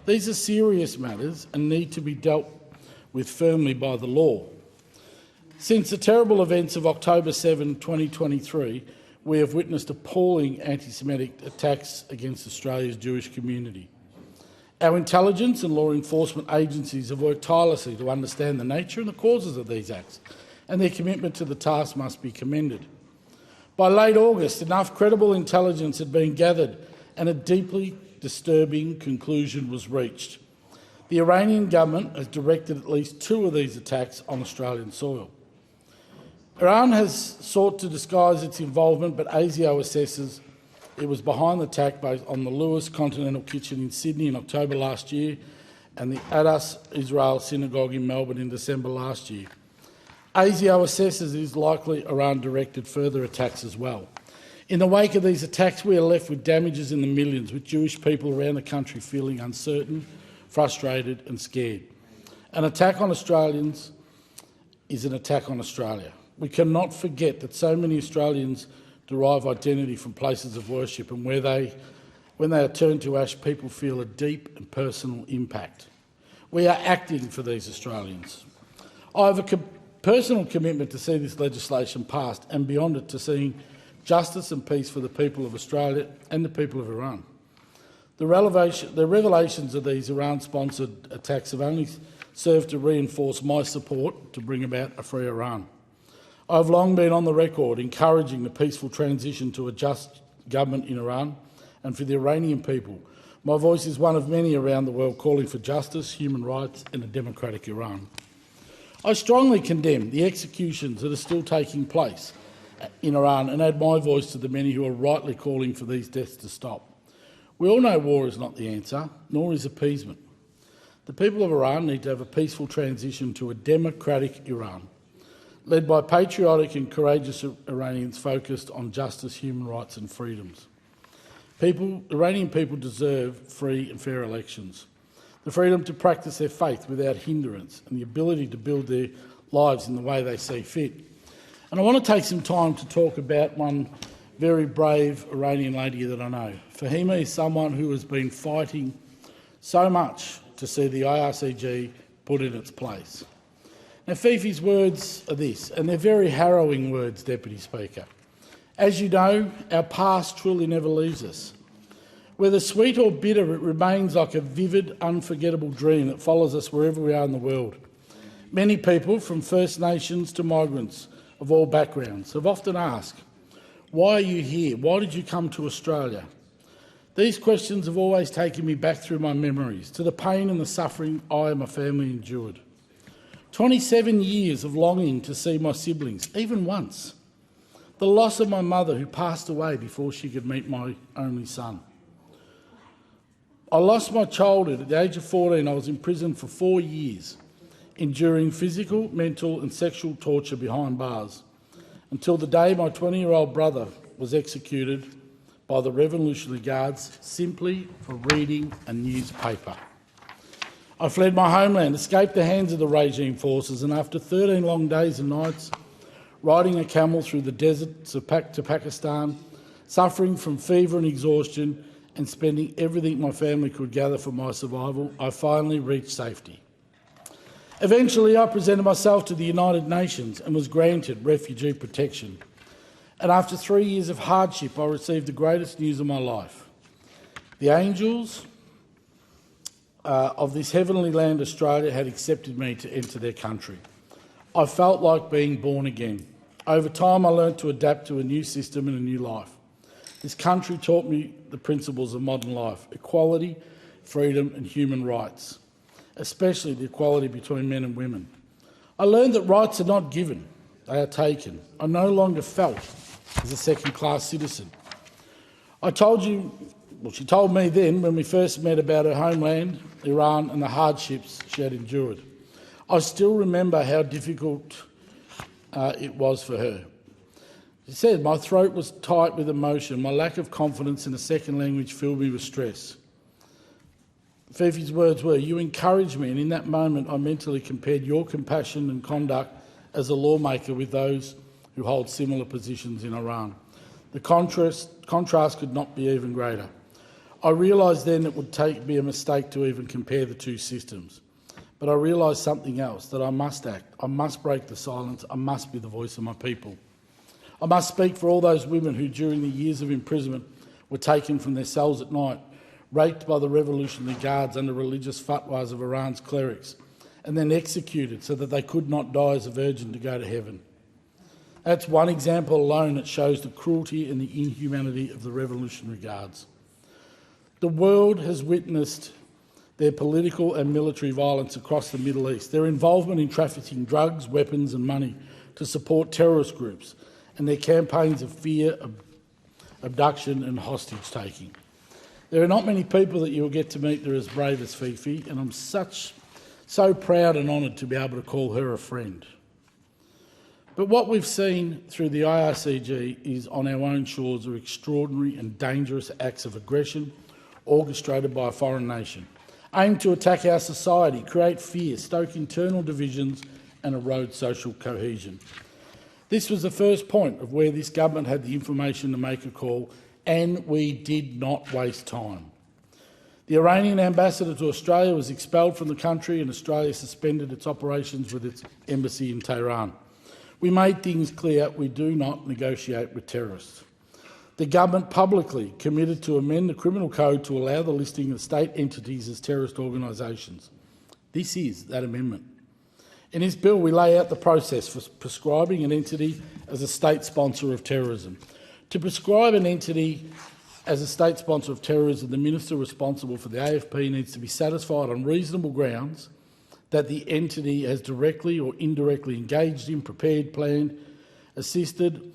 These are serious matters and need to be dealt with firmly by the law. Since the terrible events of October 7, 2023, we have witnessed appalling anti-Semitic attacks against Australia's Jewish community. Our intelligence and law enforcement agencies have worked tirelessly to understand the nature and the causes of these acts, and their commitment to the task must be commended. By late August, enough credible intelligence had been gathered and a deeply disturbing conclusion was reached. The Iranian government has directed at least 2 of these attacks on Australian soil. Iran has sought to disguise its involvement, but ASIO assesses it was behind the attack based on the Lewis Continental Kitchen in Sydney in October last year and the Adas Israel Synagogue in Melbourne in December last year. ASIO assesses it is likely Iran directed further attacks as well. In the wake of these attacks, we are left with damages in the millions, with Jewish people around the country feeling uncertain, frustrated and scared. An attack on Australians is an attack on Australia. We cannot forget that so many Australians derive identity from places of worship, and when they are turned to ash, people feel a deep and personal impact. We are acting for these Australians. I have a personal commitment to see this legislation passed, and beyond it to seeing justice and peace for the people of Australia and the people of Iran. The revelations of these Iran-sponsored attacks have only served to reinforce my support to bring about a free Iran. I have long been on the record encouraging the peaceful transition to a just government in Iran, and for the Iranian people, my voice is one of many around the world calling for justice, human rights and a democratic Iran. I strongly condemn the executions that are still taking place in Iran and add my voice to the many who are rightly calling for these deaths to stop. We all know war is not the answer, nor is appeasement. The people of Iran need to have a peaceful transition to a democratic Iran, led by patriotic and courageous Iranians focused on justice, human rights and freedoms. Iranian people deserve free and fair elections, the freedom to practice their faith without hindrance and the ability to build their lives in the way they see fit. And I want to take some time to talk about one very brave Iranian lady that I know. Fahima is someone who has been fighting so much to see the IRCG put in its place. Now, Fifi's words are this, and they're very harrowing words, Deputy Speaker. As you know, our past truly never leaves us. Whether sweet or bitter, it remains like a vivid, unforgettable dream that follows us wherever we are in the world. Many people, from First Nations to migrants of all backgrounds, have often asked, why are you here? Why did you come to Australia? These questions have always taken me back through my memories to the pain and the suffering I and my family endured. 27 years of longing to see my siblings, even once. The loss of my mother, who passed away before she could meet my only son. I lost my childhood. At the age of 14, I was in prison for 4 years, enduring physical, mental and sexual torture behind bars, until the day my 20-year-old brother was executed by the Revolutionary Guards simply for reading a newspaper. I fled my homeland, escaped the hands of the regime forces, and after 13 long days and nights, riding a camel through the desert to Pakistan, suffering from fever and exhaustion, and spending everything my family could gather for my survival, I finally reached safety. Eventually, I presented myself to the United Nations and was granted refugee protection. And after 3 years of hardship, I received the greatest news of my life. The angels of this heavenly land, Australia, had accepted me to enter their country. I felt like being born again. Over time, I learnt to adapt to a new system and a new life. This country taught me the principles of modern life: equality, freedom and human rights, especially the equality between men and women. I learned that rights are not given, they are taken. I no longer felt as a second-class citizen. She told me then, when we first met, about her homeland, Iran, and the hardships she had endured. I still remember how difficult it was for her. She said, "My throat was tight with emotion. My lack of confidence in a second language filled me with stress." Fifi's words were, "You encouraged me, and in that moment I mentally compared your compassion and conduct as a lawmaker with those who hold similar positions in Iran. The contrast could not be even greater. I realised then it would be a mistake to even compare the two systems. But I realised something else, that I must act. I must break the silence. I must be the voice of my people. I must speak for all those women who, during the years of imprisonment, were taken from their cells at night, raped by the Revolutionary Guards under religious fatwas of Iran's clerics, and then executed so that they could not die as a virgin to go to heaven. That's one example alone that shows the cruelty and the inhumanity of the Revolutionary Guards. The world has witnessed their political and military violence across the Middle East, their involvement in trafficking drugs, weapons and money to support terrorist groups, and their campaigns of fear, abduction and hostage-taking. There are not many people that you will get to meet that are as brave as Fifi, and I'm so proud and honoured to be able to call her a friend. But what we've seen through the IRCG is, on our own shores, are extraordinary and dangerous acts of aggression orchestrated by a foreign nation, aimed to attack our society, create fear, stoke internal divisions and erode social cohesion. This was the first point of where this government had the information to make a call, and we did not waste time. The Iranian ambassador to Australia was expelled from the country, and Australia suspended its operations with its embassy in Tehran. We made things clear: we do not negotiate with terrorists. The government publicly committed to amend the Criminal Code to allow the listing of state entities as terrorist organisations. This is that amendment. In this bill, we lay out the process for prescribing an entity as a state sponsor of terrorism. To prescribe an entity as a state sponsor of terrorism, the minister responsible for the AFP needs to be satisfied on reasonable grounds that the entity has directly or indirectly engaged in, prepared, planned, assisted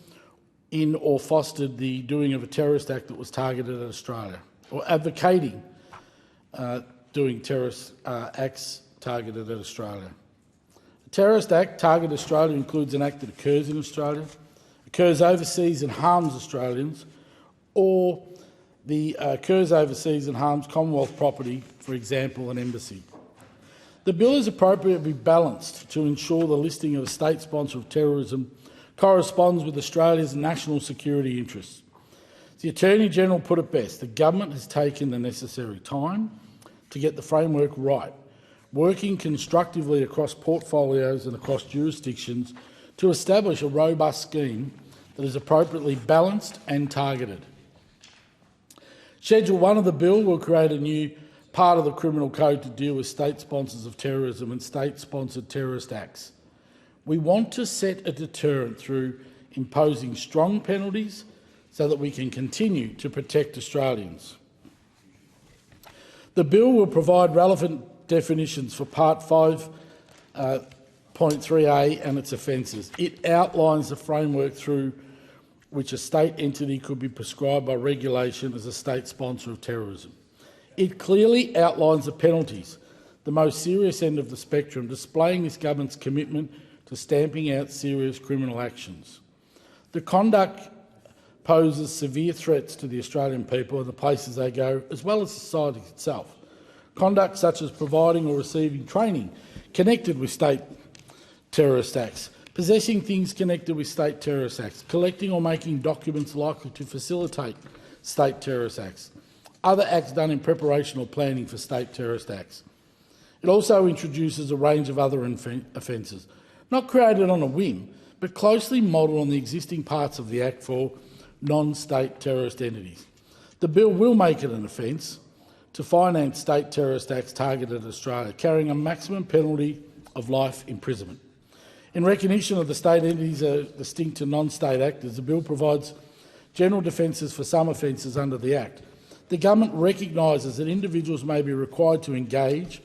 in or fostered the doing of a terrorist act that was targeted at Australia, or advocating doing terrorist acts targeted at Australia. A terrorist act targeted at Australia includes an act that occurs in Australia, occurs overseas and harms Australians, or occurs overseas and harms Commonwealth property, for example, an embassy. The bill is appropriately balanced to ensure the listing of a state sponsor of terrorism corresponds with Australia's national security interests. The Attorney-General put it best: the government has taken the necessary time to get the framework right, working constructively across portfolios and across jurisdictions to establish a robust scheme that is appropriately balanced and targeted. Schedule 1 of the bill will create a new part of the Criminal Code to deal with state sponsors of terrorism and state-sponsored terrorist acts. We want to set a deterrent through imposing strong penalties so that we can continue to protect Australians. The bill will provide relevant definitions for Part 5.3a and its offences. It outlines the framework through which a state entity could be prescribed by regulation as a state sponsor of terrorism. It clearly outlines the penalties, the most serious end of the spectrum, displaying this government's commitment to stamping out serious criminal actions. The conduct poses severe threats to the Australian people and the places they go, as well as society itself. Conduct such as providing or receiving training connected with state terrorist acts, possessing things connected with state terrorist acts, collecting or making documents likely to facilitate state terrorist acts, other acts done in preparation or planning for state terrorist acts. It also introduces a range of other offences, not created on a whim, but closely modelled on the existing parts of the Act for non-state terrorist entities. The bill will make it an offence to finance state terrorist acts targeted at Australia, carrying a maximum penalty of life imprisonment. In recognition of the state entities are distinct to non-state actors, the bill provides general defences for some offences under the Act. The government recognises that individuals may be required to engage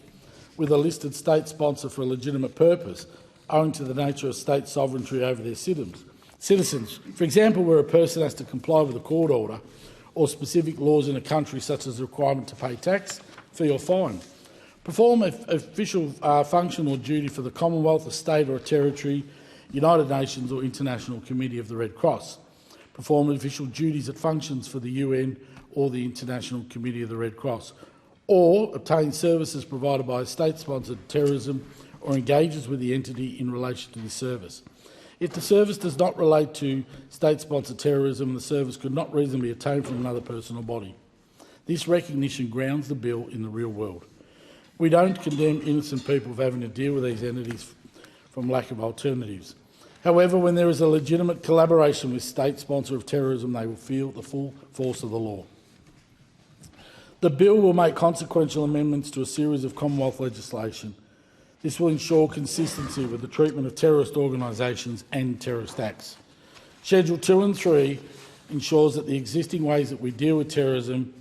with a listed state sponsor for a legitimate purpose, owing to the nature of state sovereignty over their citizens. For example, where a person has to comply with a court order or specific laws in a country, such as the requirement to pay tax, fee or fine. Perform an official function or duty for the Commonwealth, a state or a territory, United Nations or International Committee of the Red Cross. Perform official duties at functions for the UN or the International Committee of the Red Cross. Or obtain services provided by a state-sponsored terrorism or engages with the entity in relation to this service. If the service does not relate to state-sponsored terrorism, the service could not reasonably obtain from another person or body. This recognition grounds the bill in the real world. We don't condemn innocent people for having to deal with these entities from lack of alternatives. However, when there is a legitimate collaboration with state sponsor of terrorism, they will feel the full force of the law. The bill will make consequential amendments to a series of Commonwealth legislation. This will ensure consistency with the treatment of terrorist organisations and terrorist acts. Schedule 2 and 3 ensures that the existing ways that we deal with terrorism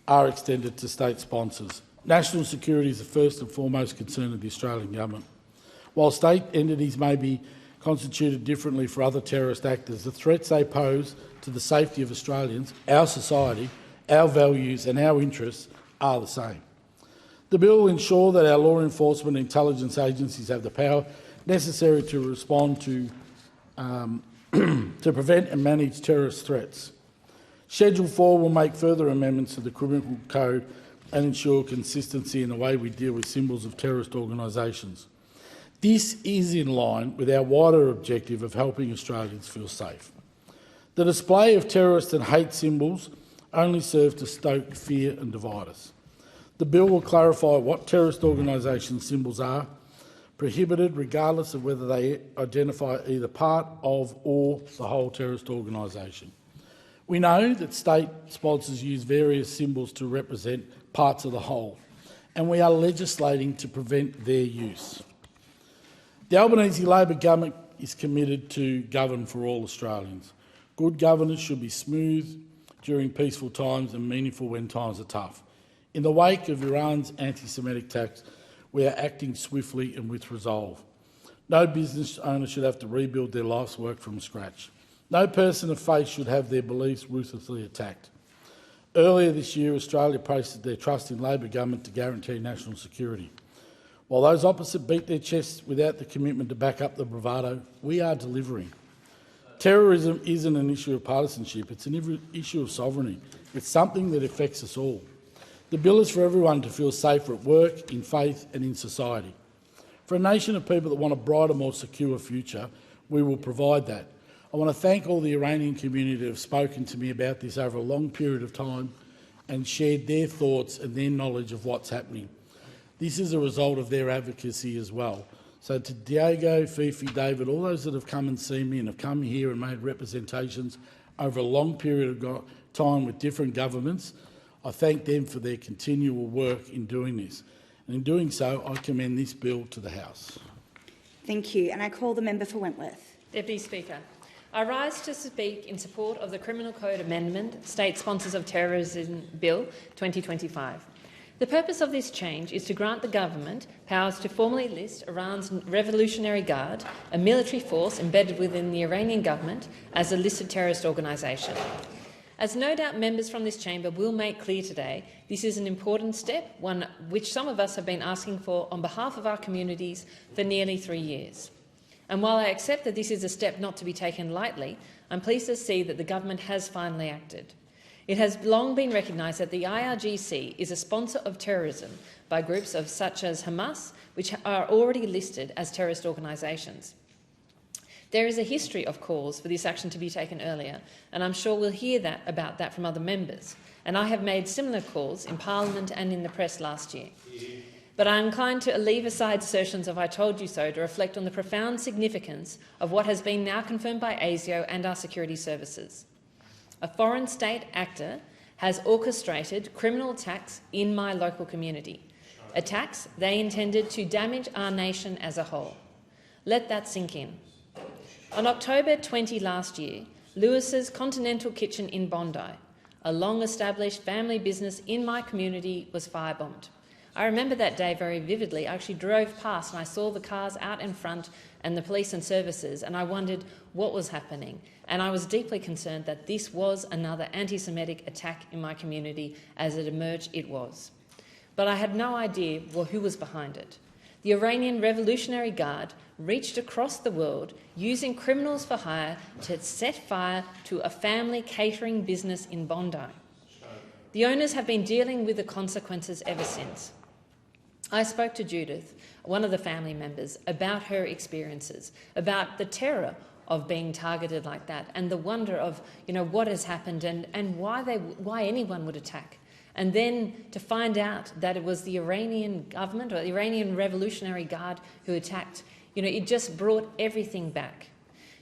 are extended to state sponsors. National security is the first and foremost concern of the Australian government. While state entities may be constituted differently for other terrorist actors, the threats they pose to the safety of Australians, our society, our values and our interests are the same. The bill will ensure that our law enforcement and intelligence agencies have the power necessary to respond to prevent and manage terrorist threats. Schedule 4 will make further amendments to the Criminal Code and ensure consistency in the way we deal with symbols of terrorist organisations. This is in line with our wider objective of helping Australians feel safe. The display of terrorist and hate symbols only serve to stoke fear and divide us. The bill will clarify what terrorist organisation symbols are prohibited, regardless of whether they identify either part of or the whole terrorist organisation. We know that state sponsors use various symbols to represent parts of the whole, and we are legislating to prevent their use. The Albanese Labor government is committed to govern for all Australians. Good governance should be smooth during peaceful times and meaningful when times are tough. In the wake of Iran's anti-Semitic attacks, we are acting swiftly and with resolve. No business owner should have to rebuild their life's work from scratch. No person of faith should have their beliefs ruthlessly attacked. Earlier this year, Australia placed their trust in Labor government to guarantee national security. While those opposite beat their chests without the commitment to back up the bravado, we are delivering. Terrorism isn't an issue of partisanship, it's an issue of sovereignty. It's something that affects us all. The bill is for everyone to feel safer at work, in faith and in society. For a nation of people that want a brighter, more secure future, we will provide that. I want to thank all the Iranian community that have spoken to me about this over a long period of time and shared their thoughts and their knowledge of what's happening. This is a result of their advocacy as well. So to Diego, Fifi, David, all those that have come and seen me and have come here and made representations over a long period of time with different governments, I thank them for their continual work in doing this. And in doing so, I commend this bill to the House. Thank you. And I call the member for Wentworth. Deputy Speaker, I rise to speak in support of the Criminal Code Amendment, State Sponsors of Terrorism Bill 2025. The purpose of this change is to grant the government powers to formally list Iran's Revolutionary Guard, a military force embedded within the Iranian government, as a listed terrorist organisation. As no doubt members from this chamber will make clear today, this is an important step, one which some of us have been asking for on behalf of our communities for nearly 3 years. And while I accept that this is a step not to be taken lightly, I'm pleased to see that the government has finally acted. It has long been recognised that the IRGC is a sponsor of terrorism by groups such as Hamas, which are already listed as terrorist organisations. There is a history of calls for this action to be taken earlier, and I'm sure we'll hear about that from other members. And I have made similar calls in Parliament and in the press last year. but I'm inclined to leave aside assertions of "I told you so" to reflect on the profound significance of what has been now confirmed by ASIO and our security services. A foreign state actor has orchestrated criminal attacks in my local community, attacks they intended to damage our nation as a whole. Let that sink in. On October 20 last year, Lewis's Continental Kitchen in Bondi, a long-established family business in my community, was firebombed. I remember that day very vividly. I actually drove past and I saw the cars out in front and the police and services, and I wondered what was happening. And I was deeply concerned that this was another anti-Semitic attack in my community. As it emerged, it was. But I had no idea who was behind it. The Iranian Revolutionary Guard reached across the world using criminals for hire to set fire to a family catering business in Bondi. The owners have been dealing with the consequences ever since. I spoke to Judith, one of the family members, about her experiences, about the terror of being targeted like that and the wonder of what has happened and why anyone would attack. And then to find out that it was the Iranian government or the Iranian Revolutionary Guard who attacked, it just brought everything back.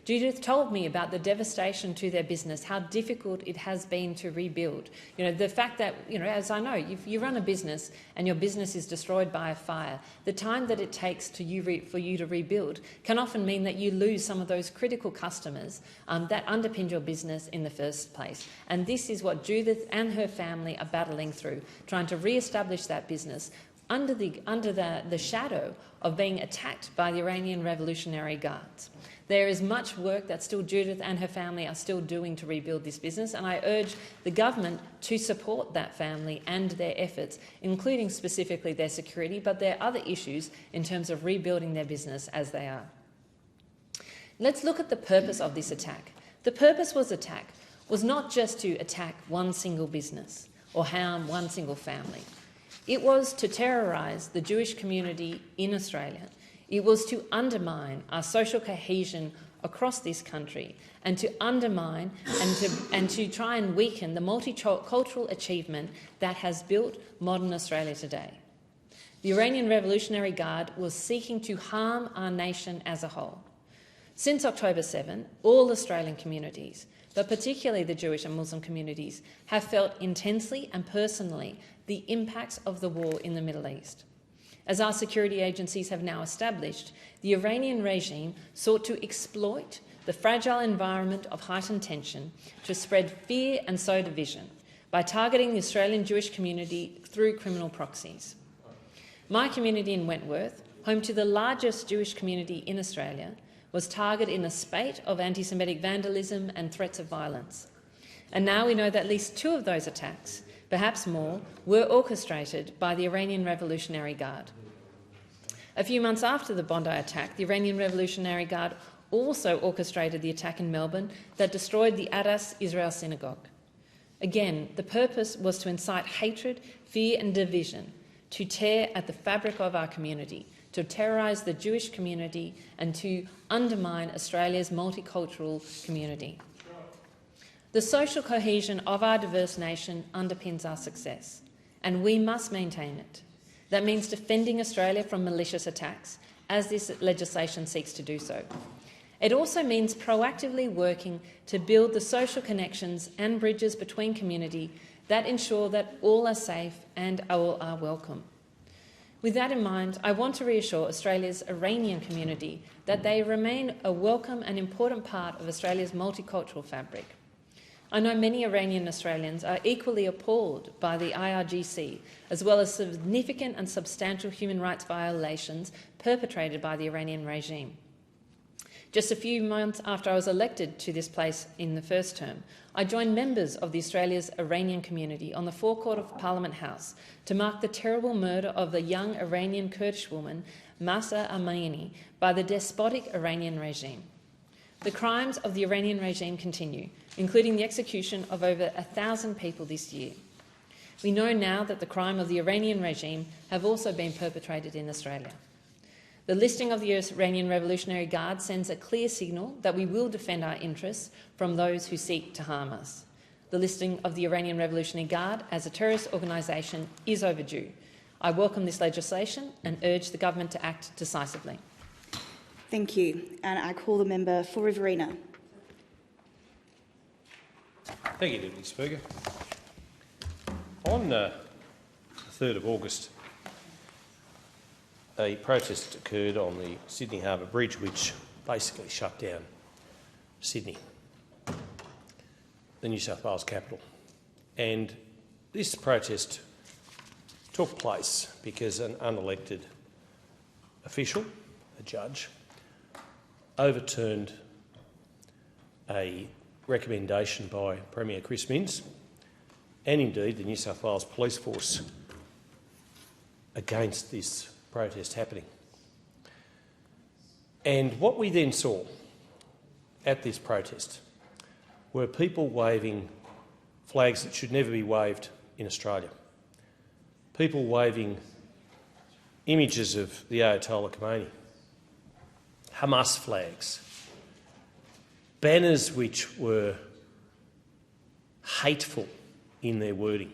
Judith told me about the devastation to their business, how difficult it has been to rebuild. The fact that, as I know, if you run a business and your business is destroyed by a fire, the time that it takes for you to rebuild can often mean that you lose some of those critical customers that underpinned your business in the first place. And this is what Judith and her family are battling through, trying to re-establish that business under the shadow of being attacked by the Iranian Revolutionary Guards. There is much work that still Judith and her family are still doing to rebuild this business, and I urge the government to support that family and their efforts, including specifically their security, but there are other issues in terms of rebuilding their business as they are. Let's look at the purpose of this attack. The purpose was not just to attack one single business or harm one single family. It was to terrorise the Jewish community in Australia. It was to undermine our social cohesion across this country and to undermine and to try and weaken the multicultural achievement that has built modern Australia today. The Iranian Revolutionary Guard was seeking to harm our nation as a whole. Since October 7, all Australian communities, but particularly the Jewish and Muslim communities, have felt intensely and personally the impacts of the war in the Middle East. As our security agencies have now established, the Iranian regime sought to exploit the fragile environment of heightened tension to spread fear and sow division by targeting the Australian Jewish community through criminal proxies. My community in Wentworth, home to the largest Jewish community in Australia, was targeted in a spate of anti-Semitic vandalism and threats of violence. And now we know that at least 2 of those attacks, perhaps more, were orchestrated by the Iranian Revolutionary Guard. A few months after the Bondi attack, the Iranian Revolutionary Guard also orchestrated the attack in Melbourne that destroyed the Adas Israel Synagogue. Again, the purpose was to incite hatred, fear and division, to tear at the fabric of our community, to terrorise the Jewish community and to undermine Australia's multicultural community. The social cohesion of our diverse nation underpins our success, and we must maintain it. That means defending Australia from malicious attacks, as this legislation seeks to do so. It also means proactively working to build the social connections and bridges between community that ensure that all are safe and all are welcome. With that in mind, I want to reassure Australia's Iranian community that they remain a welcome and important part of Australia's multicultural fabric. I know many Iranian Australians are equally appalled by the IRGC, as well as significant and substantial human rights violations perpetrated by the Iranian regime. Just a few months after I was elected to this place in the first term, I joined members of Australia's Iranian community on the forecourt of Parliament House to mark the terrible murder of the young Iranian Kurdish woman Mahsa Amini by the despotic Iranian regime. The crimes of the Iranian regime continue, including the execution of over 1,000 people this year. We know now that the crime of the Iranian regime have also been perpetrated in Australia. The listing of the Iranian Revolutionary Guard sends a clear signal that we will defend our interests from those who seek to harm us. The listing of the Iranian Revolutionary Guard as a terrorist organisation is overdue. I welcome this legislation and urge the government to act decisively. Thank you. And I call the member for Riverina. Thank you, Deputy Speaker. On the 3rd of August, a protest occurred on the Sydney Harbour Bridge which basically shut down Sydney, the New South Wales capital. And this protest took place because an unelected official, a judge, overturned a recommendation by Premier Chris Minns and indeed the New South Wales Police Force against this protest happening. And what we then saw at this protest were people waving flags that should never be waved in Australia. People waving images of the Ayatollah Khomeini, Hamas flags, banners which were hateful in their wording.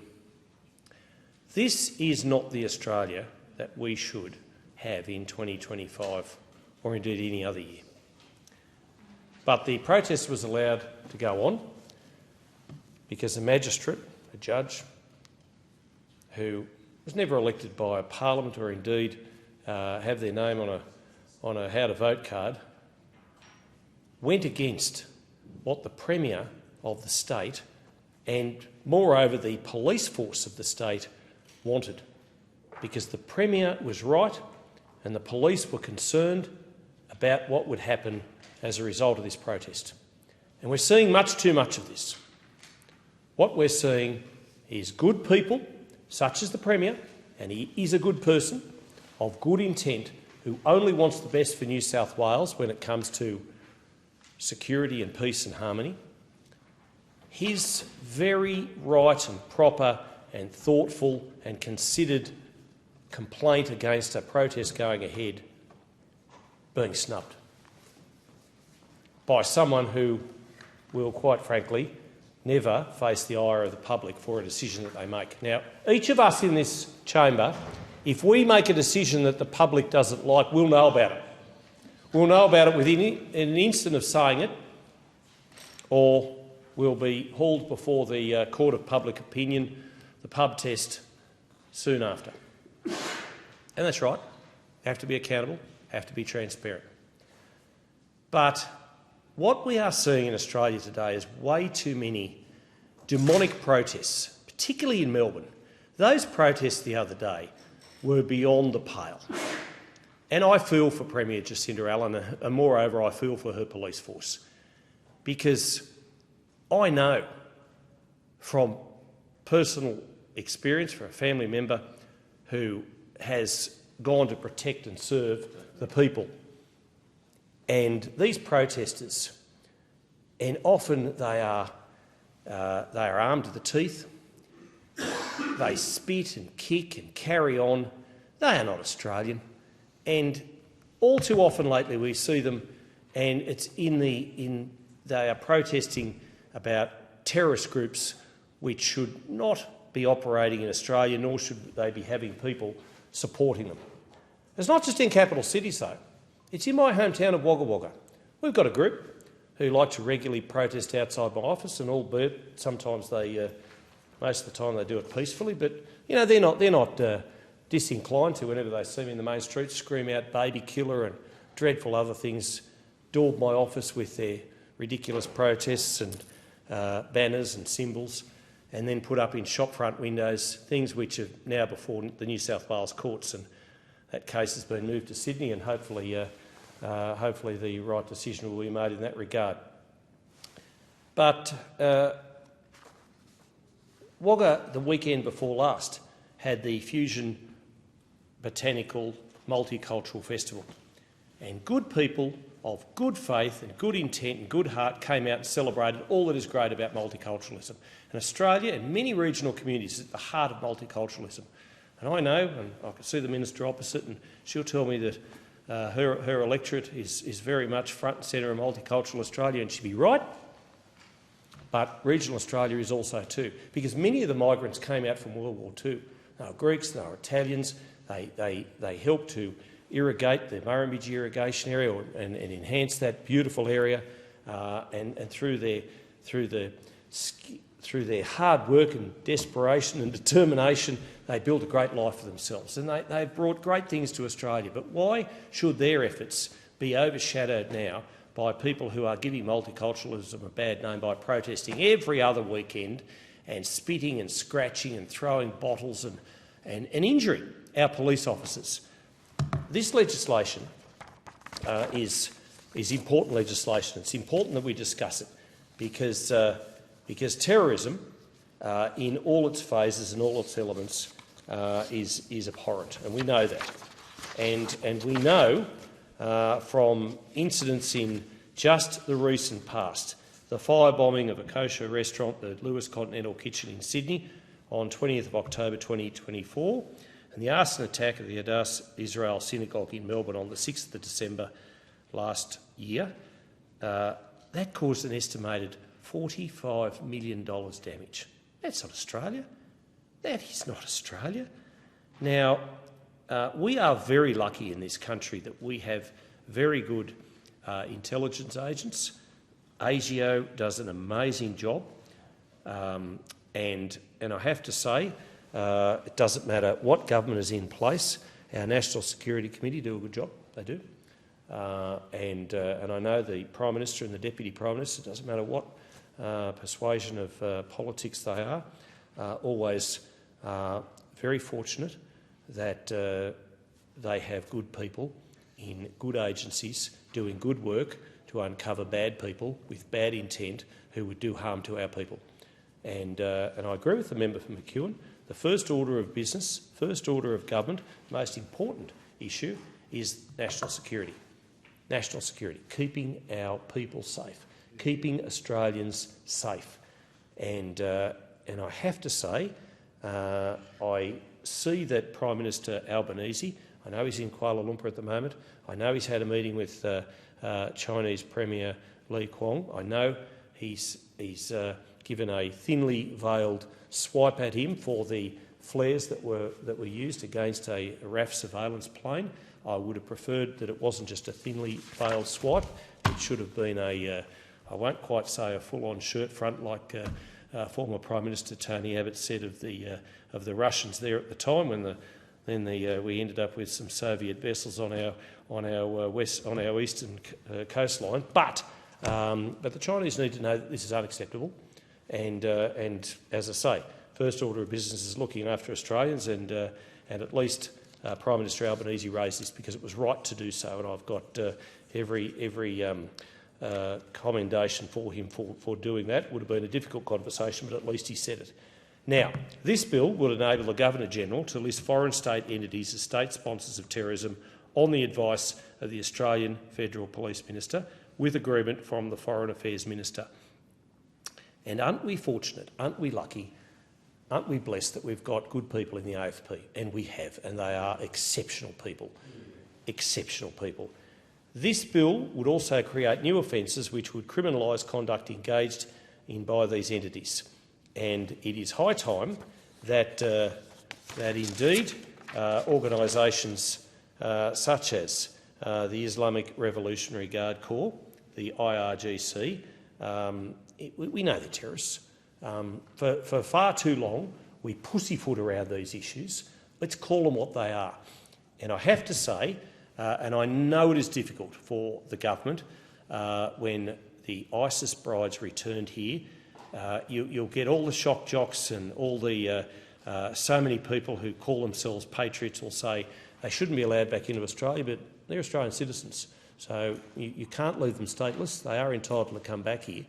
This is not the Australia that we should have in 2025 or indeed any other year. But the protest was allowed to go on because a magistrate, a judge, who was never elected by a parliament or indeed have their name on a how to vote card, went against what the Premier of the state and, moreover, the police force of the state wanted, because the Premier was right and the police were concerned about what would happen as a result of this protest. And we're seeing much too much of this. What we're seeing is good people, such as the Premier, and he is a good person, of good intent, who only wants the best for New South Wales when it comes to security and peace and harmony. His very right and proper and thoughtful and considered complaint against a protest going ahead being snubbed by someone who will, quite frankly, never face the ire of the public for a decision that they make. Now, each of us in this chamber, if we make a decision that the public doesn't like, we'll know about it. We'll know about it within an instant of saying it, or we'll be hauled before the Court of Public Opinion, the pub test, soon after. And that's right. Have to be accountable, have to be transparent. But what we are seeing in Australia today is way too many demonic protests, particularly in Melbourne. Those protests the other day were beyond the pale. And I feel for Premier Jacinda Allen, and moreover I feel for her police force, because I know from personal experience, for a family member who has gone to protect and serve the people, and these protesters, and often they are armed to the teeth, they spit and kick and carry on. They are not Australian. And all too often lately we see them, and it's they are protesting about terrorist groups which should not be operating in Australia, nor should they be having people supporting them. It's not just in capital cities though. It's in my hometown of Wagga Wagga. We've got a group who like to regularly protest outside my office, and albeit sometimes they, most of the time they do it peacefully, but you know they're not disinclined to, whenever they see me in the main street, scream out "baby killer" and dreadful other things, daub my office with their ridiculous protests and banners and symbols, and then put up in shopfront windows things which are now before the New South Wales courts, and that case has been moved to Sydney, and hopefully the right decision will be made in that regard. But Wagga, the weekend before last, had the Fusion Botanical Multicultural Festival, and good people of good faith and good intent and good heart came out and celebrated all that is great about multiculturalism. And Australia and many regional communities is at the heart of multiculturalism. And I know, and I can see the Minister opposite, and she'll tell me that her electorate is very much front and centre of multicultural Australia, and she'd be right. But regional Australia is also too, because many of the migrants came out from World War II. they were Greeks, they were Italians. They helped to irrigate the Murrumbidgee irrigation area and enhance that beautiful area, and through their hard work and desperation and determination, they built a great life for themselves, and they've brought great things to Australia. But why should their efforts be overshadowed now by people who are giving multiculturalism a bad name by protesting every other weekend and spitting and scratching and throwing bottles and injuring our police officers? This legislation is important legislation. It's important that we discuss it because terrorism, in all its phases and all its elements, is abhorrent, and we know that. And we know from incidents in just the recent past, the firebombing of a kosher restaurant, the Lewis Continental Kitchen in Sydney, on 20th of October 2024, and the arson attack of the Adass Israel Synagogue in Melbourne on the 6th of December last year, that caused an estimated $45 million damage. That's not Australia. That is not Australia. Now, we are very lucky in this country that we have very good intelligence agents. ASIO does an amazing job, and I have to say, it doesn't matter what government is in place, our National Security Committee do a good job. They do. And I know the Prime Minister and the Deputy Prime Minister, it doesn't matter what persuasion of politics they are, always very fortunate that they have good people in good agencies doing good work to uncover bad people with bad intent who would do harm to our people. And I agree with the member for McEwen. The first order of business, first order of government, most important issue is national security. National security, keeping our people safe, keeping Australians safe. And I have to say, I see that Prime Minister Albanese, I know he's in Kuala Lumpur at the moment, I know he's had a meeting with Chinese Premier Li Qiang, I know he's given a thinly veiled swipe at him for the flares that were used against a RAF surveillance plane. I would have preferred that it wasn't just a thinly veiled swipe. It should have been I won't quite say a full-on shirt front like former Prime Minister Tony Abbott said of the Russians there at the time, when we ended up with some Soviet vessels on our eastern coastline. But the Chinese need to know that this is unacceptable. And as I say, first order of business is looking after Australians, and at least Prime Minister Albanese raised this because it was right to do so, and I've got every commendation for him for doing that. It would have been a difficult conversation, but at least he said it. Now, this bill will enable the Governor-General to list foreign state entities as state sponsors of terrorism on the advice of the Australian Federal Police Minister, with agreement from the Foreign Affairs Minister. And aren't we fortunate, aren't we lucky, aren't we blessed that we've got good people in the AFP? And we have, and they are exceptional people. Exceptional people. This bill would also create new offences which would criminalise conduct engaged in by these entities. And it is high time that, indeed organisations such as the Islamic Revolutionary Guard Corps, the IRGC, we know they're terrorists. For far too long, we pussyfoot around these issues. Let's call them what they are. And I have to say, and I know it is difficult for the government, when the ISIS brides returned here, you'll get all the shock jocks and all the so many people who call themselves patriots will say they shouldn't be allowed back into Australia, but they're Australian citizens. So you can't leave them stateless. They are entitled to come back here.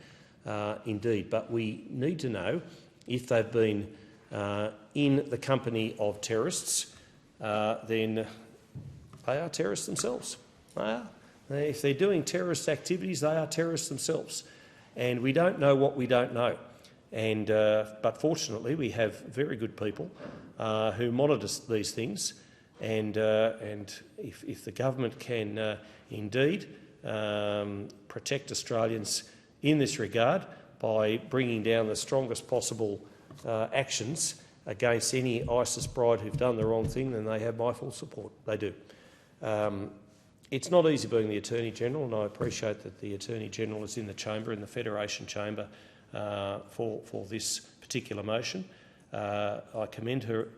Indeed, but we need to know if they've been in the company of terrorists, then they are terrorists themselves. They are. If they're doing terrorist activities, they are terrorists themselves. And we don't know what we don't know. And, but fortunately, we have very good people who monitor these things. And if the government can indeed protect Australians in this regard by bringing down the strongest possible actions against any ISIS bride who've done the wrong thing, then they have my full support. They do. It's not easy being the Attorney-General, and I appreciate that the Attorney-General is in the chamber, in the Federation chamber, for this particular motion. I commend her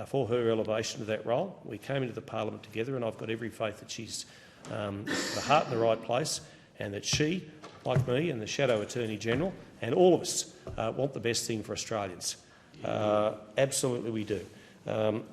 for her elevation to that role. We came into the parliament together, and I've got every faith that she's the heart in the right place, and that she, like me and the Shadow Attorney-General, and all of us want the best thing for Australians. Absolutely we do.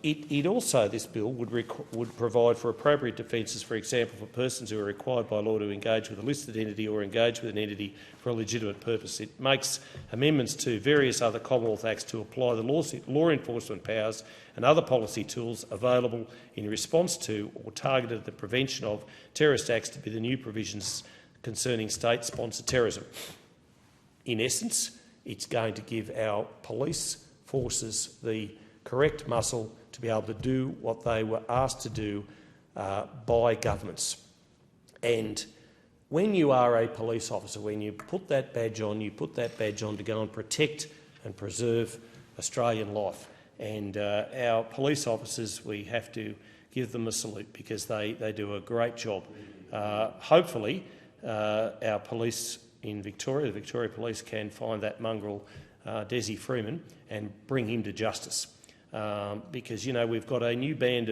It also, this bill, would provide for appropriate defences, for example, for persons who are required by law to engage with a listed entity or engage with an entity for a legitimate purpose. It makes amendments to various other Commonwealth Acts to apply the law enforcement powers and other policy tools available in response to or targeted at the prevention of terrorist acts to be the new provisions concerning state-sponsored terrorism. In essence, it's going to give our police forces the correct muscle to be able to do what they were asked to do by governments. And when you are a police officer, when you put that badge on, you put that badge on to go and protect and preserve Australian life. And our police officers, we have to give them a salute because they do a great job. Hopefully, our police in Victoria, the Victoria Police, can find that mongrel Desi Freeman and bring him to justice. Because, you know, we've got a new band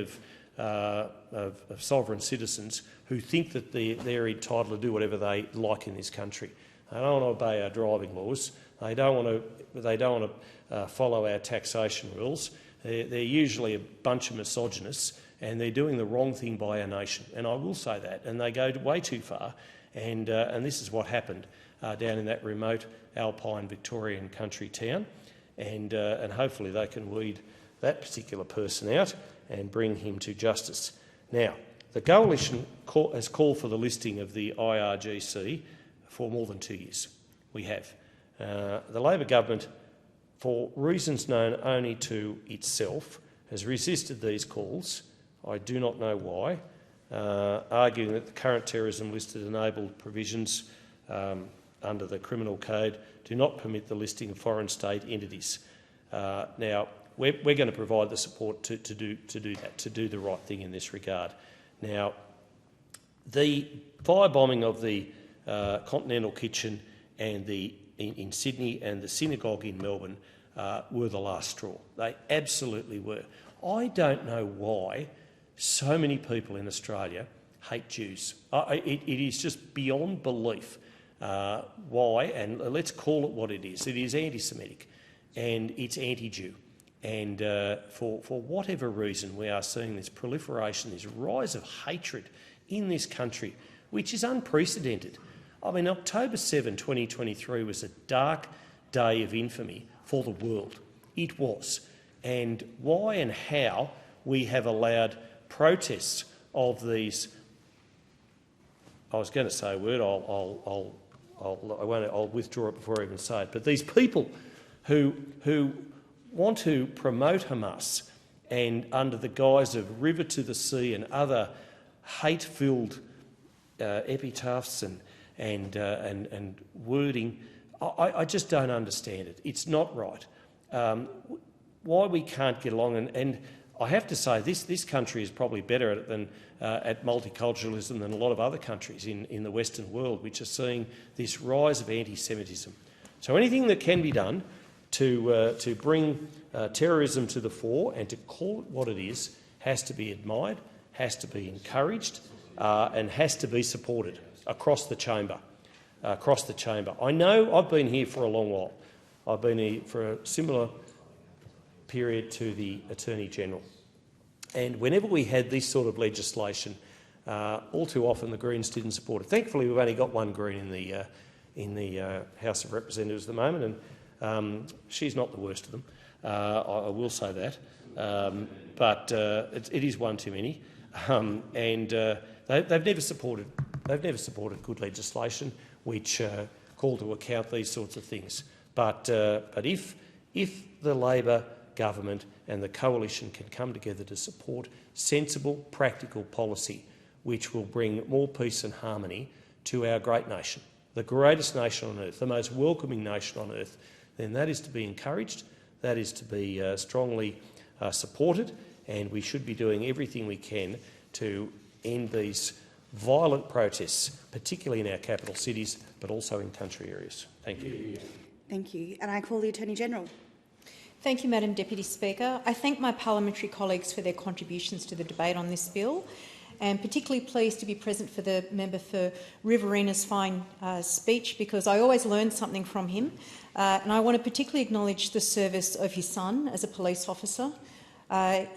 of sovereign citizens who think that they're entitled to do whatever they like in this country. They don't want to obey our driving laws. They don't want to follow our taxation rules. They're usually a bunch of misogynists, and they're doing the wrong thing by our nation. And I will say that. And they go way too far. And this is what happened down in that remote alpine Victorian country town. And hopefully they can weed that particular person out and bring him to justice. Now, the Coalition has called for the listing of the IRGC for more than 2 years. We have. The Labor government, for reasons known only to itself, has resisted these calls. I do not know why, arguing that the current terrorism-listed enabled provisions under the Criminal Code do not permit the listing of foreign state entities. Now, we're going to provide the support to do that, to do the right thing in this regard. Now, the firebombing of the Continental Kitchen and in Sydney and the synagogue in Melbourne were the last straw. They absolutely were. I don't know why so many people in Australia hate Jews. It is just beyond belief why, and let's call it what it is. It is anti-Semitic and it's anti-Jew. And for whatever reason, we are seeing this proliferation, this rise of hatred in this country, which is unprecedented. I mean, October 7, 2023 was a dark day of infamy for the world. It was. And why and how we have allowed protests of these, I was going to say a word, I'll withdraw it before I even say it, but these people who want to promote Hamas and under the guise of River to the Sea and other hate-filled epitaphs and wording, I just don't understand it. It's not right. Why we can't get along, and I have to say this country is probably better at it than at multiculturalism than a lot of other countries in the Western world, which are seeing this rise of anti-Semitism. So anything that can be done to bring terrorism to the fore and to call it what it is has to be admired, has to be encouraged, and has to be supported across the chamber. I know I've been here for a long while. I've been here for a similar period to the Attorney-General. And whenever we had this sort of legislation, all too often the Greens didn't support it. Thankfully, we've only got one Green in the House of Representatives at the moment, and she's not the worst of them. I will say that, but it is one too many. They've never supported good legislation which call to account these sorts of things. But if the Labor government and the coalition can come together to support sensible, practical policy which will bring more peace and harmony to our great nation, the greatest nation on earth, the most welcoming nation on earth, then that is to be encouraged, that is to be strongly supported, and we should be doing everything we can to end these violent protests, particularly in our capital cities, but also in country areas. Thank you. Thank you. And I call the Attorney-General. Thank you, Madam Deputy Speaker. I thank my parliamentary colleagues for their contributions to the debate on this bill, and particularly pleased to be present for the member for Riverina's fine speech, because I always learn something from him. And I want to particularly acknowledge the service of his son as a police officer.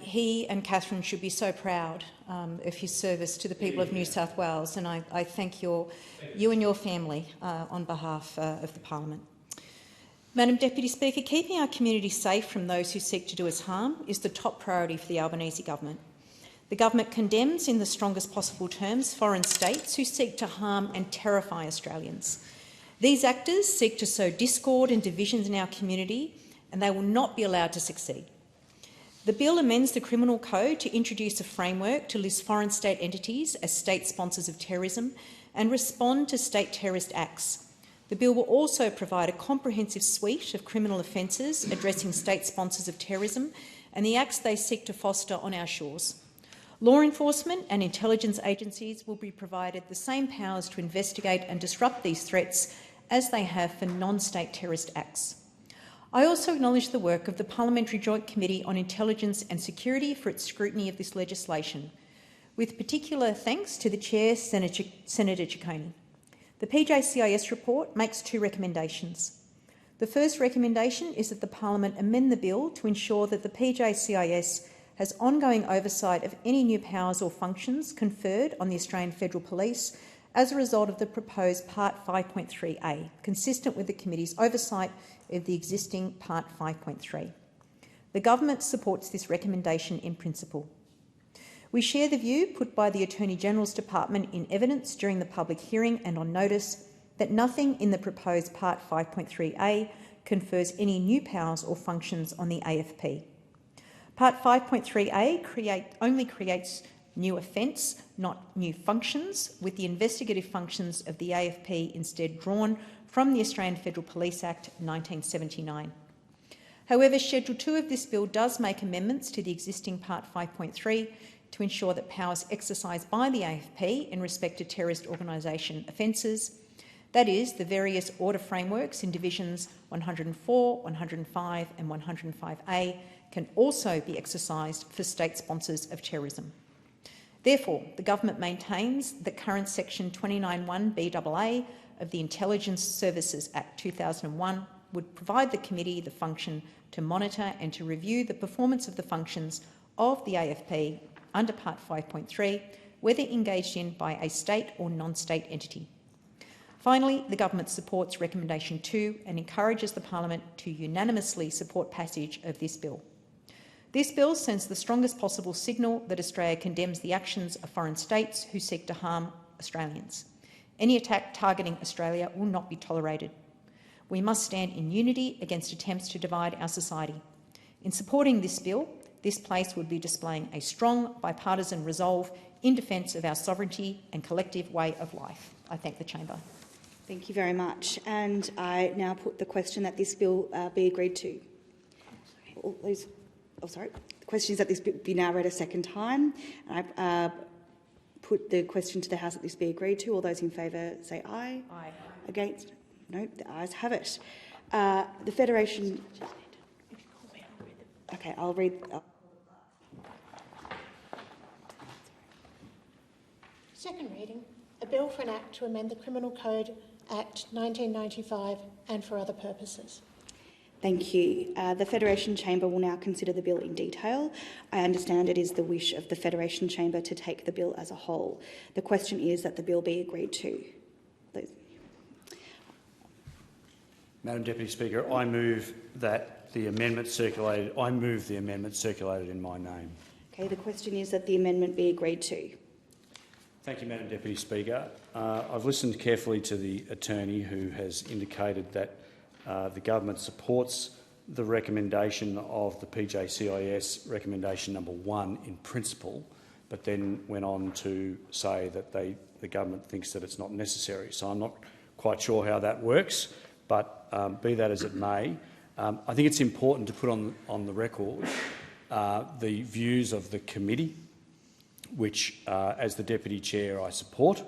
He and Catherine should be so proud of his service to the people of New South Wales, and I thank you and your family on behalf of the Parliament. Madam Deputy Speaker, keeping our community safe from those who seek to do us harm is the top priority for the Albanese government. The government condemns in the strongest possible terms foreign states who seek to harm and terrify Australians. These actors seek to sow discord and divisions in our community, and they will not be allowed to succeed. The bill amends the Criminal Code to introduce a framework to list foreign state entities as state sponsors of terrorism and respond to state terrorist acts. The bill will also provide a comprehensive suite of criminal offences addressing state sponsors of terrorism and the acts they seek to foster on our shores. Law enforcement and intelligence agencies will be provided the same powers to investigate and disrupt these threats as they have for non-state terrorist acts. I also acknowledge the work of the Parliamentary Joint Committee on Intelligence and Security for its scrutiny of this legislation, with particular thanks to the Chair, Senator Ciccone. The PJCIS report makes two recommendations. The first recommendation is that the Parliament amend the bill to ensure that the PJCIS has ongoing oversight of any new powers or functions conferred on the Australian Federal Police as a result of the proposed Part 5.3a, consistent with the Committee's oversight of the existing Part 5.3. The Government supports this recommendation in principle. We share the view put by the Attorney-General's Department in evidence during the public hearing and on notice that nothing in the proposed Part 5.3a confers any new powers or functions on the AFP. Part 5.3a only creates new offence, not new functions, with the investigative functions of the AFP instead drawn from the Australian Federal Police Act 1979. However, Schedule 2 of this bill does make amendments to the existing Part 5.3 to ensure that powers exercised by the AFP in respect to terrorist organisation offences, that is, the various order frameworks in Divisions 104, 105 and 105A, can also be exercised for state sponsors of terrorism. Therefore, the Government maintains that current Section 29(1)BAA of the Intelligence Services Act 2001 would provide the Committee the function to monitor and to review the performance of the functions of the AFP under Part 5.3, whether engaged in by a state or non-state entity. Finally, the Government supports Recommendation 2 and encourages the Parliament to unanimously support passage of this bill. This bill sends the strongest possible signal that Australia condemns the actions of foreign states who seek to harm Australians. Any attack targeting Australia will not be tolerated. We must stand in unity against attempts to divide our society. In supporting this bill, this place would be displaying a strong bipartisan resolve in defence of our sovereignty and collective way of life. I thank the Chamber. Thank you very much. And I now put the question that this bill be agreed to. The question is that this bill be now read a second time. I put the question to the House that this be agreed to. All those in favour say aye. Aye. Against? No, the ayes have it. The Federation... Okay, I'll read... Second reading, a bill for an act to amend the Criminal Code Act 1995 and for other purposes. Thank you. The Federation Chamber will now consider the bill in detail. I understand it is the wish of the Federation Chamber to take the bill as a whole. The question is that the bill be agreed to. Please. Madam Deputy Speaker, I move that the amendment circulated. I move the amendment circulated in my name. Okay. The question is that the amendment be agreed to. Thank you, Madam Deputy Speaker. I've listened carefully to the attorney who has indicated that the government supports the recommendation of the PJCIS recommendation number 1 in principle, but then went on to say that the government thinks that it's not necessary. So I'm not quite sure how that works, but be that as it may, I think it's important to put on the record the views of the committee, which, as the Deputy Chair, I support,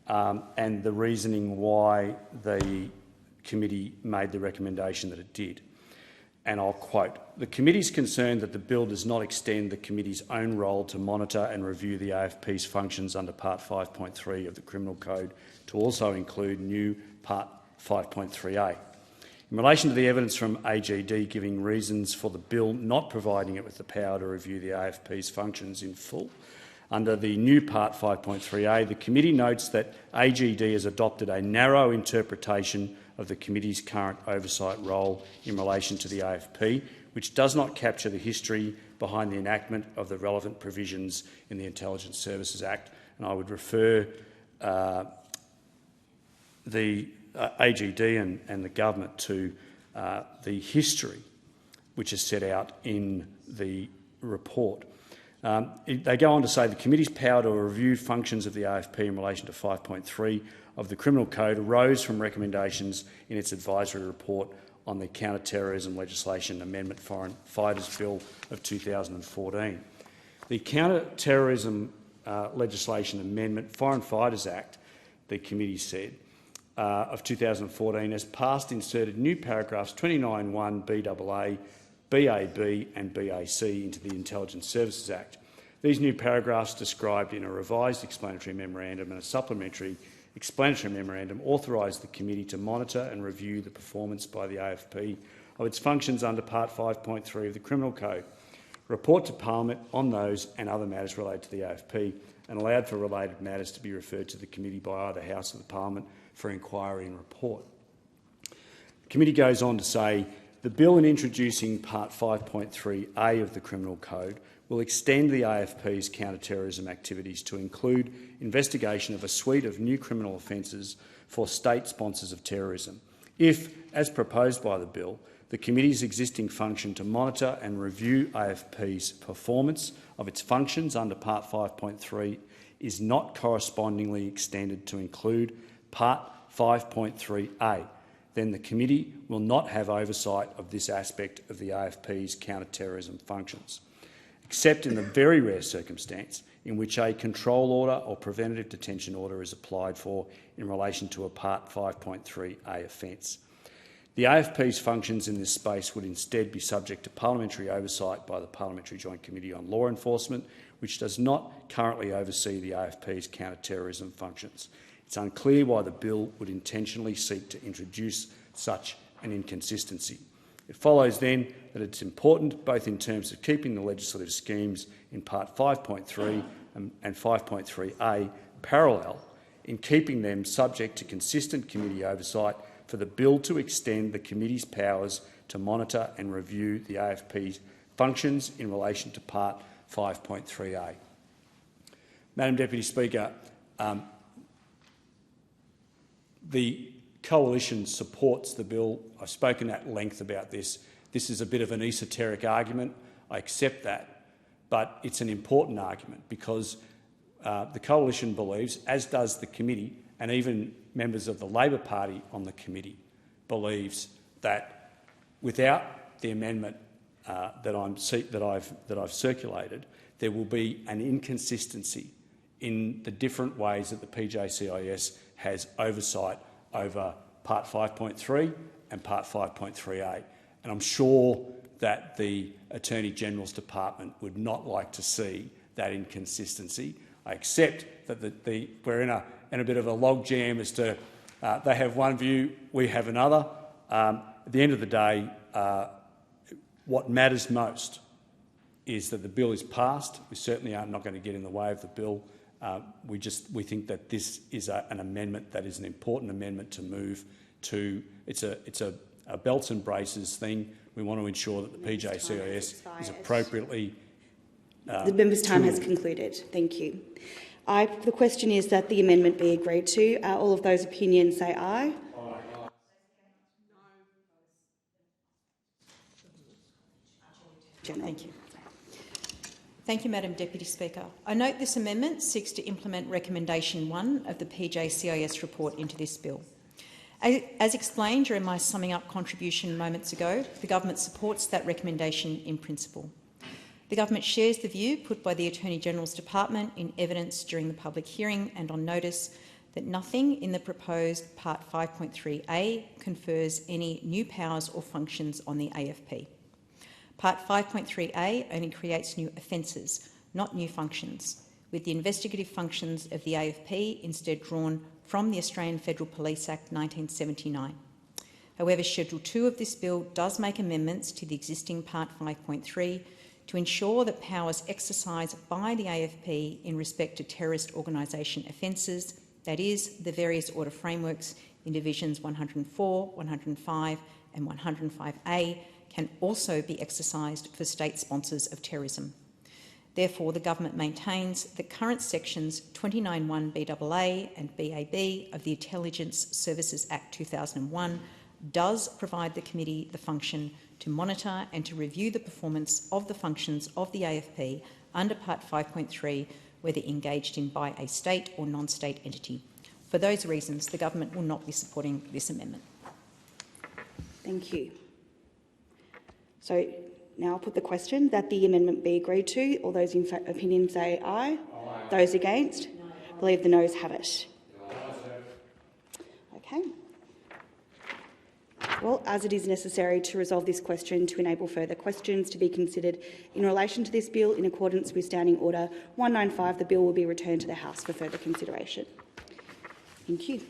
and the reasoning why the committee made the recommendation that it did. And I'll quote, "The committee is concerned that the bill does not extend the committee's own role to monitor and review the AFP's functions under Part 5.3 of the Criminal Code to also include new Part 5.3a. In relation to the evidence from AGD giving reasons for the bill not providing it with the power to review the AFP's functions in full, under the new Part 5.3a, the committee notes that AGD has adopted a narrow interpretation of the committee's current oversight role in relation to the AFP, which does not capture the history behind the enactment of the relevant provisions in the Intelligence Services Act." And I would refer the AGD and the government to the history which is set out in the report. They go on to say the committee's power to review functions of the AFP in relation to 5.3 of the Criminal Code arose from recommendations in its advisory report on the Counter-Terrorism Legislation Amendment Foreign Fighters Bill of 2014. The Counter-Terrorism Legislation Amendment Foreign Fighters Act, the committee said, of 2014 has passed inserted new paragraphs 29(1) BAA, BAB and BAC into the Intelligence Services Act. These new paragraphs, described in a revised explanatory memorandum and a supplementary explanatory memorandum, authorise the committee to monitor and review the performance by the AFP of its functions under Part 5.3 of the Criminal Code, report to Parliament on those and other matters related to the AFP, and allowed for related matters to be referred to the committee by either House of the Parliament for inquiry and report. The committee goes on to say, the bill in introducing Part 5.3a of the Criminal Code will extend the AFP's counter-terrorism activities to include investigation of a suite of new criminal offences for state sponsors of terrorism. If, as proposed by the bill, the committee's existing function to monitor and review AFP's performance of its functions under Part 5.3 is not correspondingly extended to include Part 5.3a, then the committee will not have oversight of this aspect of the AFP's counter-terrorism functions, except in the very rare circumstance in which a control order or preventative detention order is applied for in relation to a Part 5.3a offence. The AFP's functions in this space would instead be subject to parliamentary oversight by the Parliamentary Joint Committee on Law Enforcement, which does not currently oversee the AFP's counter-terrorism functions. It's unclear why the bill would intentionally seek to introduce such an inconsistency. It follows then that it's important, both in terms of keeping the legislative schemes in Part 5.3 and 5.3a parallel, in keeping them subject to consistent committee oversight, for the bill to extend the committee's powers to monitor and review the AFP's functions in relation to Part 5.3a. Madam Deputy Speaker, the Coalition supports the bill. I've spoken at length about this. This is a bit of an esoteric argument. I accept that, but it's an important argument because the Coalition believes, as does the committee, and even members of the Labor Party on the committee believes, that without the amendment that I've circulated, there will be an inconsistency in the different ways that the PJCIS has oversight over Part 5.3 and Part 5.3a. And I'm sure that the Attorney-General's Department would not like to see that inconsistency. I accept that we're in a bit of a logjam as to they have one view, we have another. At the end of the day, what matters most is that the bill is passed. We certainly are not going to get in the way of the bill. We think that this is an amendment that is an important amendment to move to. It's a belts and braces thing. We want to ensure that the PJCIS is appropriately. The member's time has concluded. Thank you. The question is that the amendment be agreed to. All of those opinions say aye. Aye. Thank you. Thank you, Madam Deputy Speaker. I note this amendment seeks to implement Recommendation 1 of the PJCIS report into this bill. As explained during my summing up contribution moments ago, the government supports that recommendation in principle. The government shares the view put by the Attorney-General's Department in evidence during the public hearing and on notice that nothing in the proposed Part 5.3a confers any new powers or functions on the AFP. Part 5.3a only creates new offences, not new functions, with the investigative functions of the AFP instead drawn from the Australian Federal Police Act 1979. However, Schedule 2 of this bill does make amendments to the existing Part 5.3 to ensure that powers exercised by the AFP in respect to terrorist organisation offences, that is, the various order frameworks in Divisions 104, 105 and 105A, can also be exercised for state sponsors of terrorism. Therefore, the government maintains that current sections 29(1)BAA and BAB of the Intelligence Services Act 2001 does provide the committee the function to monitor and to review the performance of the functions of the AFP under Part 5.3, whether engaged in by a state or non-state entity. For those reasons, the government will not be supporting this amendment. Thank you. So now I'll put the question that the amendment be agreed to. All those in opinion say aye. Aye. Those against? No. I believe the noes have it. Okay. Well, as it is necessary to resolve this question to enable further questions to be considered in relation to this bill in accordance with Standing Order 195, the bill will be returned to the House for further consideration. Thank you.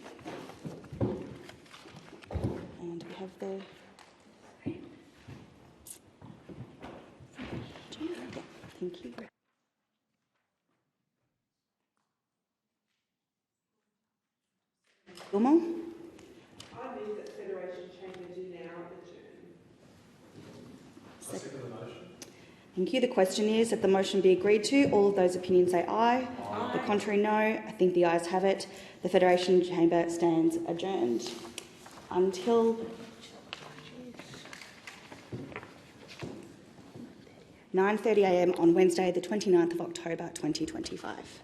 And we have the... Thank you. Gilmore? I move that Federation Chamber do now adjourn. I second the motion. Thank you. The question is that the motion be agreed to. All of those opinions say aye. Aye. The contrary, no. I think the ayes have it. The Federation Chamber stands adjourned until 9:30 a.m. on Wednesday, the 29th of October 2025.